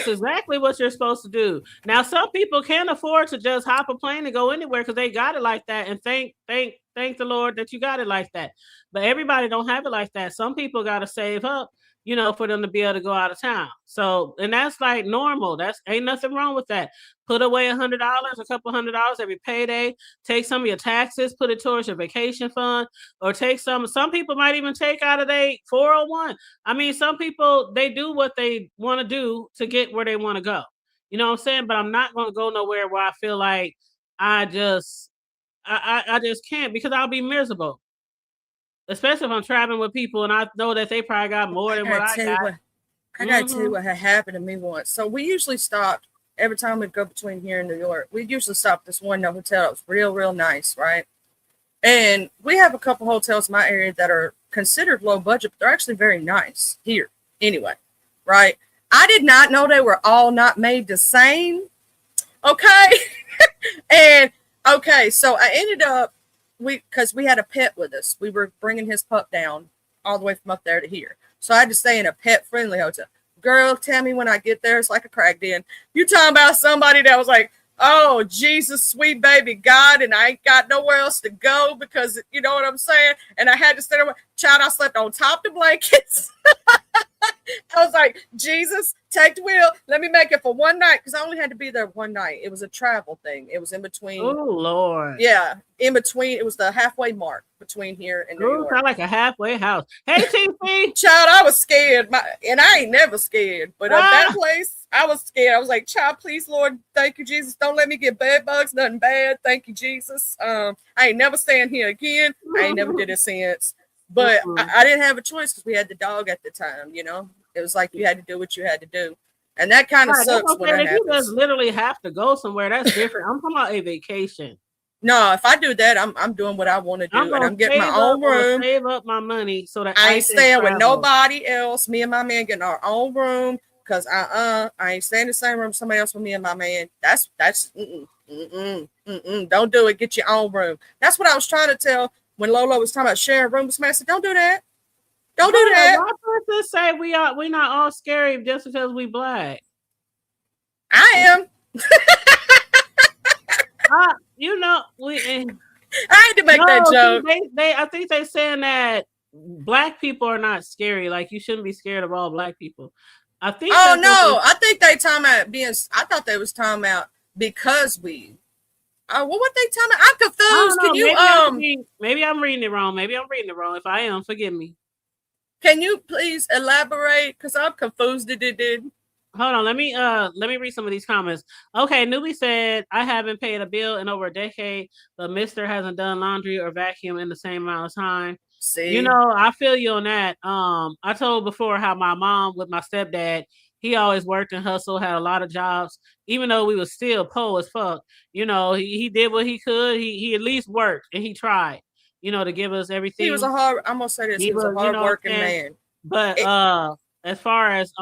exactly what you're supposed to do. Now, some people can't afford to just hop a plane and go anywhere because they got it like that. And thank the Lord that you got it like that. But everybody don't have it like that. Some people got to save up, for them to be able to go out of town. So, and that's like normal. That's ain't nothing wrong with that. Put away $100, a couple $100 every payday. Take some of your taxes, put it towards your vacation fund, or take some people might even take out of their 401. I mean, some people, they do what they want to do to get where they want to go. You know what I'm saying? But I'm not going to go nowhere where I feel like I just can't, because I'll be miserable. Especially if I'm traveling with people and I know that they probably got more than what I got. I got to tell you what had happened to me once. So we usually stopped every time we go between here and New York. We usually stop this one hotel that was real, real nice, right? And we have a couple hotels in my area that are considered low budget, but they're actually very nice here anyway, right? I did not know they were all not made the same. Okay. And okay, so I ended up, because we had a pet with us. We were bringing his pup down all the way from up there to here. So I had to stay in a pet-friendly hotel. Girl, tell me when I get there, it's like a crack den. You talking about somebody that was like, oh, Jesus, sweet baby God, and I ain't got nowhere else to go because, you know what I'm saying? And I had to stay there. Child, I slept on top of the blankets. I was like, Jesus, take the wheel. Let me make it for one night, because I only had to be there one night. It was a travel thing. It was in between. Oh, Lord. Yeah, in between. It was the halfway mark between here and New York. Sound like a halfway house. Hey, TC. Child, I was scared. And I ain't never scared. But at that place, I was scared. I was like, child, please, Lord, thank you, Jesus. Don't let me get bed bugs, nothing bad. Thank you, Jesus. I ain't never staying here again. I ain't never did it since. But I didn't have a choice because we had the dog at the time, It was like you had to do what you had to do. And that kind of sucks when that happens. If you just literally have to go somewhere, that's different. I'm talking about a vacation. No, if I do that, I'm doing what I want to do. And I'm getting my own room. Save up my money so that I ain't staying with nobody else. Me and my man getting our own room. Because I ain't staying in the same room with somebody else with me and my man. That's don't do it. Get your own room. That's what I was trying to tell when Lola was talking about sharing rooms with me. I said, don't do that. Don't do that. Why person say we're not all scary just because we black? I am. I had to make that joke. I think they're saying that black people are not scary. Like, you shouldn't be scared of all black people. I think. Oh that's what no, I think they talking about being. I thought they was talking about because we. Oh, what they talking about? I'm I don't confused. know. Maybe I'm reading it wrong. Maybe I'm reading it wrong. If I am, forgive me. Can you please elaborate? Because I'm confused. Hold on, let me read some of these comments. Okay, Newbie said, I haven't paid a bill in over a decade, but Mister hasn't done laundry or vacuum in the same amount of time. See, You know, I feel you on that. I told before how my mom with my stepdad, he always worked and hustled, had a lot of jobs, even though we was still poor as fuck. You know, he did what he could. He at least worked and he tried, you know, to give us everything. he was a hard. I'm gonna say this. He was a hard working man. But as far as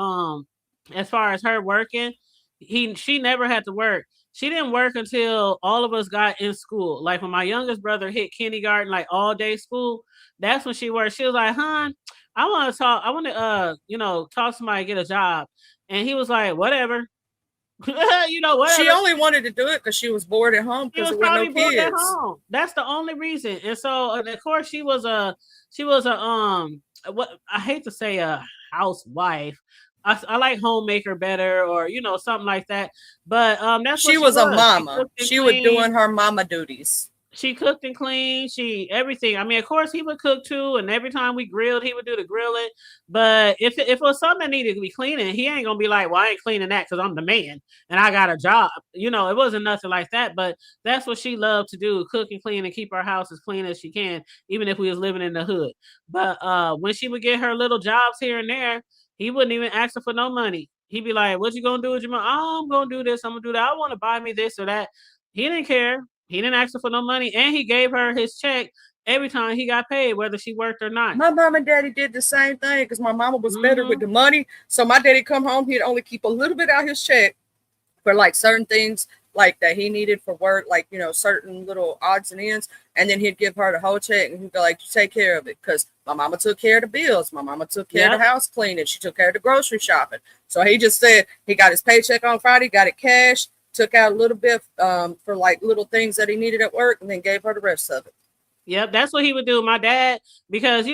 her working, she never had to work. She didn't work until all of us got in school. Like when my youngest brother hit kindergarten, like all day school, that's when she worked. She was like, "Hon, I want to talk. I want to, talk to somebody, get a job." And he was like, "Whatever." Whatever. She only wanted to do it because she was bored at home because there were no kids. At home. That's the only reason. And so, and of course, she was a what I hate to say a housewife. I like homemaker better, or something like that. But that's she what was a mama. She was doing her mama duties. She cooked and cleaned. She everything. I mean, of course, he would cook too, and every time we grilled, he would do the grilling. But if it was something that needed to be cleaning, he ain't gonna be like, "Well, I ain't cleaning that because I'm the man and I got a job." It wasn't nothing like that. But that's what she loved to do: cook and clean and keep our house as clean as she can, even if we was living in the hood. But when she would get her little jobs here and there, he wouldn't even ask her for no money. He'd be like, "What you gonna do with your money?" "Oh, I'm gonna do this. I'm gonna do that. I want to buy me this or that." He didn't care. He didn't ask her for no money, and he gave her his check every time he got paid, whether she worked or not. My mom and daddy did the same thing because my mama was better with the money. So my daddy come home, he'd only keep a little bit out of his check for like certain things like that he needed for work, like certain little odds and ends, and then he'd give her the whole check and he'd be like, "You take care of it," because my mama took care of the bills, my mama took care of the house cleaning, she took care of the grocery shopping. So he just said he got his paycheck on Friday, got it cash, took out a little bit for like little things that he needed at work, and then gave her the rest of it. Yep, that's what he would do. My dad, because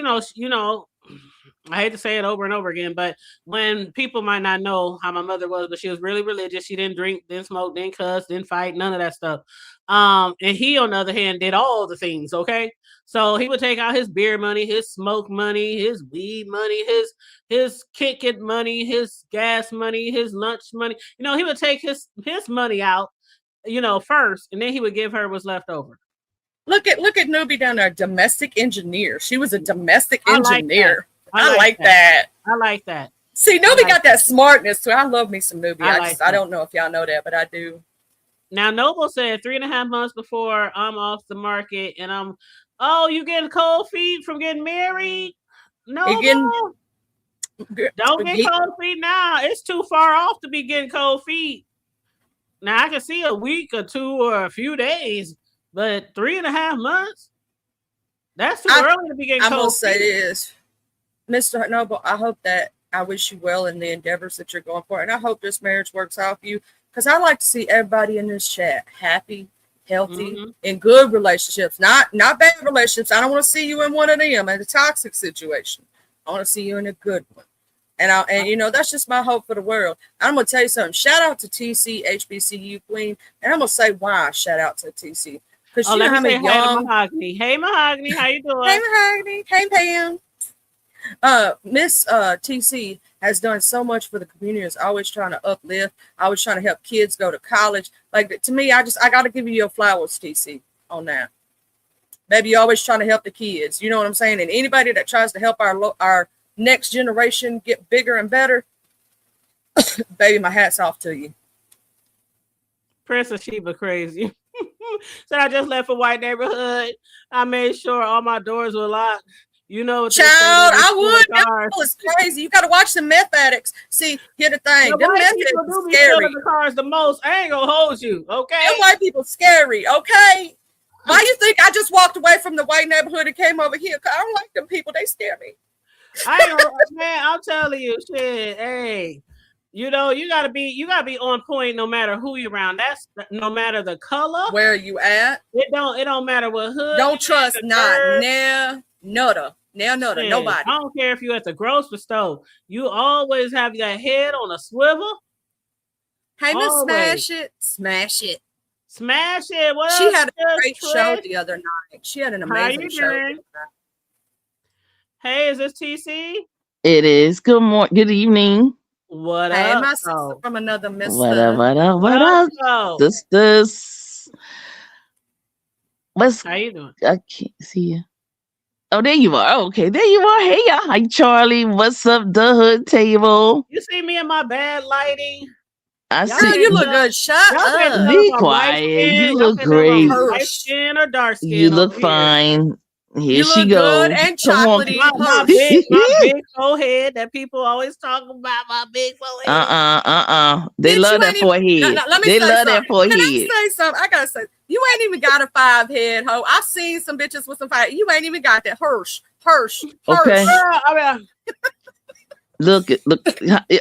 I hate to say it over and over again, but when people might not know how my mother was, but she was really religious. She didn't drink, didn't smoke, didn't cuss, didn't fight, none of that stuff. And he, on the other hand, did all the things. Okay, so he would take out his beer money, his smoke money, his weed money, his kick it money, his gas money, his lunch money. He would take his money out, first, and then he would give her what's left over. Look at Newbie down there, domestic engineer. She was a domestic engineer. I like that. I like that. See, Newbie got that smartness too. I love me some Newbie. I don't know if y'all know that, but I do. Now, Noble said 3.5 months before I'm off the market, and you getting cold feet from getting married? No, don't get cold feet now. It's too far off to be getting cold feet. Now I can see a week or two or a few days, but 3.5 months? That's too early to be getting cold feet. I'm gonna say this, Mr. Noble. I wish you well in the endeavors that you're going for, and I hope this marriage works out for you. Because I like to see everybody in this chat happy, healthy, in good relationships, not bad relationships. I don't want to see you in one of them in a toxic situation. I want to see you in a good one. And that's just my hope for the world. I'm gonna tell you something. Shout out to TC HBCU Queen, and I'm gonna say why. Shout out to TC because you know how many young Mahogany. Hey Mahogany, how you doing? Hey Mahogany. Hey Pam. Miss TC has done so much for the community. Is always trying to uplift, always trying to help kids go to college. Like, to me, I got to give you your flowers, TC, on that. Baby, you're always trying to help the kids. You know what I'm saying? And anybody that tries to help our next generation get bigger and better, baby, my hat's off to you. Princess Sheba crazy. So I just left a white neighborhood. I made sure all my doors were locked. Child, I would. That was crazy. You got to watch the meth addicts. See, here's the thing. The them meth addicts are scary. The cars the most. I ain't gonna hold you, okay? Them white people scary, okay? Why you think I just walked away from the white neighborhood and came over here? Cause I don't like them people. They scare me. Man, I'm telling you, shit. Hey, you gotta be on point no matter who you're around. That's no matter the color. Where you at? It don't matter what hood. Don't trust not nutter. Now nobody. I don't care if you're at the grocery store. You always have your head on a swivel. Hey, Miss Smash It. Smash It. Smash It. What she up, had a great show the other night. She had an amazing show. Hey, is this TC? It is. Good morning. Good evening. What hey, up? my sister from another Mister. What up? This. How you doing? I can't see you. Oh, there you are. Okay, there you are. Hey, y'all. Hi, Charlie. What's up, the hood table? You see me in my bad lighting? I see. Girl, you look good. Shut up. Be quiet. You look great. Light skin or dark skin? You look fine. Here she goes. Good and chocolatey. My big forehead that people always talk about. My big forehead. They love that forehead. They love that forehead. Can I say something? I gotta say, you ain't even got a 5 head, ho. I've seen some bitches with some 5. You ain't even got that. Hirsch. Okay. Look.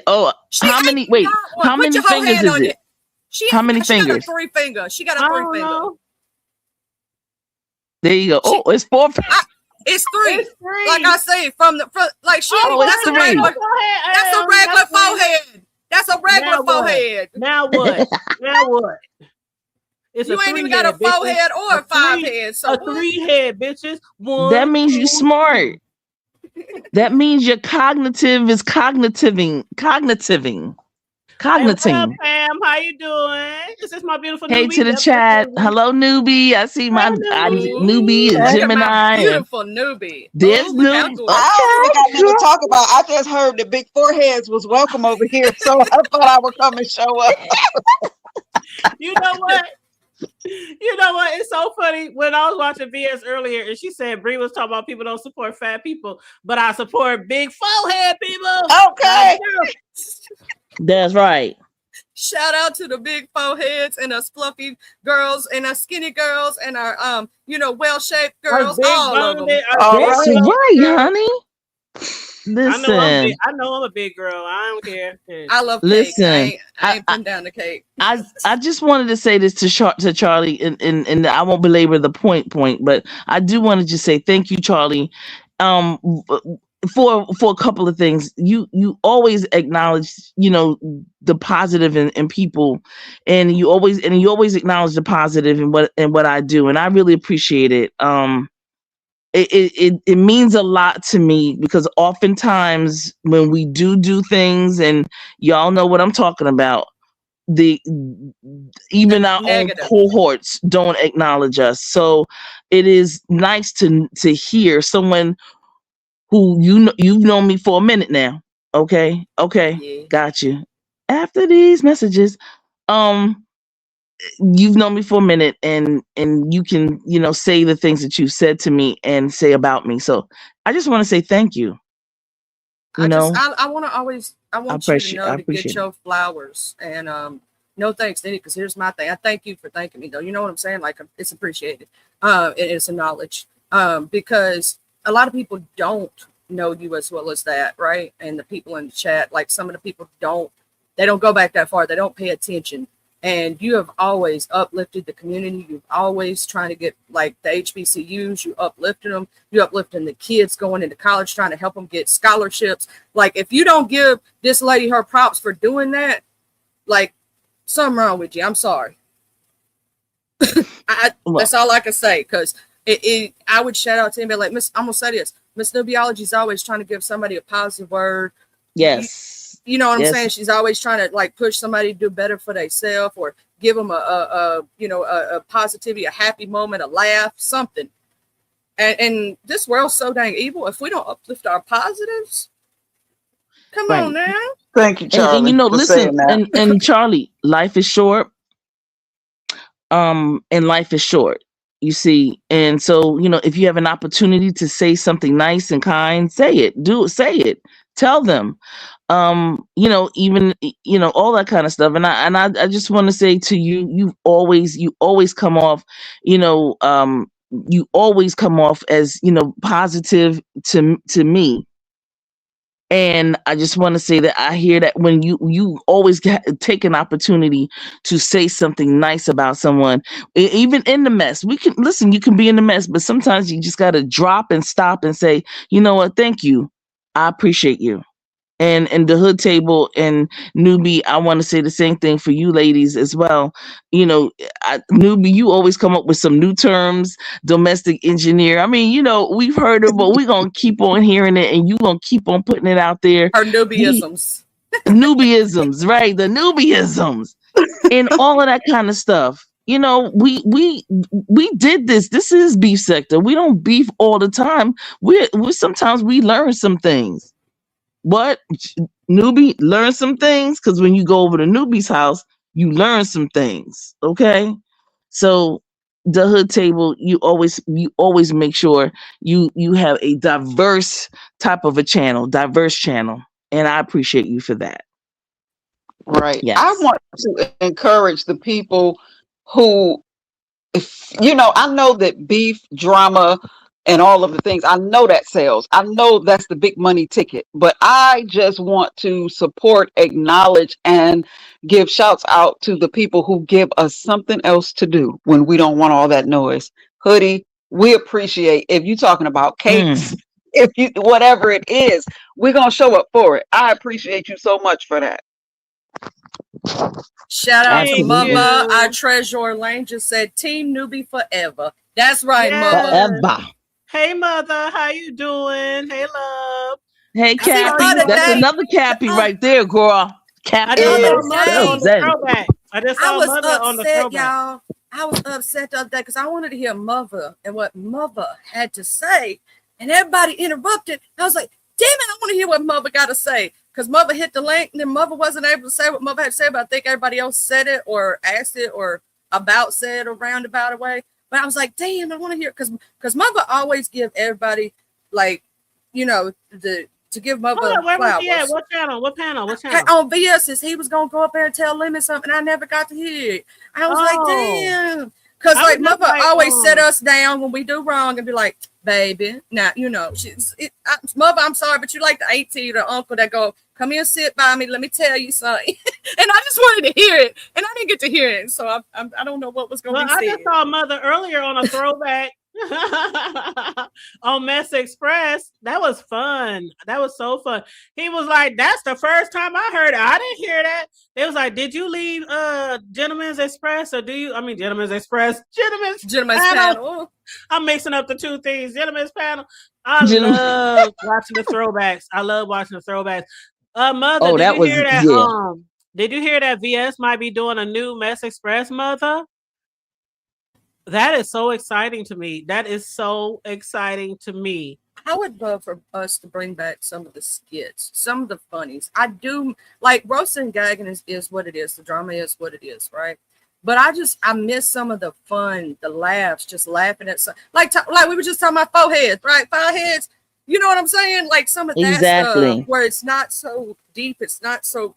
Oh, how many? Wait, how many fingers is it? How many fingers? She got a 3 finger. She got a 3 finger. There you go. Oh, it's 4. It's 3. Like I say, from like she. That's a regular. That's a regular forehead. That's a regular forehead. Now what? It's you ain't even got a 4 head or a 5 head. So a 3 head, bitches. That means you smart. That means your cognitive is cogniting. Hey, what up, Pam? How you doing? This is my beautiful newbie. Hey to the chat. Hello, newbie. I see my newbie is Gemini. Beautiful newbie. There's newbie. I don't think I need to talk about. I just heard the big foreheads was welcome over here, so I thought I would come and show up. You know what? It's so funny. When I was watching VS earlier, and she said Bree was talking about people don't support fat people, but I support big forehead people. Okay. That's right. Shout out to the big foreheads and us fluffy girls and us skinny girls and our well-shaped girls. All of them. That's right, honey. Listen, I know I'm a big girl. I don't care. I love cake. Listen, I ain't putting down the cake. I just wanted to say this to Charlie, and I won't belabor the point, but I do want to just say thank you, Charlie, for a couple of things. You always acknowledge, the positive in people, and you always acknowledge the positive in what I do, and I really appreciate it. It means a lot to me, because oftentimes when we do things, and y'all know what I'm talking about, even our own cohorts don't acknowledge us. So it is nice to hear someone who you've known me for a minute now. Okay, yeah. Got you. After these messages, you've known me for a minute, and you can say the things that you've said to me and say about me. So I just want to say thank you. I want you to know to get your flowers, and no thanks to any, because here's my thing. I thank you for thanking me, though. You know what I'm saying? Like, it's appreciated. It's acknowledged, because a lot of people don't know you as well as that, right? And the people in the chat, like some of the people don't go back that far. They don't pay attention. And you have always uplifted the community. You've always trying to get, like, the HBCUs. You uplifted them. You uplifting the kids going into college, trying to help them get scholarships. Like, if you don't give this lady her props for doing that, like, something wrong with you. I'm sorry. That's all I can say, because I would shout out to anybody like I'm gonna say this. Miss Nubiology is always trying to give somebody a positive word. Yes. You know what I'm saying? She's always trying to, like, push somebody to do better for themselves, or give them a positivity, a happy moment, a laugh, something. And this world's so dang evil. If we don't uplift our positives, come on now. Thank you, Charlie. And listen, and Charlie, life is short. And life is short. You see, and so, if you have an opportunity to say something nice and kind, say it. Say it. Tell them. Even all that kind of stuff. And I just want to say to you, you always come off, you always come off as, positive to me. And I just want to say that I hear that when you always take an opportunity to say something nice about someone, even in the mess. We can listen. You can be in the mess, but sometimes you just got to drop and stop and say, you know what? Thank you. I appreciate you. And the hood table and newbie, I want to say the same thing for you ladies as well. You know, newbie, you always come up with some new terms, domestic engineer. I mean, you know, we've heard it, but we're gonna keep on hearing it, and you gonna keep on putting it out there. Her newbieisms. Newbieisms, right? The newbieisms and all of that kind of stuff. You know, we did this. This is beef sector. We don't beef all the time. We sometimes we learn some things. What, newbie, learn some things, because when you go over to newbie's house, you learn some things. Okay, so the hood table, you always make sure you have a diverse type of a channel, diverse channel, and I appreciate you for that. Right. Yes. I want to encourage the people who, if I know that beef drama and all of the things, I know that sells. I know that's the big money ticket, but I just want to support, acknowledge, and give shouts out to the people who give us something else to do when we don't want all that noise. Hoodie, we appreciate if you're talking about cakes, if you whatever it is, we're gonna show up for it. I appreciate you so much for that. Shout out to Absolutely. Mama. Our treasurer Lane just said, "Team newbie forever." That's right, Yes. Mama. Forever. Hey, mother, how you doing? Hey, love. Hey, I see Cappy, Mother that's Day. another Cappy right there, girl. Cappy. I just saw Yes. mother on the throwback. I just I saw was mother on the upset, throwback. y'all. I was upset the other day because I wanted to hear Mother and what Mother had to say, and everybody interrupted. I was like, "Damn it! I want to hear what Mother got to say." Because Mother hit the link, and then Mother wasn't able to say what Mother had to say, but I think everybody else said it or asked it or about said or roundabout way. But I was like, "Damn, I want to hear," because Mother always give everybody like, to give Mother Hold on, where was flowers. he at? What channel? What panel? What channel? On VS, he was gonna go up there and tell Lemon something. I never got to hear it. I was like, damn, because I like was just Mother like, always set us down when we do wrong and be like, baby, now Mother, I'm sorry, but you like the auntie or the uncle that go, come here, sit by me, let me tell you something. And I just wanted to hear it, and I didn't get to hear it, so I don't know what was gonna Well, be said. I just saw mother earlier on a throwback on Mess Express. That was fun. That was so fun. He was like, "That's the first time I heard it. I didn't hear that." It was like, "Did you leave Gentleman's Express or do you? I mean, Gentleman's Express, Gentleman's panel." I'm mixing up the two things. Gentleman's panel. I love watching the throwbacks. I love watching the throwbacks. Mother, did you hear that? Yeah. Did you hear that VS might be doing a new Mess Express, Mother? That is so exciting to me. That is so exciting to me. I would love for us to bring back some of the skits, some of the funnies. I do like roasting and gagging is what it is. The drama is what it is, right? But I miss some of the fun, the laughs, just laughing at some like we were just talking about foreheads, right? Foreheads. You know what I'm saying? Like some of that stuff where it's not so deep, it's not so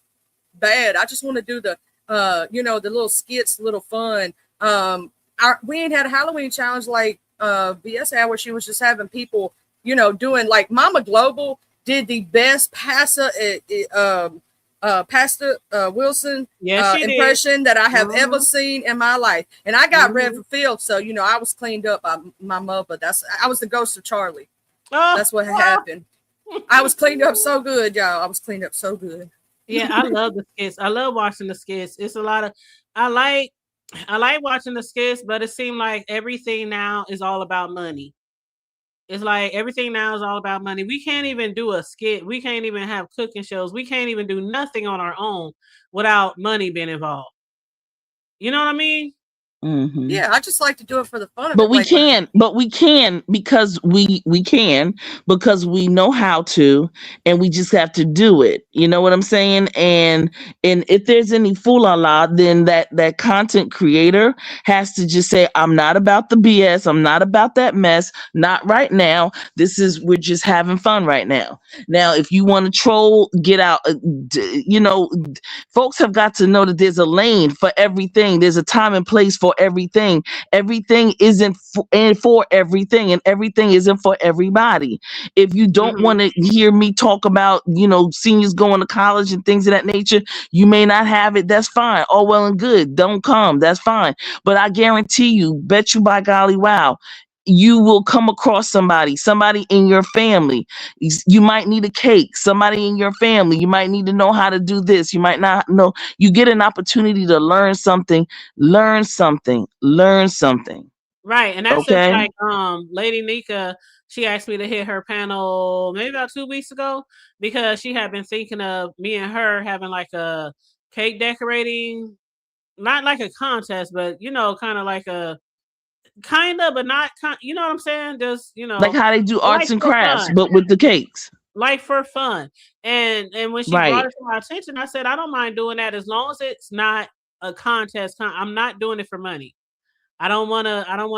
bad. I just want to do the the little skits, little fun. We ain't had a Halloween challenge like VS had where she was just having people, doing like Mama Global did the best Pastor Wilson impression that I have ever seen in my life. And I got red for field, so I was cleaned up by my mother. I was the ghost of Charlie. That's what happened. I was cleaned up so good, y'all. I was cleaned up so good. Yeah, I love the skits. I love watching the skits. It's a lot of I like watching the skits, but it seemed like everything now is all about money. It's like everything now is all about money. We can't even do a skit. We can't even have cooking shows. We can't even do nothing on our own without money being involved. You know what I mean? Mm-hmm. Yeah, I just like to do it for the fun of it. But we can because we know how to, and we just have to do it. You know what I'm saying? And if there's any fool-la-la, then that content creator has to just say, I'm not about the BS. I'm not about that mess. Not right now. We're just having fun right now. Now, if you want to troll, get out. Folks have got to know that there's a lane for everything. There's a time and place for for everything. Everything isn't for everything, and everything isn't for everybody. If you don't want to hear me talk about, seniors going to college and things of that nature, you may not have it. That's fine. All well and good. Don't come. That's fine. But I guarantee you, bet you by golly, wow, you will come across somebody in your family. You might need a cake, somebody in your family. You might need to know how to do this. You might not know. You get an opportunity to learn something, learn something. Right. And that's just Okay. like Lady Nika, she asked me to hit her panel maybe about 2 weeks ago because she had been thinking of me and her having like a cake decorating, not like a contest, but kind of like a but not you know what I'm saying? Just, Like how they do like arts and for crafts, fun. but with the cakes. Like for fun. And when she brought Right. it to my attention, I said, I don't mind doing that as long as it's not a contest. I'm not doing it for money. I don't want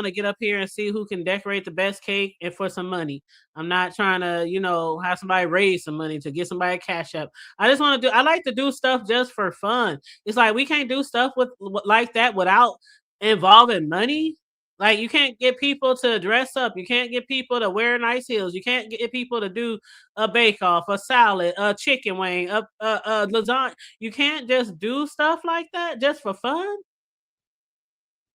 to get up here and see who can decorate the best cake and for some money. I'm not trying to, have somebody raise some money to get somebody a cash up. I like to do stuff just for fun. It's like we can't do stuff like that without involving money. Like you can't get people to dress up. You can't get people to wear nice heels. You can't get people to do a bake off, a salad, a chicken wing, a lasagna. You can't just do stuff like that just for fun.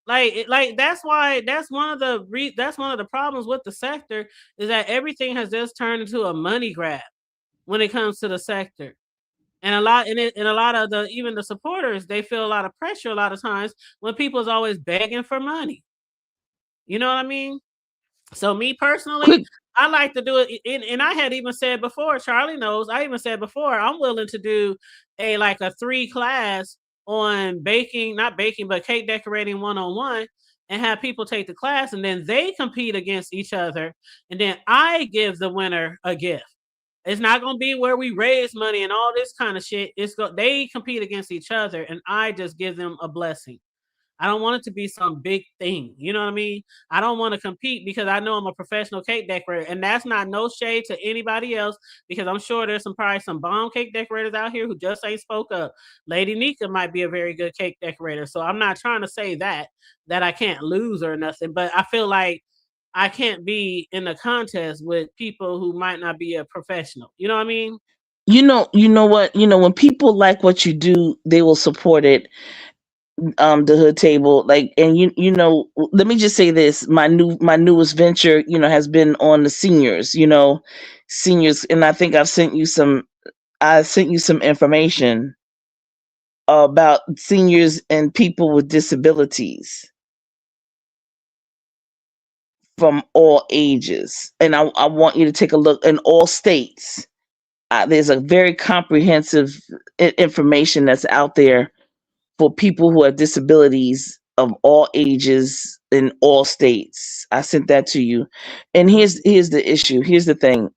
Like that's why that's one of the problems with the sector is that everything has just turned into a money grab when it comes to the sector. And a lot of the even the supporters, they feel a lot of pressure a lot of times when people's always begging for money. You know what I mean? So me personally, Quick. I like to do it, and I had even said before. Charlie knows. I even said before I'm willing to do a 3 class on baking, not baking, but cake decorating 1-on-1, and have people take the class, and then they compete against each other, and then I give the winner a gift. It's not going to be where we raise money and all this kind of shit. They compete against each other, and I just give them a blessing. I don't want it to be some big thing. You know what I mean? I don't want to compete because I know I'm a professional cake decorator. And that's not no shade to anybody else because I'm sure there's probably some bomb cake decorators out here who just ain't spoke up. Lady Nika might be a very good cake decorator. So I'm not trying to say that I can't lose or nothing, but I feel like I can't be in a contest with people who might not be a professional. You know what I mean? You know what? When people like what you do, they will support it. The hood table, like, and let me just say this: my newest venture, has been on the seniors, and I think I sent you some information about seniors and people with disabilities from all ages, and I want you to take a look in all states. There's a very comprehensive information that's out there for people who have disabilities of all ages in all states. I sent that to you. And here's the issue. Here's the thing.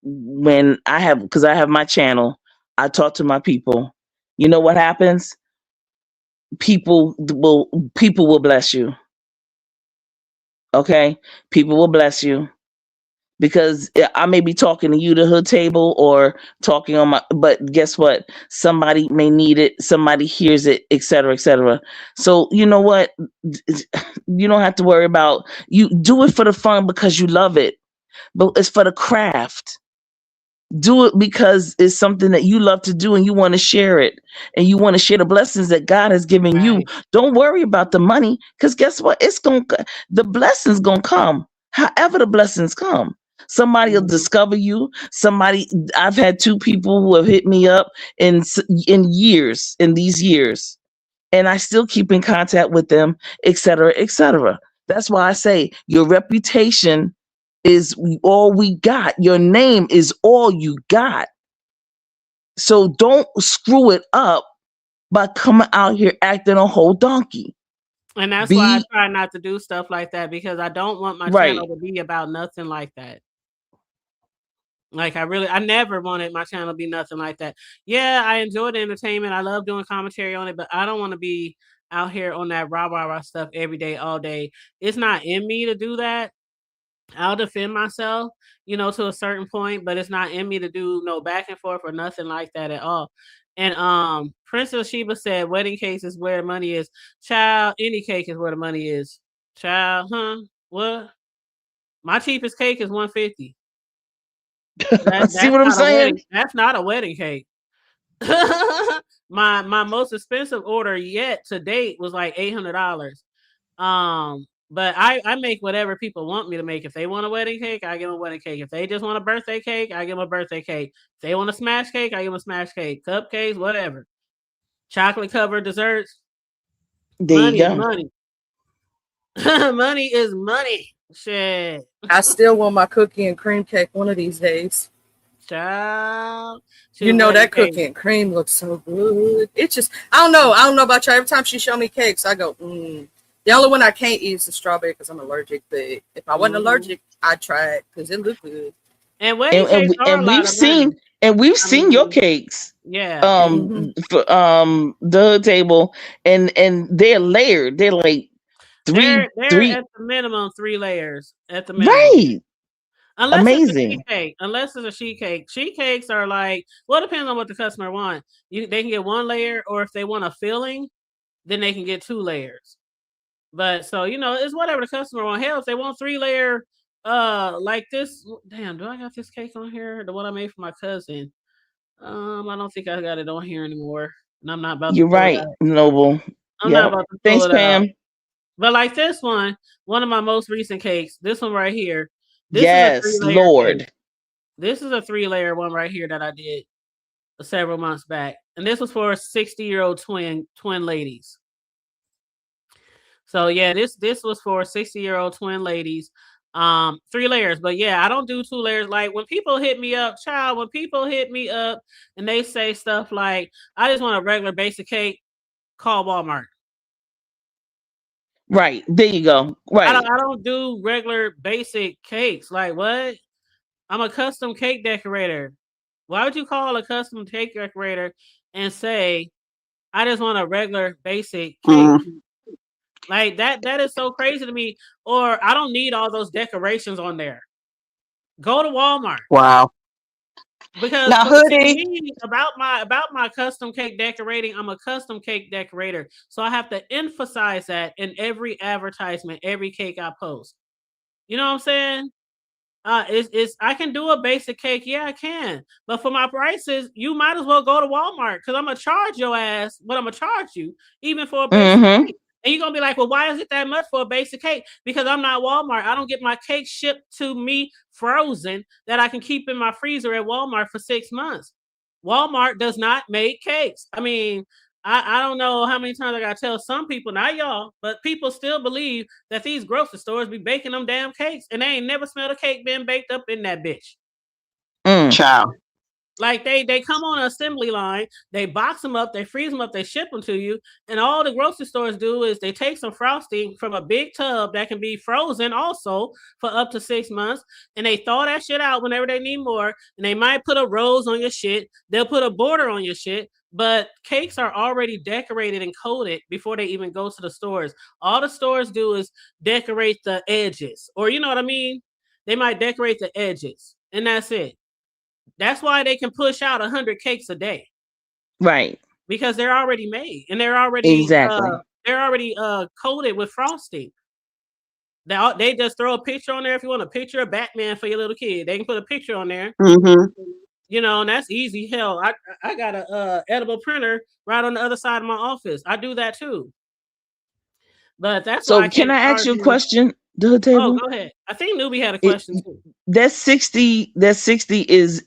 Because I have my channel, I talk to my people. You know what happens? People will bless you. Okay? People will bless you because I may be talking to you, the hood table, or talking but guess what? Somebody may need it, somebody hears it, etc., etc. So you know what? You don't have to worry about, you do it for the fun because you love it, but it's for the craft. Do it because it's something that you love to do and you want to share it and you want to share the blessings that God has given you. Right. Don't worry about the money because guess what? The blessings gonna come. However the blessings come. Somebody will Mhm. discover you. I've had 2 people who have hit me up in these years, and I still keep in contact with them, etc., etc. That's why I say your reputation is all we got. Your name is all you got. So don't screw it up by coming out here acting a whole donkey. And that's why I Be try not to do stuff like that because I don't want my right. channel to be about nothing like that. Like I never wanted my channel to be nothing like that. Yeah, I enjoy the entertainment. I love doing commentary on it, but I don't want to be out here on that rah rah rah stuff every day, all day. It's not in me to do that. I'll defend myself, to a certain point, but it's not in me to do no back and forth or nothing like that at all. And Princess Sheba said, "Wedding cake is where the money is." Child, any cake is where the money is. Child, huh? What? My cheapest cake is $150. See That's what I'm not a saying? wedding. That's not a wedding cake. my most expensive order yet to date was like $800. But I make whatever people want me to make. If they want a wedding cake, I give them a wedding cake. If they just want a birthday cake, I give them a birthday cake. If they want a smash cake, I give them a smash cake. Cupcakes, whatever. Chocolate covered desserts. There you Money is go. money. Money is money. Shit. I still want my cookie and cream cake one of these days. Child. You Shit, know wedding that cake. cookie and cream looks so good. It's just I don't know about you. Every time she show me cakes, I go, The only one I can't eat is the strawberry because I'm allergic. But if I wasn't allergic, I'd try it because it looked good. And wedding cakes are a lot of money. We've seen your cakes. Yeah. For the table, and they're layered. They're like They're three. at the minimum 3 layers at the minimum. Right. Unless Amazing. it's a sheet cake. Unless it's a sheet cake. Sheet cakes are like, well, it depends on what the customer wants. They can get 1 layer, or if they want a filling, then they can get 2 layers. But so, it's whatever the customer wants. Hell, if they want 3 layer, like this. Damn, do I got this cake on here? The one I made for my cousin. I don't think I got it on here anymore. And I'm not about You're to pull right, it out. Noble. I'm not about to pull Thanks, it Pam. out. But like this one of my most recent cakes, this one right here. This yes, is a 3-layer Lord. cake. This is a 3-layer one right here that I did several months back. And this was for 60-year-old twin ladies. So yeah, this was for 60-year-old twin ladies. 3 layers. But yeah, I don't do 2 layers. Like when people hit me up, when people hit me up and they say stuff like, I just want a regular basic cake, call Walmart. Right. There you go. Right. I don't do regular basic cakes. Like what? I'm a custom cake decorator. Why would you call a custom cake decorator and say, I just want a regular basic cake? Like that is so crazy to me. Or I don't need all those decorations on there. Go to Walmart. Wow. Because now, Hoodie, about my custom cake decorating, I'm a custom cake decorator. So I have to emphasize that in every advertisement, every cake I post. You know what I'm saying? It's I can do a basic cake, yeah, I can. But for my prices, you might as well go to Walmart because I'm gonna charge your ass what I'm gonna charge you, even for a basic cake. And you're gonna be like, well, why is it that much for a basic cake? Because I'm not Walmart. I don't get my cake shipped to me frozen that I can keep in my freezer at Walmart for 6 months. Walmart does not make cakes. I mean, I don't know how many times I gotta tell some people, not y'all, but people still believe that these grocery stores be baking them damn cakes, and they ain't never smelled a cake being baked up in that bitch. Child. Like they come on an assembly line, they box them up, they freeze them up, they ship them to you, and all the grocery stores do is they take some frosting from a big tub that can be frozen also for up to 6 months, and they thaw that shit out whenever they need more, and they might put a rose on your shit, they'll put a border on your shit, but cakes are already decorated and coated before they even go to the stores. All the stores do is decorate the edges, or you know what I mean? They might decorate the edges, and that's it. That's why they can push out 100 cakes a day. Right. Because they're already made and they're already coated with frosting. They just throw a picture on there. If you want a picture of Batman for your little kid, they can put a picture on there. You know, and that's easy. Hell, I got a edible printer right on the other side of my office. I do that too. But that's so. Why Can I ask you a question? The table. Oh, go ahead. I think Newbie had a question too. That 60 is.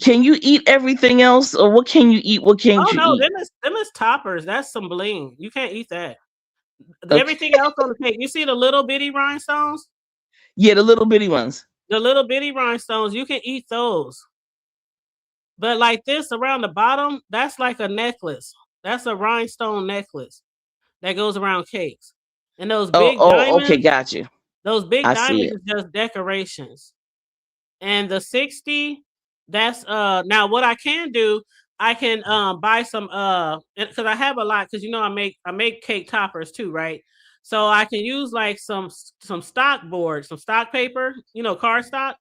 Can you eat everything else, or what can you eat? What can't you eat? Them is toppers. That's some bling. You can't eat that. Okay. Everything else on the cake. You see the little bitty rhinestones? Yeah, the little bitty ones. The little bitty rhinestones, you can eat those. But like this around the bottom, that's like a necklace. That's a rhinestone necklace that goes around cakes. And those big diamonds. Okay, got you. Those big diamonds is just decorations. And the 60, that's now what I can do, I can buy some because I have a lot, because you know I make cake toppers too, right? So I can use like some stock board, some stock paper, car stock,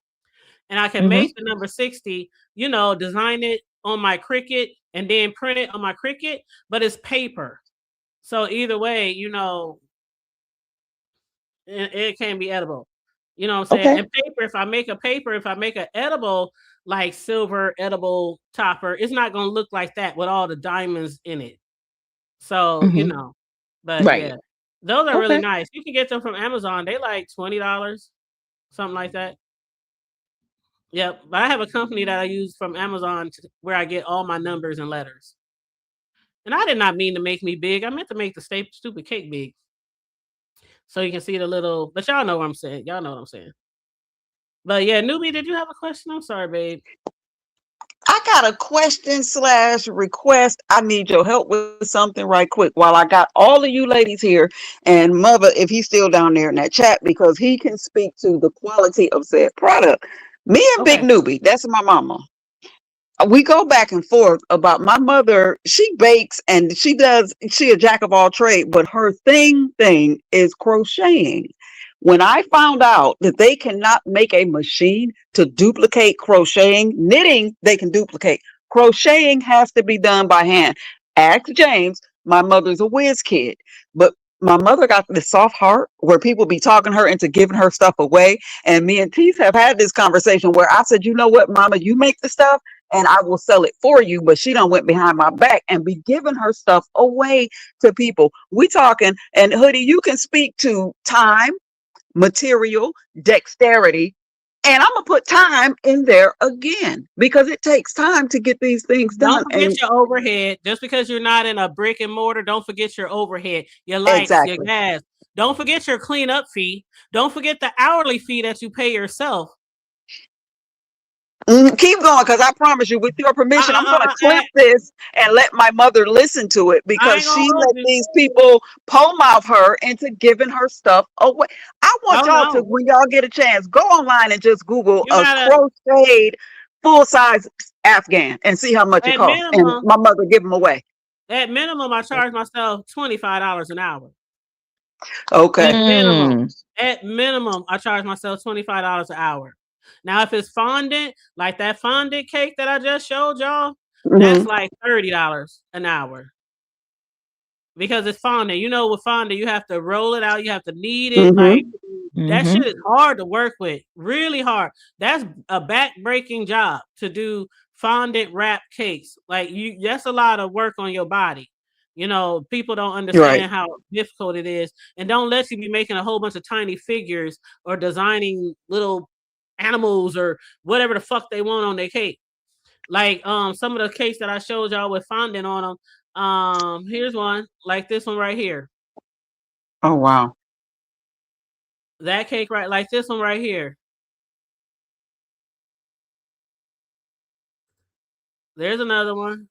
and I can make the number 60, design it on my Cricut and then print it on my Cricut, but it's paper. So either way, it can be edible. You know what I'm saying? Okay. And paper, if I make an edible, like silver edible topper, it's not going to look like that with all the diamonds in it. So, but Right. yeah, those are really Okay. nice. You can get them from Amazon. They like $20, something like that. Yep. But I have a company that I use from Amazon where I get all my numbers and letters. And I did not mean to make me big. I meant to make the stupid cake big. So you can see the little, but y'all know what I'm saying. Y'all know what I'm saying. But yeah, Newbie, did you have a question? I'm sorry, babe. I got a question / request. I need your help with something right quick while I got all of you ladies here and Mother, if he's still down there in that chat, because he can speak to the quality of said product. Me and Big Okay. Newbie, that's my mama. We go back and forth about my mother. She bakes and she a jack of all trade, but her thing is crocheting. When I found out that they cannot make a machine to duplicate crocheting, knitting, they can duplicate. Crocheting has to be done by hand. Ask James, my mother's a whiz kid, but my mother got this soft heart where people be talking her into giving her stuff away. And me and Teeth have had this conversation where I said, you know what, Mama, you make the stuff and I will sell it for you. But she done went behind my back and be giving her stuff away to people. We talking, and Hoodie, you can speak to time, material, dexterity, and I'm gonna put time in there again because it takes time to get these things Don't done. forget And your overhead. Just because you're not in a brick and mortar, don't forget your overhead, your lights, your exactly. gas. Don't forget your cleanup fee. Don't forget the hourly fee that you pay yourself. Keep going, because I promise you, with your permission, I'm going to clip this and let my mother listen to it, I because ain't gonna she hold let you. these people pole mouth her into giving her stuff away. I want Oh, y'all to, no. when y'all get a chance, go online and just Google You a gotta, crocheted full-size Afghan and see how much it at costs. And minimum, my mother give them away. I charge myself $25 an hour. Okay. At minimum, I charge myself $25 an hour. Now, if it's fondant, like that fondant cake that I just showed y'all, that's like $30 an hour. Because it's fondant. With fondant, you have to roll it out, you have to knead it. Like, that shit is hard to work with. Really hard. That's a back-breaking job to do fondant wrap cakes. Like, that's a lot of work on your body. People don't understand how difficult it is, and don't let you be making a whole bunch of tiny figures or designing little animals or whatever the fuck they want on their cake. Like some of the cakes that I showed y'all with fondant on them. Here's one, like this one right here. Oh, wow. That cake right, like this one right here. There's another one.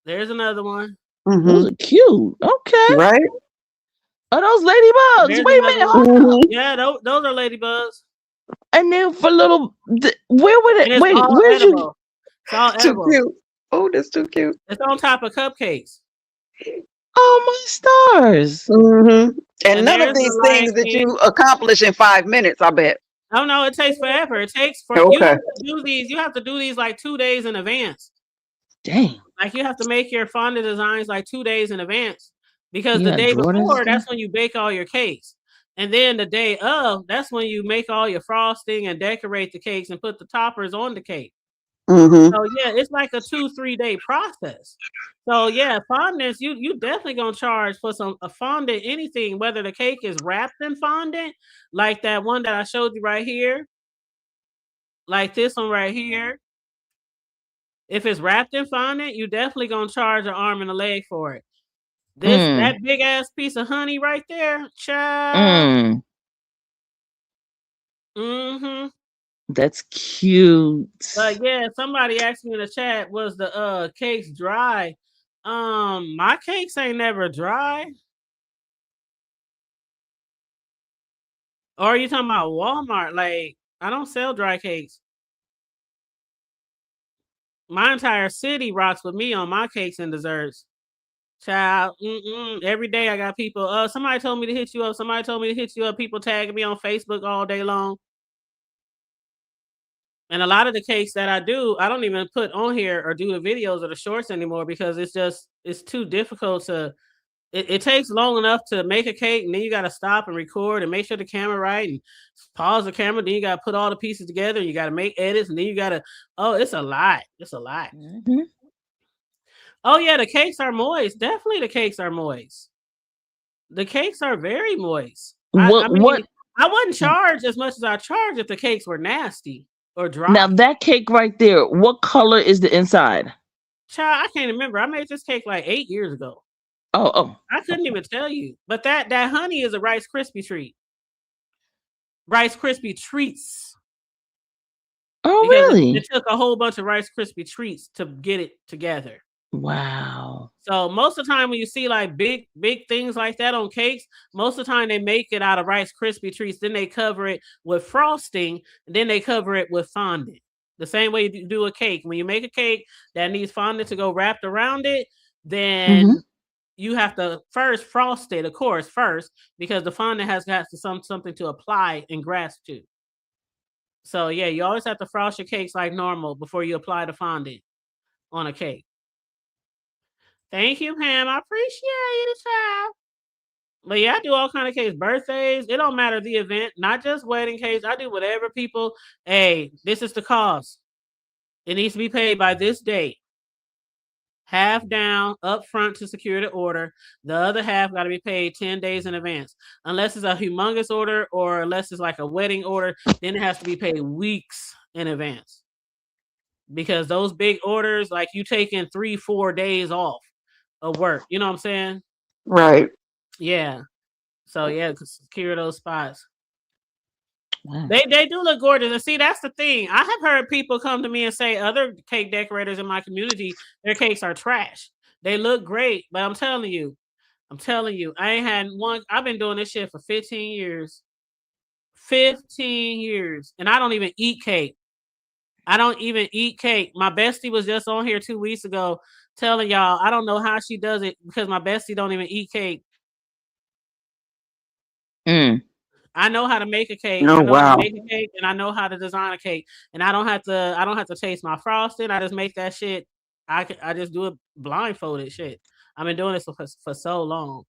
There's another one. Those are cute. Okay. Right? Are those ladybugs? There's Wait a another minute. one. Hold up. Yeah, those are ladybugs. And then for little, where would And it? it's Wait, all where'd you? edible. It's all Too edible. cute. Oh, that's too cute. It's on top of cupcakes. Oh my stars! And none of there's these the Lion things that King. you accomplish in 5 minutes, I bet. Oh no, it takes forever. It takes for you Okay. have to do these. You have to do these like 2 days in advance. Dang. Like you have to make your fondant designs like 2 days in advance, because You the gotta day draw this before, stuff? that's when you bake all your cakes. And then the day of, that's when you make all your frosting and decorate the cakes and put the toppers on the cake. So yeah, it's like a 2-3 day process. So yeah, fondants, you definitely gonna charge for a fondant, anything, whether the cake is wrapped in fondant, like that one that I showed you right here, like this one right here. If it's wrapped in fondant, you definitely gonna charge an arm and a leg for it. That big ass piece of honey right there, child. That's cute. But yeah, somebody asked me in the chat, was the cakes dry? My cakes ain't never dry. Or are you talking about Walmart? Like, I don't sell dry cakes. My entire city rocks with me on my cakes and desserts. Child, every day I got people. Somebody told me to hit you up. Somebody told me to hit you up. People tagging me on Facebook all day long. And a lot of the cakes that I do, I don't even put on here or do the videos or the shorts anymore because it's too difficult to. It takes long enough to make a cake, and then you got to stop and record and make sure the camera right and pause the camera. Then you got to put all the pieces together. And you got to make edits, and then you got to. Oh, it's a lot. It's a lot. Mm-hmm. Oh yeah, the cakes are moist. Definitely, the cakes are moist. The cakes are very moist. I mean, I wouldn't charge as much as I charge if the cakes were nasty or dry. Now that cake right there, what color is the inside? Child, I can't remember. I made this cake like 8 years ago. Oh. I couldn't even tell you. But that honey is a Rice Krispie treat. Rice Krispie treats. Oh, Because really? it took a whole bunch of Rice Krispie treats to get it together. Wow. So most of the time when you see like big things like that on cakes, most of the time they make it out of Rice Krispie treats. Then they cover it with frosting. And then they cover it with fondant. The same way you do a cake. When you make a cake that needs fondant to go wrapped around it, then you have to first frost it, of course, first, because the fondant has got something to apply and grasp to. So yeah, you always have to frost your cakes like normal before you apply the fondant on a cake. Thank you, Pam. I appreciate it, child. But yeah, I do all kind of cakes, birthdays. It don't matter the event, not just wedding cakes. I do whatever people. Hey, this is the cost. It needs to be paid by this date. Half down up front to secure the order. The other half got to be paid 10 days in advance. Unless it's a humongous order or unless it's like a wedding order, then it has to be paid weeks in advance. Because those big orders, like you taking 3-4 days off of work. You know what I'm saying? Right. Yeah. So yeah, secure those spots. Wow. They do look gorgeous. And see, that's the thing. I have heard people come to me and say other cake decorators in my community, their cakes are trash. They look great, but I'm telling you, I ain't had one. I've been doing this shit for 15 years. 15 years. And I don't even eat cake. I don't even eat cake. My bestie was just on here 2 weeks ago telling y'all, I don't know how she does it because my bestie don't even eat cake. I know how to make a cake. Oh, I know how wow. to make a cake, and I know how to design a cake. And I don't have to taste my frosting. I just make that shit. I just do it blindfolded shit. I've been doing this for so long.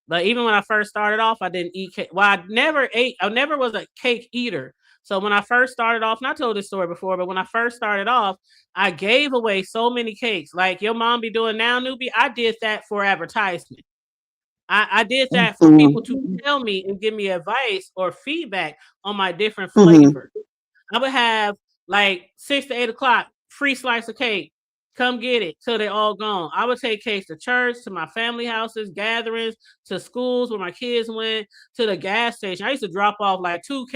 But even when I first started off, I didn't eat cake. Well, I never was a cake eater. So when I first started off, and I told this story before, but when I first started off, I gave away so many cakes. Like your mom be doing now, newbie. I did that for advertisement. I did that for people to tell me and give me advice or feedback on my different flavors. I would have like 6 to 8 o'clock, free slice of cake. Come get it till they're all gone. I would take cakes to church, to my family houses, gatherings, to schools where my kids went, to the gas station. I used to drop off like 24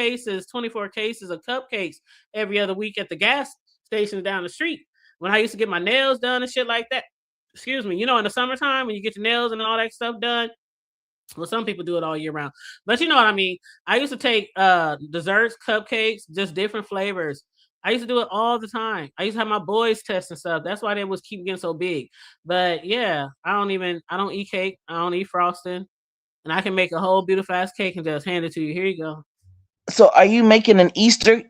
cases of cupcakes every other week at the gas station down the street. When I used to get my nails done and shit like that. Excuse me. You know, in the summertime when you get your nails and all that stuff done. Well, some people do it all year round, but you know what I mean. I used to take desserts, cupcakes, just different flavors. I used to do it all the time. I used to have my boys test and stuff. That's why they was keep getting so big. But yeah, I don't eat cake. I don't eat frosting, and I can make a whole beautiful ass cake and just hand it to you. Here you go. So are you making an Easter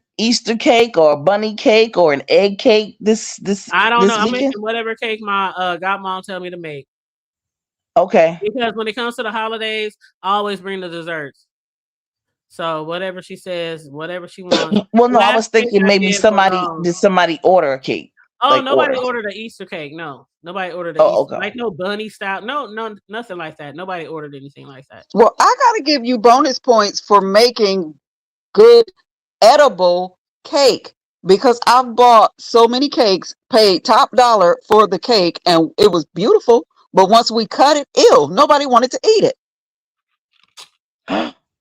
cake or a bunny cake or an egg cake this I don't know. I'm weekend? making whatever cake my godmom tell me to make. Okay. Because when it comes to the holidays, I always bring the desserts. So whatever she says, whatever she wants. Well, no, I was thinking maybe did somebody order a cake? Oh, Like nobody order. ordered an Easter cake. No, nobody ordered an Oh, Easter, okay. like no bunny style. No, nothing like that. Nobody ordered anything like that. Well, I got to give you bonus points for making good edible cake because I've bought so many cakes, paid top dollar for the cake, and it was beautiful. But once we cut it, nobody wanted to eat it.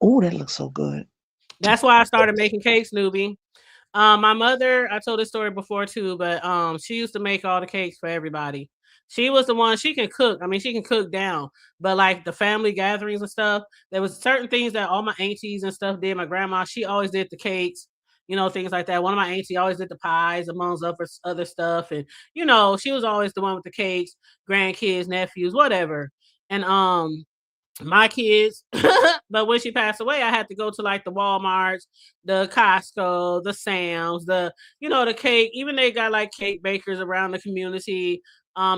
Oh, that looks so good. That's why I started making cakes, newbie. My mother, I told this story before too, but she used to make all the cakes for everybody. She was the one. She can cook. I mean, she can cook down. But like the family gatherings and stuff, there was certain things that all my aunties and stuff did. My grandma, she always did the cakes. things like that. One of my auntie always did the pies amongst other stuff. And, she was always the one with the cakes, grandkids, nephews, whatever. And my kids, but when she passed away, I had to go to like the Walmarts, the Costco, the Sam's, the cake. Even they got like cake bakers around the community,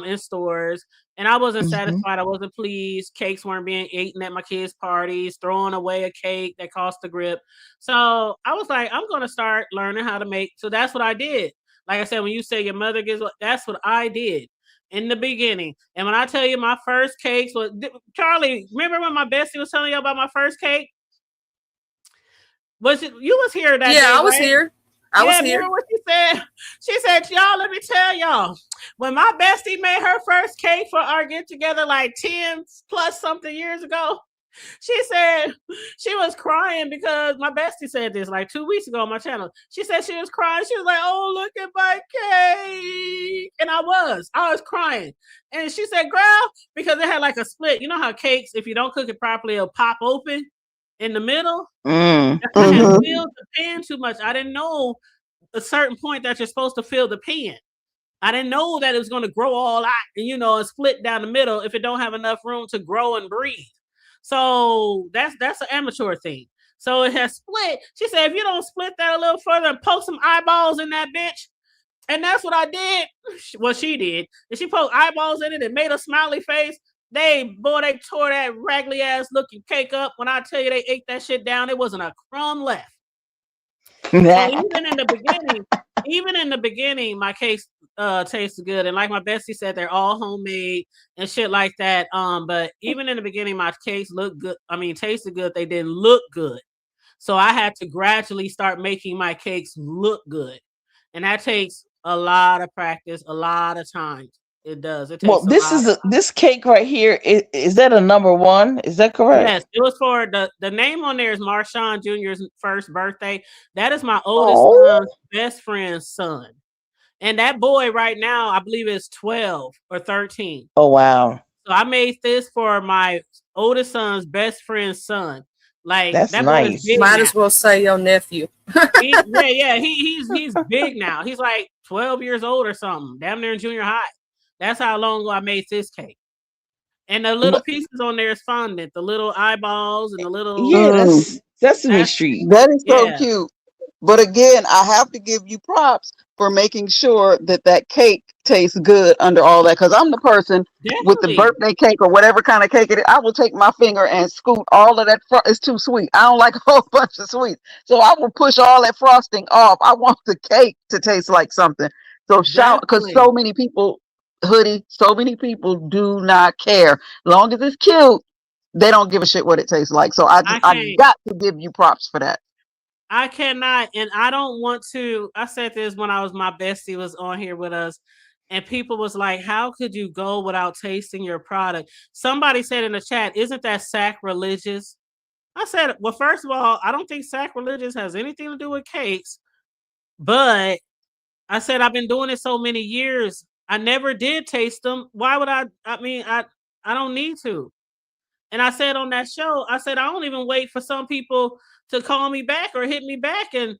in stores. And I wasn't satisfied. I wasn't pleased. Cakes weren't being eaten at my kids' parties, throwing away a cake that cost a grip. So I was like, I'm going to start learning how to make. So that's what I did. Like I said, when you say your mother gives, that's what I did in the beginning. And when I tell you my first cakes was, Charlie, remember when my bestie was telling you about my first cake? You was here that day, Yeah, I was right? here. I was here. Remember what she said? She said, y'all, let me tell y'all, when my bestie made her first cake for our get together like 10 plus something years ago, she said she was crying because my bestie said this like 2 weeks ago on my channel. She said she was crying. She was like, oh, look at my cake. And I was crying. And she said, girl, because it had like a split. You know how cakes, if you don't cook it properly, it'll pop open in the middle. I had filled the pan too much. I didn't know a certain point that you're supposed to fill the pan. I didn't know that it was going to grow all out and, and split down the middle if it don't have enough room to grow and breathe. So that's an amateur thing. So it has split. She said, if you don't split that a little further and poke some eyeballs in that bitch, and that's what I did. Well, she did. And she poked eyeballs in it and made a smiley face. They tore that raggedy ass looking cake up. When I tell you they ate that shit down, it wasn't a crumb left. So even in the beginning, my cakes tasted good. And like my bestie said, they're all homemade and shit like that. But even in the beginning, my cakes looked good. I mean, tasted good. They didn't look good. So I had to gradually start making my cakes look good. And that takes a lot of practice, a lot of time. It does. It takes this cake right here. Is that a number one? Is that correct? Yes, it was for the name on there is Marshawn Jr.'s first birthday. That is my oldest son's best friend's son. And that boy right now, I believe is 12 or 13. Oh, wow. So I made this for my oldest son's best friend's son. Like that's that nice. boy is big Might now. as well say your nephew. He's big now. He's like 12 years old or something. Damn near in junior high. That's how long ago I made this cake. And the little pieces on there is fondant, the little eyeballs and the little that's Sesame Street. That is so cute. But again, I have to give you props for making sure that cake tastes good under all that. Because I'm the person with the birthday cake or whatever kind of cake it is. I will take my finger and scoot all of that. It's too sweet. I don't like a whole bunch of sweets. So I will push all that frosting off. I want the cake to taste like something. So because so many people, so many people do not care. As long as it's cute, they don't give a shit what it tastes like. So I got to give you props for that. I cannot, and I don't want to. I said this when my bestie was on here with us, and people was like, how could you go without tasting your product? Somebody said in the chat, isn't that sacrilegious? I said, well, first of all, I don't think sacrilegious has anything to do with cakes, but I said, I've been doing it so many years. I never did taste them. Why would I don't need to. And I said on that show, I said, I don't even wait for some people to call me back or hit me back and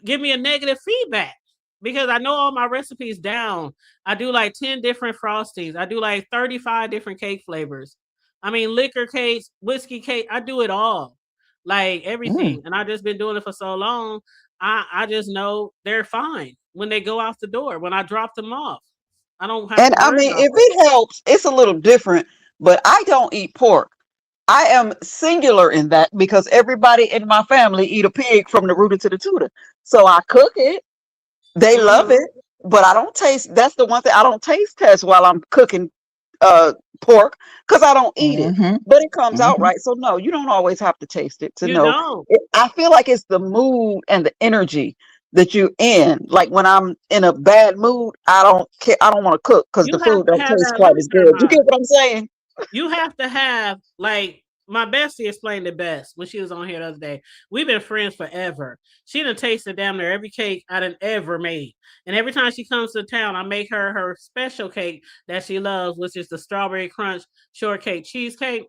give me a negative feedback because I know all my recipes down. I do like 10 different frostings. I do like 35 different cake flavors. I mean, liquor cakes, whiskey cake, I do it all, like everything. And I've just been doing it for so long. I just know they're fine when they go out the door, when I drop them off. I don't have to worry about if it helps, it's a little different, but I don't eat pork. I am singular in that because everybody in my family eat a pig from the rooter to the tutor. So I cook it. They love it, but I don't taste. That's the one thing I don't taste test while I'm cooking pork because I don't eat it, but it comes out right. So no, you don't always have to taste it to know. I feel like it's the mood and the energy that you're in. Like when I'm in a bad mood, I don't care. I don't want to cook because the food don't taste quite as good. You get what I'm saying? You have to have, like, my bestie explained it best when she was on here the other day. We've been friends forever. She done tasted damn near every cake I done ever made. And every time she comes to town, I make her special cake that she loves, which is the strawberry crunch shortcake cheesecake.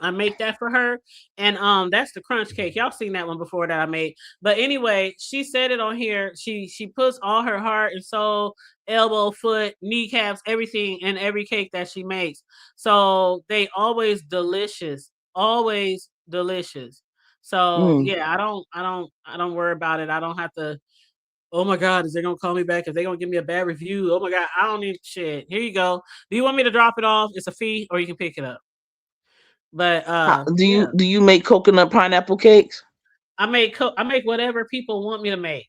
I make that for her. And that's the crunch cake. Y'all seen that one before that I made. But anyway, she said it on here. She puts all her heart and soul, elbow, foot, kneecaps, everything in every cake that she makes. So they always delicious. Always delicious. So yeah, I don't worry about it. I don't have to, oh my God, is they gonna call me back? If they gonna give me a bad review? Oh my God, I don't need shit. Here you go. Do you want me to drop it off? It's a fee, or you can pick it up. But yeah, Do you make coconut pineapple cakes? I make whatever people want me to make.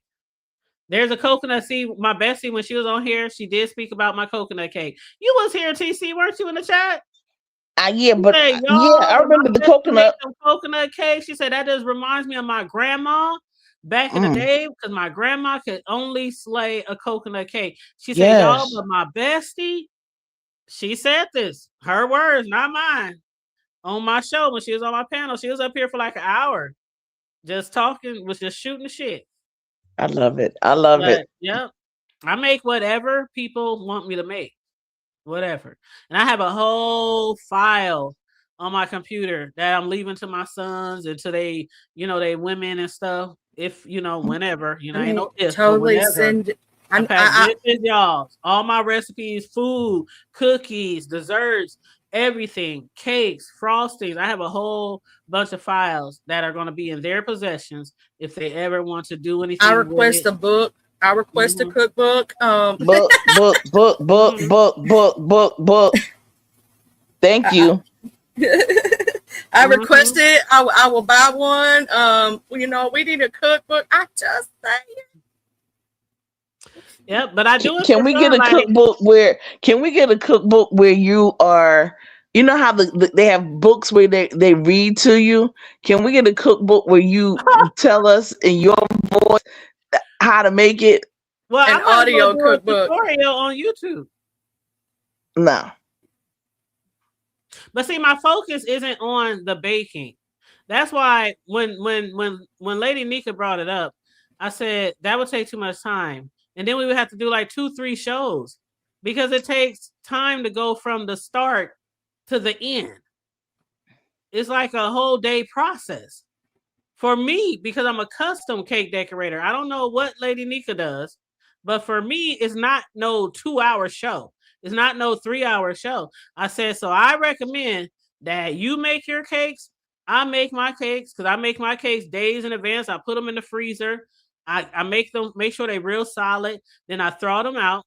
There's a coconut. See, my bestie, when she was on here, she did speak about my coconut cake. You was here, TC, weren't you in the chat? Yeah, She but said, yeah, I y'all, when remember the my bestie made coconut. some coconut cake, she said that just reminds me of my grandma back in the Mm, day, because my grandma could only slay a coconut cake. She said, y'all, yes, but my bestie, she said this, her words, not mine, on my show when she was on my panel. She was up here for like an hour, just talking, was just shooting the shit. I love it. I love it. But yep, I make whatever people want me to make, whatever. And I have a whole file on my computer that I'm leaving to my sons and to they, they women and stuff. If whenever, I ain't mean, no if, but totally whenever. send. I pack I bitches, y'all. All my recipes, food, cookies, desserts, everything, cakes, frostings. I have a whole bunch of files that are going to be in their possessions if they ever want to do I anything with request it. a book. I request a Mhm. cookbook. Book, book, book, book, Mhm. book, book, book, book. Thank I, you. I Mhm. requested. I will buy one. We need a cookbook. I just say Yep, but I do it Can for we get fun. a Like, cookbook where? Can we get a cookbook where you are? You know how they have books where they read to you. Can we get a cookbook where you tell us in your voice how to make it? well, I an might as well audio do a cookbook. tutorial on YouTube. No. But see, my focus isn't on the baking. That's why when Lady Nika brought it up, I said that would take too much time, and then we would have to do like 2-3 shows because it takes time to go from the start to the end. It's like a whole day process for me because I'm a custom cake decorator. I don't know what Lady Nika does, but for me, it's not no 2-hour show. It's not no 3-hour show. I said, so I recommend that you make your cakes. I make my cakes because I make my cakes days in advance. I put them in the freezer. I make sure they're real solid. Then I thaw them out.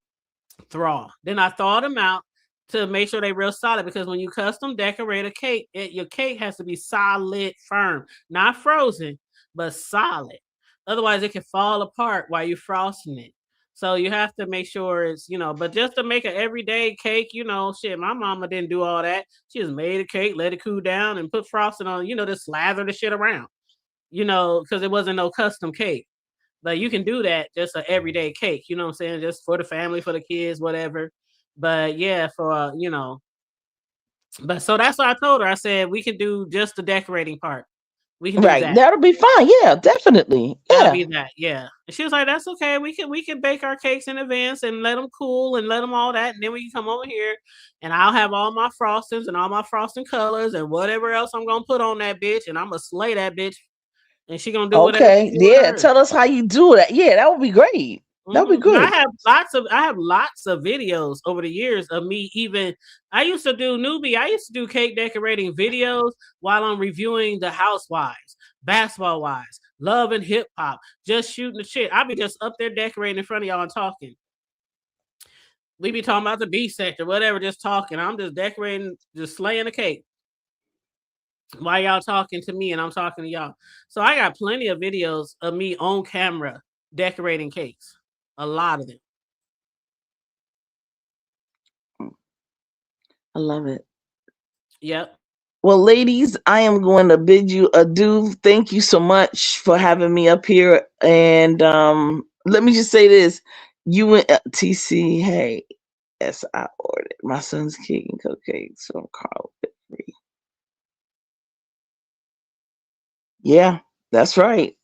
Then I thaw them out to make sure they're real solid because when you custom decorate a cake, your cake has to be solid, firm, not frozen, but solid. Otherwise, it can fall apart while you're frosting it. So you have to make sure it's, but just to make an everyday cake, shit, my mama didn't do all that. She just made a cake, let it cool down, and put frosting on, just slather the shit around, because it wasn't no custom cake. But you can do that just an everyday cake, you know what I'm saying? Just for the family, for the kids, whatever. But yeah, but so that's what I told her. I said we can do just the decorating part. We can do Right. that. That'll be fine. Yeah, definitely. That'll Yeah. be that, yeah. And she was like, "That's okay. We can bake our cakes in advance and let them cool and let them all that, and then we can come over here, and I'll have all my frostings and all my frosting colors and whatever else I'm gonna put on that bitch, and I'm gonna slay that bitch, and she gonna do whatever she Okay. do with Yeah. hers." Tell us how you do that. Yeah, that would be great. That would be And I good. have lots of videos over the years of me. Even I used to do newbie. I used to do cake decorating videos while I'm reviewing the Housewives, Basketball Wives, Love and Hip Hop, just shooting the shit. I'll be just up there decorating in front of y'all and talking. We be talking about the B sector, whatever, just talking. I'm just decorating, just slaying the cake while y'all talking to me and I'm talking to y'all. So I got plenty of videos of me on camera decorating cakes. A lot of them. I love it. Yep. Well, ladies, I am going to bid you adieu. Thank you so much for having me up here. And let me just say this: you went TC. Hey, yes, I ordered my son's cake and cupcakes from Carl Free. Yeah, that's right.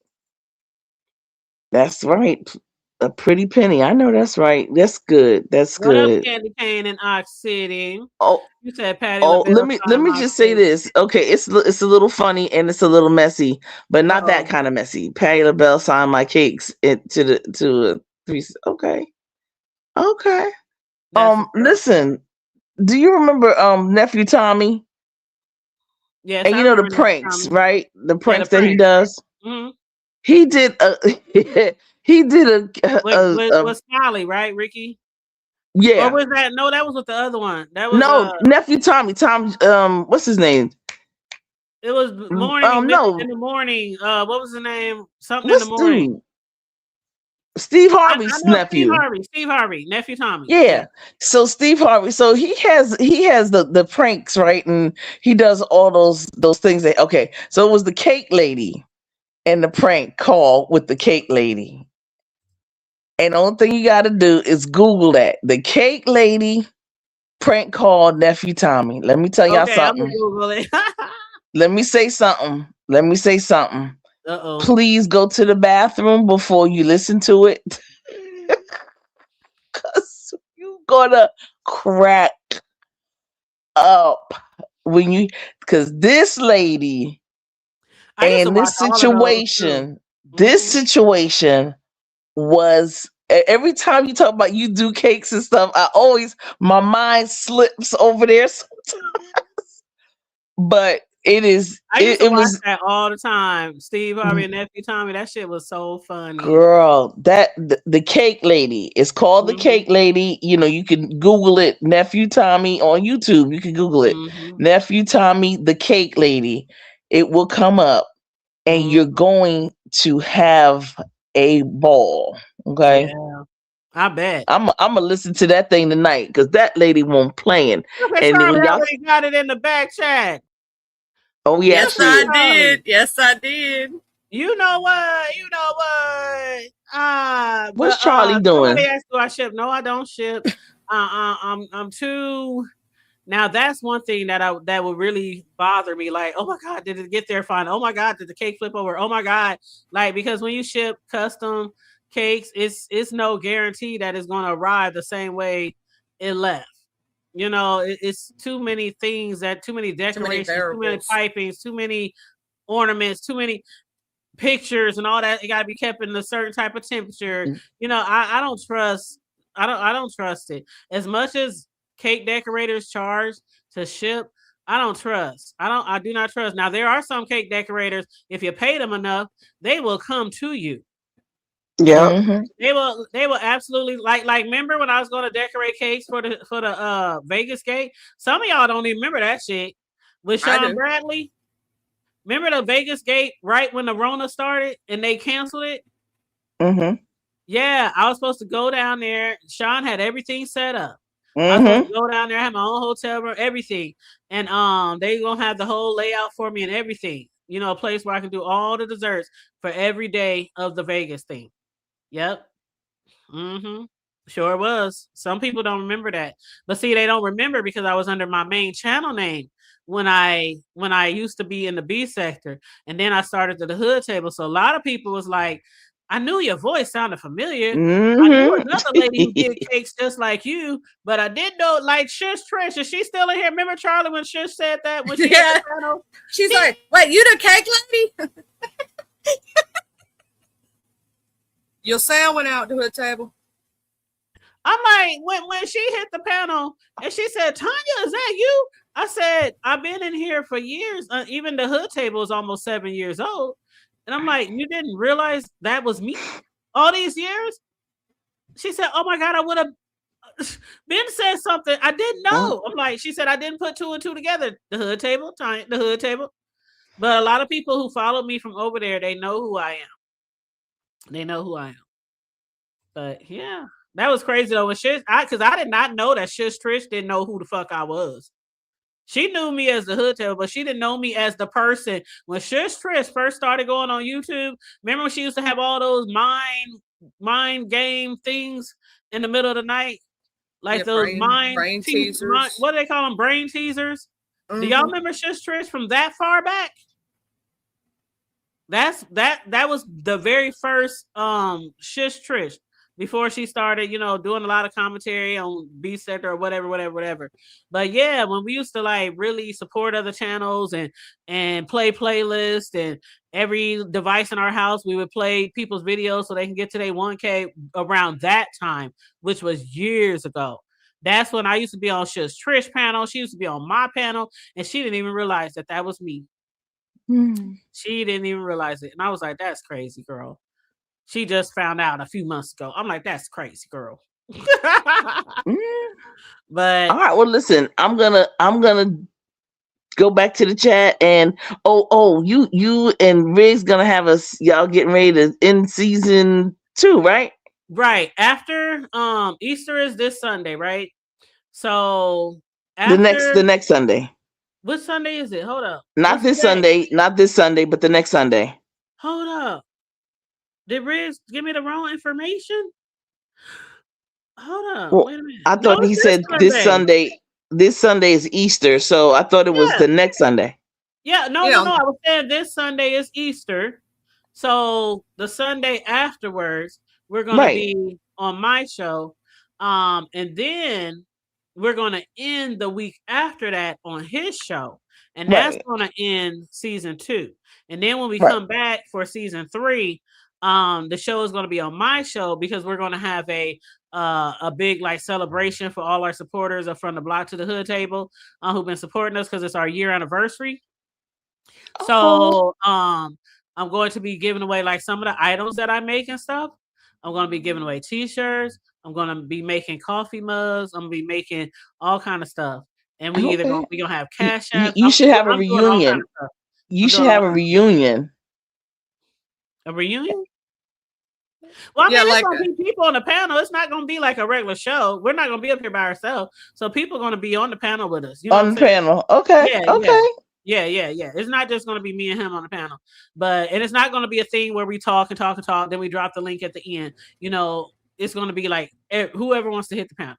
That's right. A pretty penny. I know that's right. That's good. That's What up, good. Candy Cane in Ox City? Oh, You said Patty oh, let LaBelle me let signed me my just say face. this. Okay, it's a little funny and it's a little messy, but not that Uh-oh. kind of messy. Patty LaBelle signed my cakes to a three. Okay, okay. That's what's up. Listen. Do you remember nephew Tommy? Yes, And I you know the remember that pranks, comment. right? The Yeah, the pranks that he prank. does. Mm-hmm. He did a he did a With Smiley, right, Ricky? Or yeah. was that no? That was with the other one. That was No, nephew Tommy. Tom what's his name? it was morning No. in the morning. What was the name? Something in the What's morning. dude? Steve I Harvey's know Steve nephew. Harvey. Steve Harvey, nephew Tommy. Yeah. Yeah. So Steve Harvey. So he has the pranks, right? And he does all those things that okay. So it was the cake lady and the prank call with the cake lady. And the only thing you gotta do is Google that. The cake lady prank call nephew Tommy. Let me tell y'all Okay, I'm gonna something. Google it. Let me say something. Let me say something. Uh-oh. Please go to the bathroom before you listen to it. Cause you gonna crack up when you because this lady I used to and watch all of those too. this Hmm. situation was every time you talk about you do cakes and stuff, I always my mind slips over there sometimes. But I used to it watch was that all the time. Steve Harvey and nephew Tommy. That shit was so funny. girl that the cake lady is called the Hmm. cake lady. You know, you can Google it, nephew Tommy on YouTube. You can Google it, Hmm. nephew Tommy, the cake lady. It will come up, and you're Hmm. going to have a ball. Okay, Yeah, I bet. I'm gonna listen to that thing tonight because that lady won't playing. Look at And then Charlie when y'all, already got it in the back chat. oh yeah, I Yes, Look see at I it. Charlie. did. Yes, I did. You know what? You know what? What's But Charlie somebody doing? asked, do I ship? No, I don't ship. I'm too. Now that's one thing that would really bother me. Like, oh my god, did it get there fine? Oh my god, did the cake flip over? Oh my god, like because when you ship custom cakes, it's no guarantee that it's going to arrive the same way it left. You know, it's too many things too many Too many decorations, too many variables. pipings, too many ornaments, too many pictures and all that. It got to be kept in a certain type of temperature. You know, I don't trust. I don't trust it as much as cake decorators charge to ship. I don't trust. I do not trust. Now there are some cake decorators. If you pay them enough, they will come to you. Yep. Mm-hmm. They will absolutely like remember when I was going to decorate cakes for the Vegas cake? Some of y'all don't even remember that shit with I Sean do. Bradley. Remember the Vegas gate right when the Rona started and they canceled it? Mm-hmm. Yeah, I was supposed to go down there. Sean had everything set up. I was supposed Mm-hmm. to go down there, have my own hotel room, everything. And they gonna have the whole layout for me and everything. You know, a place where I can do all the desserts for every day of the Vegas thing. Yep. Mm-hmm. Sure was. Some people don't remember that. But see, they don't remember because I was under my main channel name when I used to be in the B sector. And then I started to the hood table. So a lot of people was like, I knew your voice sounded familiar. I knew Mm-hmm. another lady who did cakes just like you, but I didn't know like Shush Trish. Is she still in here? Remember Charlie when Shush said that when she hit the Yeah. panel? She's like, wait, you the cake lady? Your sound went out to her table. I'm like, when she hit the panel and she said, Tanya, is that you? I said, I've been in here for years. Even the hood table is almost 7 years old. And I'm like, you didn't realize that was me all these years? She said, oh my God, I would have. Ben said something. I didn't know. I'm like, she said, I didn't put two and two together. The hood table, Tanya, the hood table. But a lot of people who follow me from over there, they know who I am. They know who I am. But yeah, that was crazy though. Because I did not know that Shush Trish didn't know who the fuck I was. She knew me as the hood tail, but she didn't know me as the person. When Shush Trish first started going on YouTube, remember when she used to have all those mind game things in the middle of the night, like Yeah, those brain teasers. what do they call them? Brain teasers. Do y'all Mm-hmm. remember Shush Trish from that far back? That was the very first Shush Trish. before she started, doing a lot of commentary on Beat Sector or whatever. But yeah, when we used to like really support other channels and play playlists and every device in our house, we would play people's videos so they can get to their 1K around that time, which was years ago. That's when I used to be on Trish panel. She used to be on my panel, and she didn't even realize that was me. She didn't even realize it. And I was like, that's crazy, girl. She just found out a few months ago. I'm like, that's crazy, girl. But all right, well, listen, I'm gonna go back to the chat and you and Rig's gonna have y'all getting ready to end season 2, right? Right. After Easter is this Sunday, right? So the next Sunday. What Sunday is it? Hold up. Not this Sunday, but the next Sunday. Hold up. Did Riz give me the wrong information? Hold up. Well, wait a minute. I thought he said this Sunday. This Sunday is Easter, so I thought it was the next Sunday. Yeah, no. I was saying this Sunday is Easter. So the Sunday afterwards, we're gonna be on my show. And then we're gonna end the week after that on his show. And that's gonna end season 2. And then when we come back for season 3, the show is gonna be on my show because we're gonna have a big like celebration for all our supporters from the block to the hood table who've been supporting us because it's our year anniversary. So I'm going to be giving away like some of the items that I make and stuff. I'm going to be giving away t-shirts. I'm going to be making coffee mugs. I'm going to be making all kind of stuff. And we're going to have cash apps. You should have a reunion. You should have a reunion. A reunion? Well, I mean, it's going to be people on the panel. It's not going to be like a regular show. We're not going to be up here by ourselves. So people are going to be on the panel with us. You know on the panel. Okay. Yeah, okay. Yeah. It's not just going to be me and him on the panel, and it's not going to be a thing where we talk. Then we drop the link at the end. It's going to be like whoever wants to hit the panel.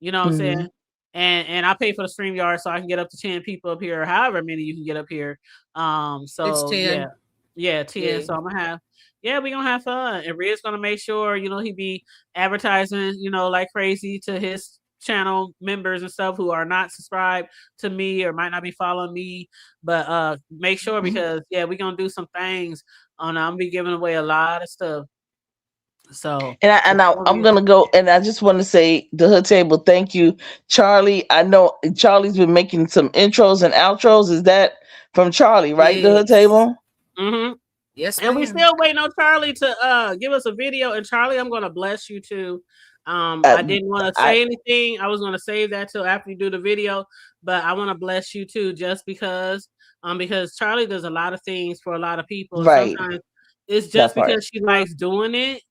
You know what I'm saying? And I pay for the StreamYard so I can get up to 10 people up here, or however many you can get up here. So it's 10. Yeah, 10. Yeah. So I'm gonna have. Yeah, we're gonna have fun. And Red's gonna make sure, he be advertising, like crazy to his channel members and stuff who are not subscribed to me or might not be following me. But make sure because we're gonna do some things I'm gonna be giving away a lot of stuff. So I'm gonna go, and I just want to say the hood table, thank you, Charlie. I know Charlie's been making some intros and outros. Is that from Charlie, right? Yes. The hood table. Mm-hmm. Yes, and we still waiting on Charlie to give us a video. And Charlie, I'm gonna bless you too. I didn't want to say anything. I was gonna save that till after you do the video, but I want to bless you too, just because Charlie does a lot of things for a lot of people. Right. Sometimes it's just because she likes doing it.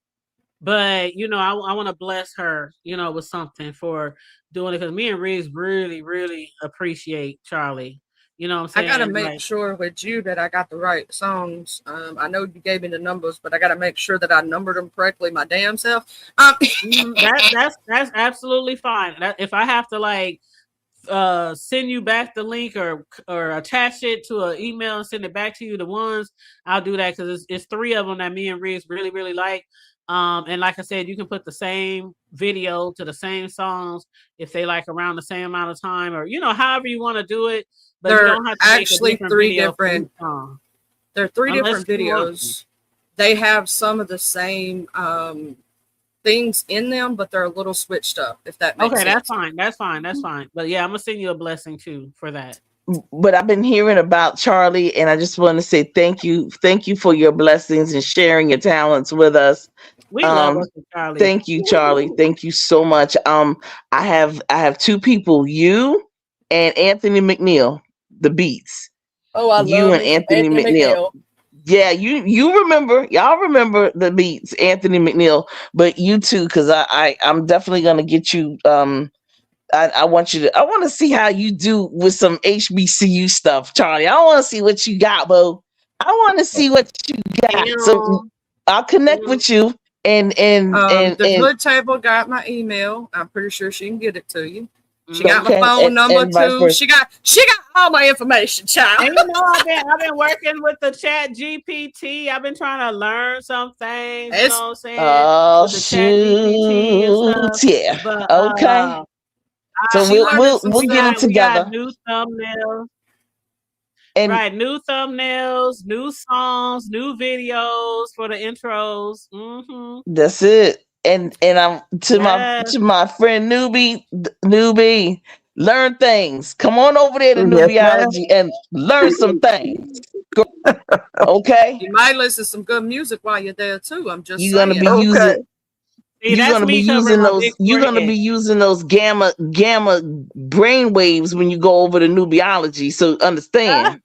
But I want to bless her, with something for doing it because me and Riggs really, really appreciate Charlie. You know what I'm saying? I gotta make sure with you that I got the right songs. I know you gave me the numbers, but I gotta make sure that I numbered them correctly. My damn self. That's absolutely fine. If I have to send you back the link or attach it to an email and send it back to you, the ones I'll do that because it's 3 of them that me and Riggs really, really like. And like I said, you can put the same video to the same songs if they like around the same amount of time or however you want to do it. But they're you don't have to actually make 3 different. They're 3 different videos. They have some of the same things in them, but they're a little switched up. If that makes sense. Okay, that's fine. But yeah, I'm gonna send you a blessing too for that. But I've been hearing about Charlie, and I just want to say thank you for your blessings and sharing your talents with us. We love Charlie. Thank you, Charlie. Thank you so much. I have 2 people, you and Anthony McNeil, the Beats. Oh, I love you and Anthony McNeil. Yeah, you remember, y'all remember the Beats, Anthony McNeil, but you too, because I'm definitely gonna get you. I want to see how you do with some HBCU stuff, Charlie. I want to see what you got, bro. I want to see what you got. So I'll connect with you. And the hood table got my email. I'm pretty sure she can get it to you. She got my phone number too. She got all my information, child. And you know, I've been working with the Chat GPT. I've been trying to learn some things. You know what I'm saying, Oh with the Chat GPT and stuff. shoot, yeah. But Okay, so She learning some we'll get it stuff. we got together. new thumbnails. And Right, new thumbnails, new songs, new videos for the intros. that's it. And I'm Yes. to my friend newbie, learn things. Come on over there to Yes, ma'am. Newbiology and learn some things. Okay, You might listen to some good music while you're there too. I'm just you're gonna saying. be Okay. using See, that's me covering my big you're gonna forehead. be using those gamma brain waves when you go over to Newbiology. So understand.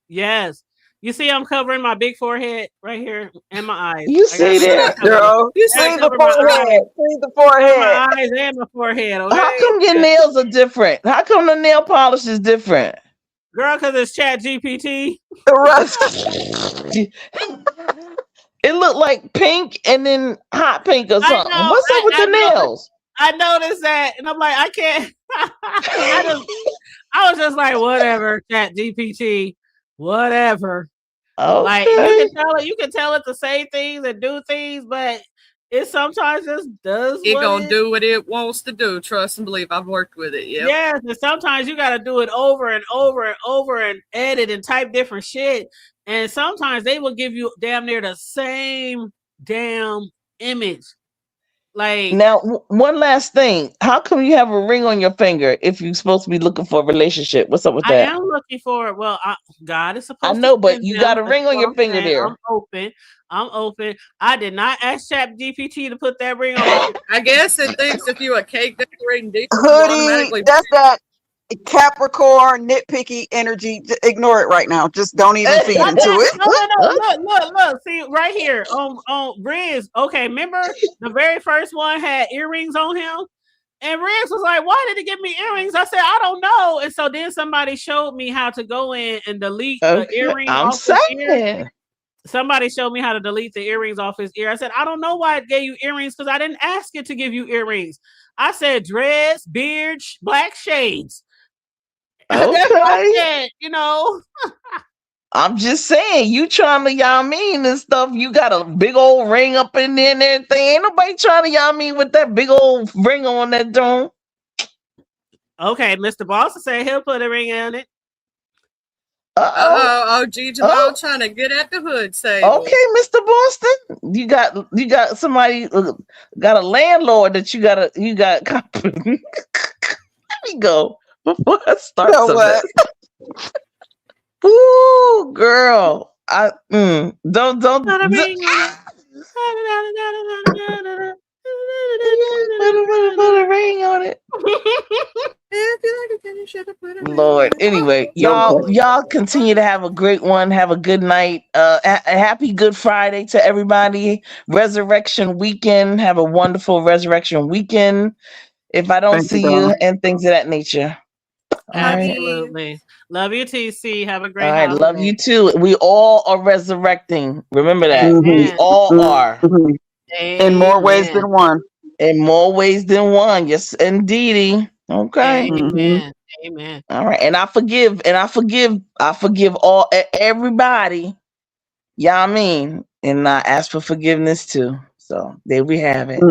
Yes. You see, I'm covering my big forehead right here and my eyes. You I see gotta that? cover Girl, you gotta see the cover my eyes. forehead. See the Cover forehead. my eyes and my forehead, How okay? come your nails are different? How come the nail polish is different? Girl, because it's Chat GPT. Right. It looked like pink and then hot pink or I something. know. What's up with the nails? I noticed that, and I'm like, I can't. I was just like, whatever, Chat GPT, whatever. Like Okay. you can tell it to say things and do things, but it sometimes just does It what gonna it. do what it wants to do. Trust and believe. I've worked with it. Yep. Yes, and sometimes you got to do it over and over and over and edit and type different shit. And sometimes they will give you damn near the same damn image. Like, Now, one last thing. How come you have a ring on your finger if you're supposed to be looking for a relationship? What's up with I that? am looking for it. Well, God is I supposed know, to but send you got them. a That's ring on what your I'm finger saying. there. I'm open. I'm open. I did not ask Chat GPT to put that ring on my. I guess it thinks if you're a cake decorating diva, you Hoodie, automatically. that's that Capricorn nitpicky energy. Ignore it right now. Just don't even feed What into that? it. No. Look. See right here on Riz. Okay, remember the very first one had earrings on him, and Riz was like, "Why did he give me earrings?" I said, "I don't know." And so then somebody showed me how to go in and delete the Okay, earring I'm off his ear. saying. Somebody showed me how to delete the earrings off his ear. I said, I don't know why it gave you earrings because I didn't ask it to give you earrings. I said dreads, beard, black shades. That's what I Okay. said, you know. I'm just saying, you trying to y'all mean and stuff. You got a big old ring up in there and everything. Ain't nobody trying to y'all mean with that big old ring on that joint. Okay, Mr. Boston said he'll put a ring on it. Uh-oh. G Jamal trying to get at the hood table. Okay, Mr. Boston. You got somebody got a landlord that you got Let me go before I start You know something. what? Ooh, girl. Don't Put a ring on it. put a ring on it. Lord. Anyway, y'all continue to have a great one. Have a good night. A happy Good Friday to everybody. Resurrection weekend. Have a wonderful resurrection weekend. If I don't Thank you, see you darling. and things of that nature. All right. Absolutely. Love you, TC. Have a great All right. Love holiday. you too. We all are resurrecting. Remember that. We Amen. all are. In more ways Amen. than one. In more ways than one. Yes, indeedy. Okay. Amen. Amen. All right. And I forgive all everybody. Y'all mean. And I ask for forgiveness too. So there we have it.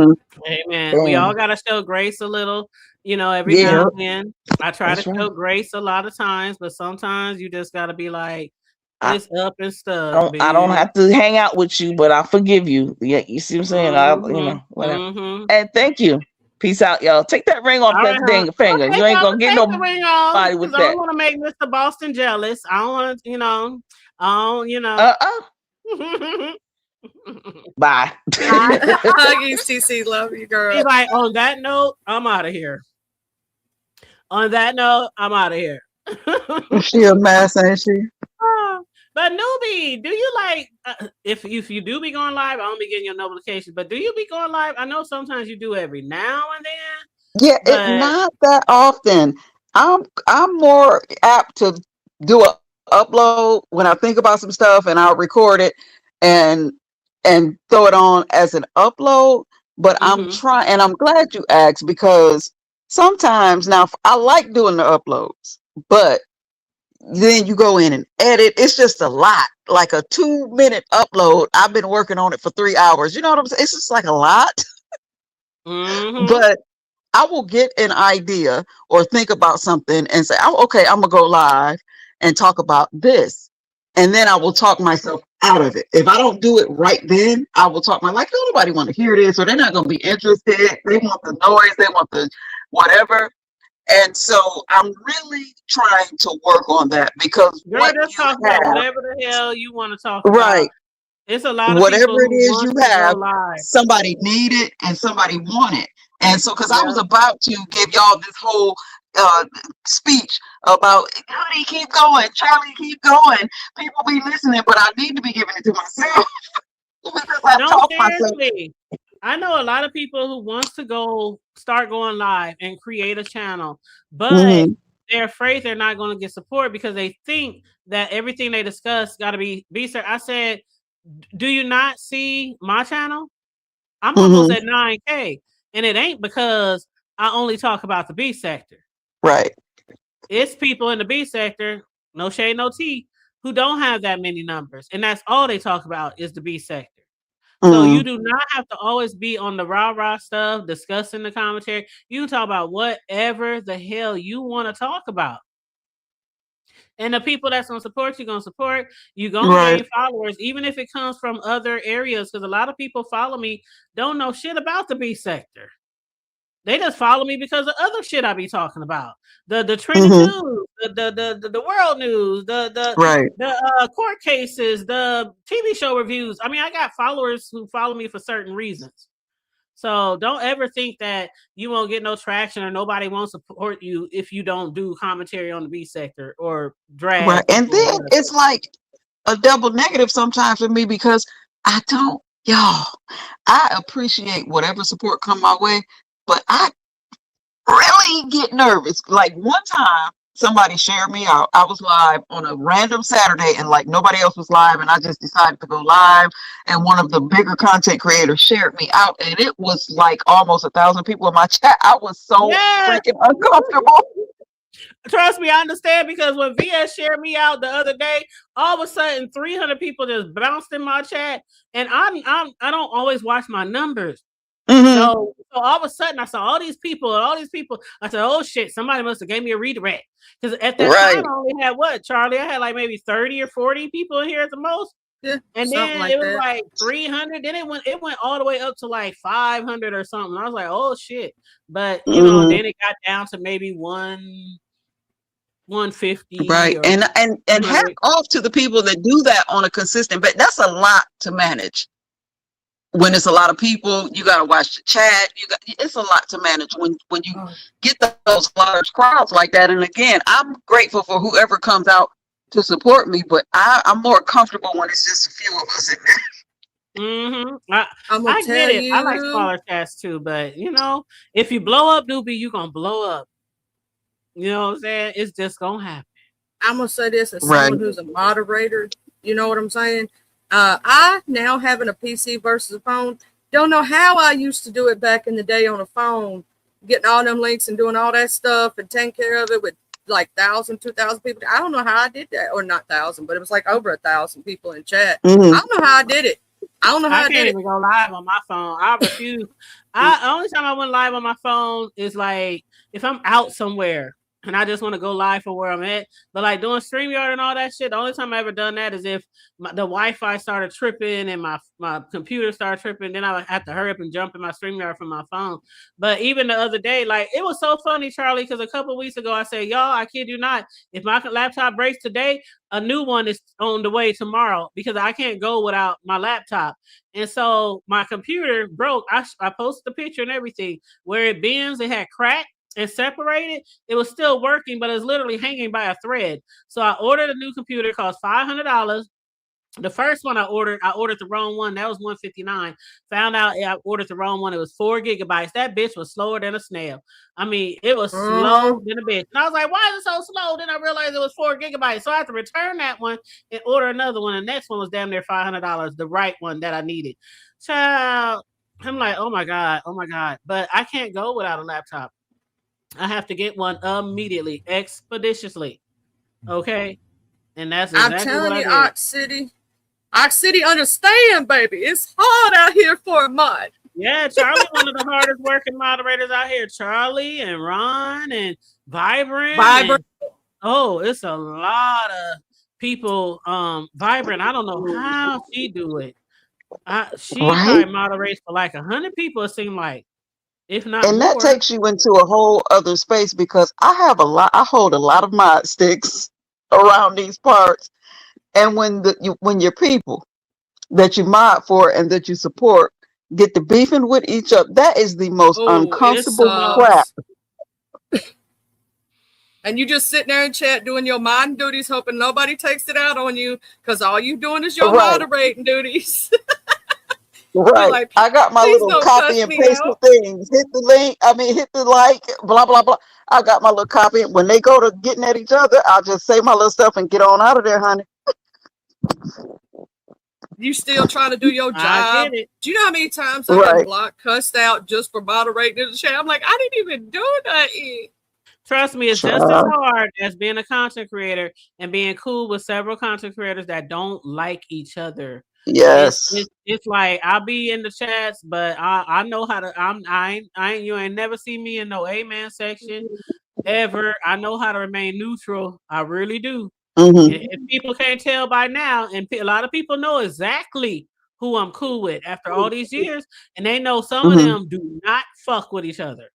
Amen. We all gotta show grace a little, every Yeah. now and then. I try That's to right. show grace a lot of times, but sometimes you just gotta be like, it's up and stuff. I don't have to hang out with you, but I forgive you. Yeah, you see what I'm saying? Whatever. And thank you. Peace out, y'all. Take that ring off All that right, dang finger. okay, You ain't gonna get take the ring off nobody with because I that. don't want to make Mr. Boston jealous. I don't want to, Bye. Huggies, TC. Love you, girl. He's like, on that note, I'm out of here. On that note, I'm out of here. She a mess, ain't she? But newbie, do you like if you do be going live? I don't be getting your notifications, but do you be going live? I know sometimes you do every now and then. Yeah, it's not that often. I'm more apt to do a upload when I think about some stuff, and I'll record it and throw it on as an upload. But I'm trying, and I'm glad you asked, because sometimes now I like doing the uploads, but then you go in and edit. It's just a lot, like a 2-minute upload. I've been working on it for 3 hours. You know what I'm saying? It's just like a lot. But I will get an idea or think about something and say, oh, okay, I'm gonna go live and talk about this. And then I will talk myself out of it. If I don't do it right then, I will talk my like, nobody want to hear this, or they're not gonna be interested. They want the noise, they want the whatever. And so I'm really trying to work on that, because Girl, what just you talk about have, whatever the hell you want to talk right, about. It's a lot of whatever people it who is want you to go have, live. somebody need it and somebody want it. And so, because I was Yeah. about to give y'all this whole speech about, honey, keep going, Charlie, keep going. People be listening, but I need to be giving it to myself because I No, talk myself. seriously. I know a lot of people who wants to start going live and create a channel, but Hmm. they're afraid they're not going to get support because they think that everything they discuss got to be sir. I said, do you not see my channel? I'm almost Hmm. at 9K, and it ain't because I only talk about the B sector. Right. It's people in the B sector, no shade, no tea, who don't have that many numbers, and that's all they talk about is the B sector. So you Mm. do not have to always be on the rah-rah stuff, discussing the commentary. You can talk about whatever the hell you want to talk about. And the people that's going to support you, going to support. You're going to Right. gain followers, even if it comes from other areas. Because a lot of people follow me, don't know shit about the B sector. They just follow me because of other shit I be talking about. The trending Hmm. news, the world news, Right. the court cases, the TV show reviews. I mean, I got followers who follow me for certain reasons. So don't ever think that you won't get no traction or nobody won't support you if you don't do commentary on the B sector or Right. drag And people or then whatever. it's like a double negative sometimes for me, because I don't, y'all, I appreciate whatever support come my way, but I really get nervous. Like one time, somebody shared me out. I was live on a random Saturday, and like nobody else was live, and I just decided to go live. And one of the bigger content creators shared me out, and it was like almost 1,000 people in my chat. I was so Yes. freaking uncomfortable. Trust me, I understand, because when VS shared me out the other day, all of a sudden 300 people just bounced in my chat, and I don't always watch my numbers. Hmm. So all of a sudden I saw all these people and all these people. I said, "Oh shit! Somebody must have gave me a redirect." Because at that Right. time I only had what, Charlie? I had like maybe 30 or 40 people in here at the most. Yeah, And something then like it was that. like 300. Then it went all the way up to like 500 or something. I was like, "Oh shit!" But Hmm. then it got down to maybe 150 Right. or And hat 200. off to the people that do that on a consistent, but that's a lot to manage. When it's a lot of people, you got to watch the chat. It's a lot to manage when you get those large crowds like that. And again, I'm grateful for whoever comes out to support me, but I'm more comfortable when it's just a few of us in there. I'm gonna I get tell it. I like you. smaller chats too, but if you blow up, newbie, you gonna blow up. You know what I'm saying? It's just gonna happen. I'm gonna say this as Right. someone who's a moderator. You know what I'm saying? I now having a PC versus a phone. Don't know how I used to do it back in the day on a phone, getting all them links and doing all that stuff and taking care of it with like 1,000, 2,000 people. I don't know how I did that, or not 1,000, but it was like over 1,000 people in chat. Hmm. I don't know how I did it. I don't know how I I can't did it. even go live on my phone. I refuse. Only time I went live on my phone is like if I'm out somewhere and I just want to go live for where I'm at. But like doing StreamYard and all that shit, the only time I ever done that is if the Wi-Fi started tripping and my computer started tripping. Then I would have to hurry up and jump in my StreamYard from my phone. But even the other day, like it was so funny, Charlie, because a couple of weeks ago I said, "Y'all, I kid you not, if my laptop breaks today, a new one is on the way tomorrow because I can't go without my laptop." And so my computer broke. I posted the picture and everything where it bends, it had cracked and separated. It was still working, but it was literally hanging by a thread. So I ordered a new computer, cost $500. The first one I ordered the wrong one. That was 159. Found out I ordered the wrong one. It was 4 GB. That bitch was slower than a snail. I mean, it was slow than a bitch. And I was like, why is it so slow? Then I realized it was 4 GB. So I had to return that one and order another one. The next one was damn near $500, the right one that I needed. Child, I'm like, oh my God, oh my God. But I can't go without a laptop. I have to get one immediately, expeditiously. Okay, and that's I'm exactly what telling I you, did. Ox City understand, baby. It's hard out here for a mod. Yeah, Charlie, one of the hardest working moderators out here. Charlie and Ron and Vibrant Vibrant. and oh, it's a lot of people. Vibrant. I don't know how she do it. She Right. probably moderates for like 100 people. It seems like, if not And that more. takes you into a whole other space because I hold a lot of mod sticks around these parts. And when your people that you mod for and that you support get to beefing with each other, that is the most Oh, it uncomfortable crap. sucks. And you just sitting there in chat doing your mod duties, hoping nobody takes it out on you because all you doing is your Right, moderating duties. You're right. like, I got my please little don't copy cuss and me paste out. things. Hit the link. I mean, hit the like, blah, blah, blah. I got my little copy. When they go to getting at each other, I'll just say my little stuff and get on out of there, honey. You still trying to do your I get job. it. Do you know how many times I've been Right. blocked, cussed out just for moderating in the chat? I'm like, I didn't even do nothing. Trust me, it's just as hard as being a content creator and being cool with several content creators that don't like each other. Yes. It's like I'll be in the chats, but I know how to. I ain't you ain't never see me in no amen section ever. I know how to remain neutral. I really do. Mm-hmm. And if people can't tell by now, and a lot of people know exactly who I'm cool with after all these years, and they know some of Mm-hmm. them do not fuck with each other.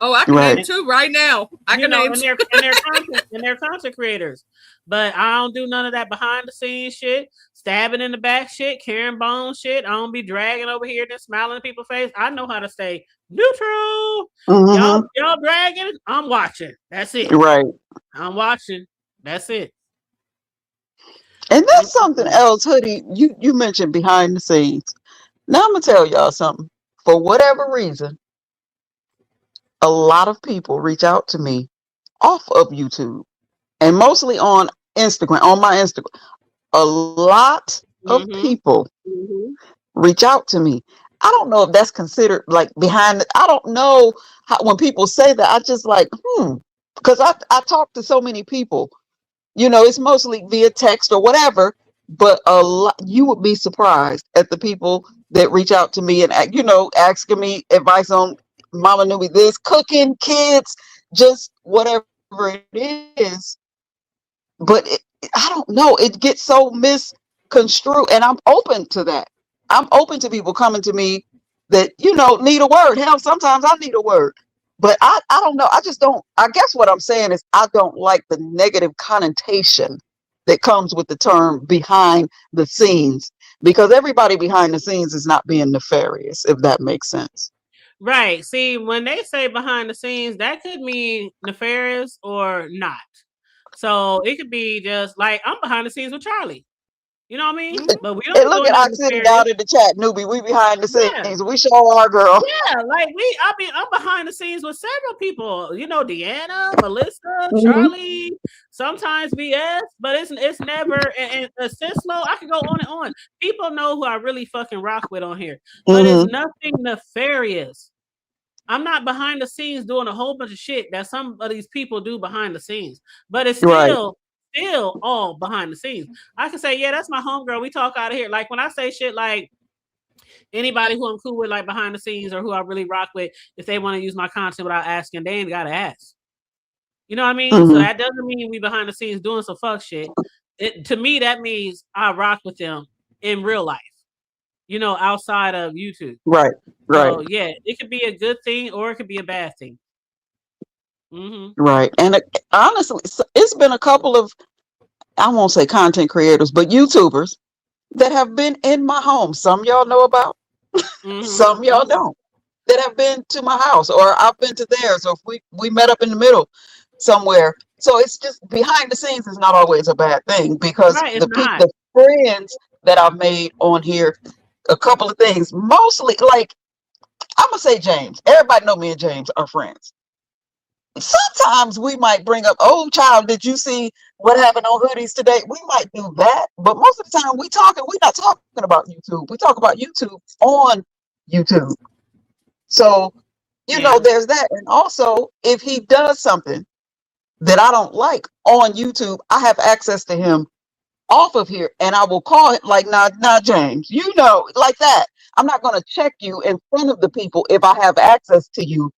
Oh, I can Right. name two right now. I You can know, name and two. they're content creators. But I don't do none of that behind the scenes shit, stabbing in the back shit, carrying bone shit. I don't be dragging over here and smiling in people's face. I know how to stay neutral. Mm-hmm. Y'all dragging, I'm watching. That's it. Right. I'm watching. That's it. And that's something else, Hoodie. You mentioned behind the scenes. Now I'm gonna tell y'all something. For whatever reason, a lot of people reach out to me off of YouTube and mostly on Instagram, on my Instagram. A lot of Mm-hmm. people reach out to me. I don't know if that's considered like I don't know how when people say that, I just like, because I talk to so many people. It's mostly via text or whatever, but a lot, you would be surprised at the people that reach out to me and, asking me advice on Mama Newbie, this cooking, kids, just whatever it is. But I don't know. It gets so misconstrued, and I'm open to that. I'm open to people coming to me that need a word. Hell, sometimes I need a word, but I don't know. I just don't. I guess what I'm saying is I don't like the negative connotation that comes with the term behind the scenes, because everybody behind the scenes is not being nefarious, if that makes sense. Right. See, when they say behind the scenes, that could mean nefarious or not. So it could be just like I'm behind the scenes with Charlie. You know what I mean? But we don't And be look doing at nothing Ox City nefarious. down in the chat, newbie. We behind the Yeah. scenes. We show our girl. Yeah, like I'm behind the scenes with several people. You know, Deanna, Melissa, Mhm. Charlie, sometimes BS, but it's never and Sislo. I could go on and on. People know who I really fucking rock with on here, but it's Mhm. nothing nefarious. I'm not behind the scenes doing a whole bunch of shit that some of these people do behind the scenes, but it's Right. still all behind the scenes. I can say, yeah, that's my homegirl. We talk out of here. Like when I say shit like anybody who I'm cool with, like behind the scenes or who I really rock with, if they want to use my content without asking, they ain't gotta ask. You know what I mean? So Mhm. that doesn't mean we behind the scenes doing some fuck shit. To me, that means I rock with them in real life. Outside of YouTube. Right. Right. So yeah, it could be a good thing or it could be a bad thing. Mm-hmm. Right. And honestly, it's been a couple of, I won't say content creators, but YouTubers that have been in my home. Some y'all know about, Mm-hmm. some y'all don't. That have been to my house, or I've been to theirs, or if we met up in the middle somewhere. So it's just behind the scenes is not always a bad thing, because Right, it's not. the friends that I've made on here, a couple of things, mostly like I'm gonna say James. Everybody know me and James are friends. Sometimes we might bring up, oh child, did you see what happened on hoodies today? We might do that, but most of the time we're not talking about YouTube. We talk about YouTube on YouTube. So, Yeah. there's that. And also, if he does something that I don't like on YouTube, I have access to him off of here, and I will call him like, nah, James, like that. I'm not going to check you in front of the people if I have access to you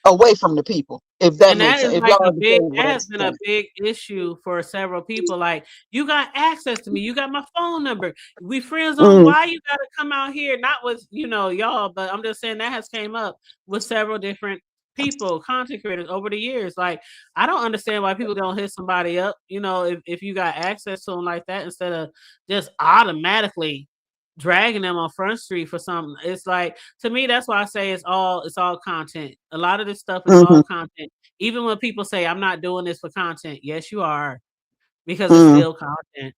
away from the people, if that And that makes is sense. If like y'all a big, understand that what I'm has been a saying. big issue for several people. Like, you got access to me, you got my phone number, we friends on, Mm, why you gotta come out here? Not with, y'all, but I'm just saying that has came up with several different people, content creators over the years. Like, I don't understand why people don't hit somebody up, if you got access to them like that, instead of just automatically dragging them on Front Street for something. It's like, to me, that's why I say it's all content. A lot of this stuff is all mhm, content. Even when people say I'm not doing this for content, yes, you are, because it's mm, still content. It's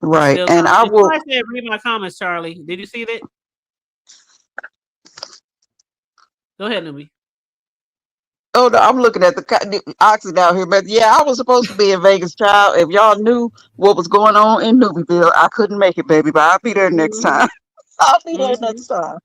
right. still And I content. will. Somebody said, read my comments, Charlie. Did you see that? Go ahead, Newbie. Oh, no, I'm looking at the oxen out here, but yeah, I was supposed to be in Vegas, child. If y'all knew what was going on in Newbyville, I couldn't make it, baby. But I'll be there next Mm-hmm. time. I'll be there Mm-hmm. next time.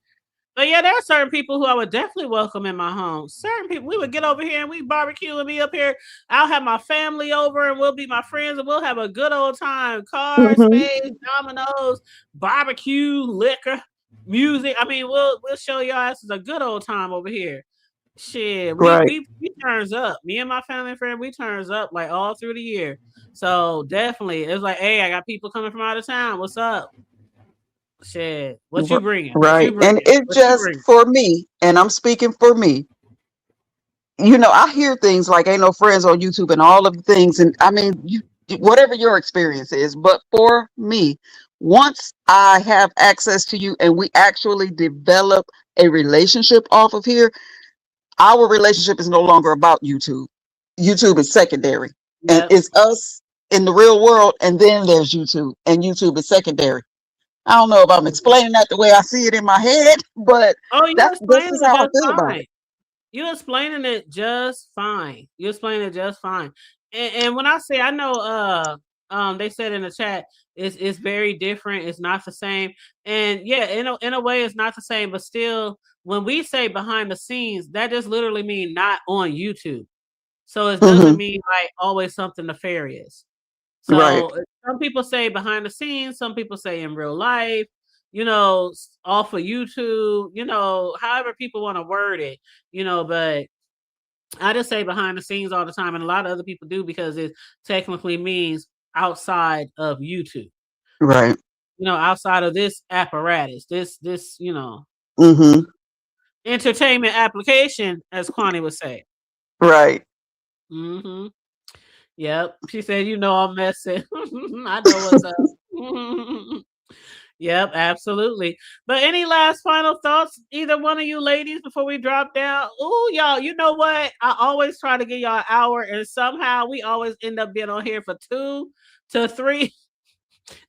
But yeah, there are certain people who I would definitely welcome in my home. Certain people, we would get over here and we barbecue and be up here. I'll have my family over and we'll be my friends and we'll have a good old time. Cards, Hmm. spades, dominoes, barbecue, liquor, music. I mean, we'll show y'all asses a good old time over here. Shit, we Right, we we turns up. Me and my family and friend, we turns up like all through the year. So definitely, it's like, hey, I got people coming from out of town. What's up? Shit, what you bringing? What you right. And bringing? it What you just bringing? for me, and I'm speaking for me. I hear things like ain't no friends on YouTube and all of the things, and I mean, whatever your experience is. But for me, once I have access to you and we actually develop a relationship off of here, our relationship is no longer about YouTube. YouTube is secondary, and Yep. it's us in the real world, and then there's YouTube, and YouTube is secondary. I don't know if I'm Mhm. explaining that the way I see it in my head, but Oh, you this explaining is it how I just feel about fine. it. You explaining it just fine. You explaining it just fine. And when I say, I know, they said in the chat, it's very different. It's not the same. And yeah, in a way, it's not the same. But still, when we say behind the scenes, that just literally mean not on YouTube. So it doesn't Hmm. mean like always something nefarious. Right, So some people say behind the scenes, some people say in real life, off of YouTube, however people want to word it, but I just say behind the scenes all the time. And a lot of other people do because it technically means outside of YouTube, right. outside of this apparatus, this, Hmm. entertainment application, as Kwani would say. Right. Hmm. Yep. She said, I'm messing. I know what's up. Yep, absolutely. But any last final thoughts, either one of you ladies, before we drop down? Ooh, y'all, you know what? I always try to get y'all an hour, and somehow we always end up being on here for 2 to 3.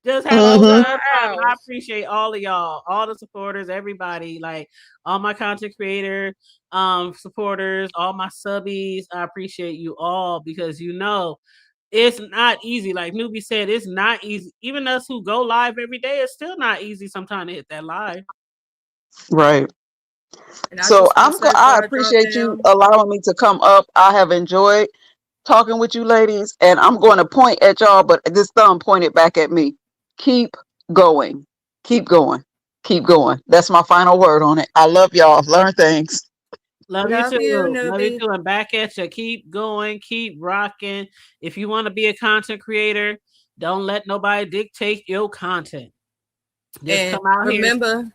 Just having a Hmm. good time. And I Wow. appreciate all of y'all, all the supporters, everybody, like all my content creator supporters, all my subbies. I appreciate you all because it's not easy. Like Newbie said, it's not easy. Even us who go live every day, it's still not easy sometimes to hit that live. Right. And I So just want to say I before I drop appreciate you down, allowing me to come up. I have enjoyed talking with you ladies, and I'm going to point at y'all, but this thumb pointed back at me. Keep going. Keep going. Keep going. That's my final word on it. I love y'all. Learn things. Love you love you, too. Love you newbie. too. And back at you. Keep going. Keep rocking. If you want to be a content creator, don't let nobody dictate your content. Just And come out here. remember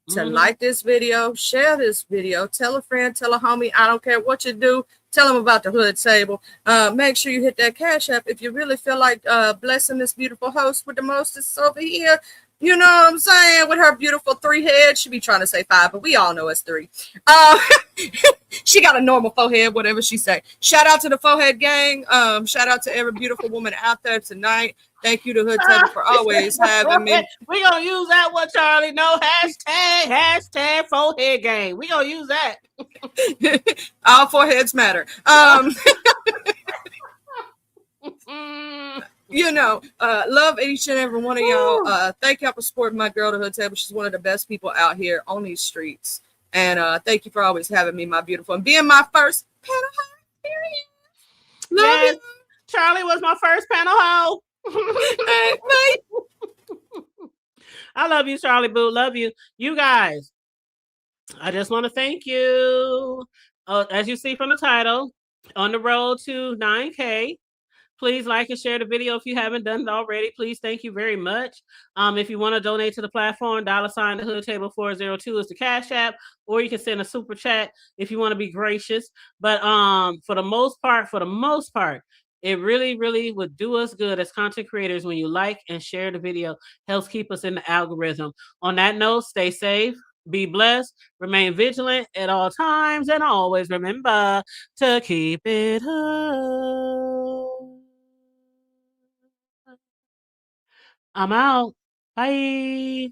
to Mm-hmm. like this video, share this video, tell a friend, tell a homie. I don't care what you do. Tell them about the hood table. Make sure you hit that cash app if you really feel like blessing this beautiful host with the mostest over here. You know what I'm saying? With her beautiful 3 heads. She be trying to say 5, but we all know it's 3. She got a normal forehead, whatever she say. Shout out to the forehead gang. Shout out to every beautiful woman out there tonight. Thank you to Hood Table for always having me. We gonna use that one, Charlie. No hashtag forehead game. We gonna use that. All foreheads matter. Love each and every one of y'all. Thank y'all for supporting my girl, the Hood Table. She's one of the best people out here on these streets. And thank you for always having me, my beautiful, and being my first panel. Yes. Charlie was my first panel hoe. I love you, Charlie Boo. Love you. You guys, I just want to thank you. As you see from the title, on the road to 9K. Please like and share the video if you haven't done it already. Please, thank you very much. If you want to donate to the platform, $ the hood table 402 is the Cash App, or you can send a super chat if you want to be gracious. But for the most part, it really, really would do us good as content creators when you like and share the video. Helps keep us in the algorithm. On that note, stay safe. Be blessed, remain vigilant at all times, and always remember to keep it hood. I'm out. Bye.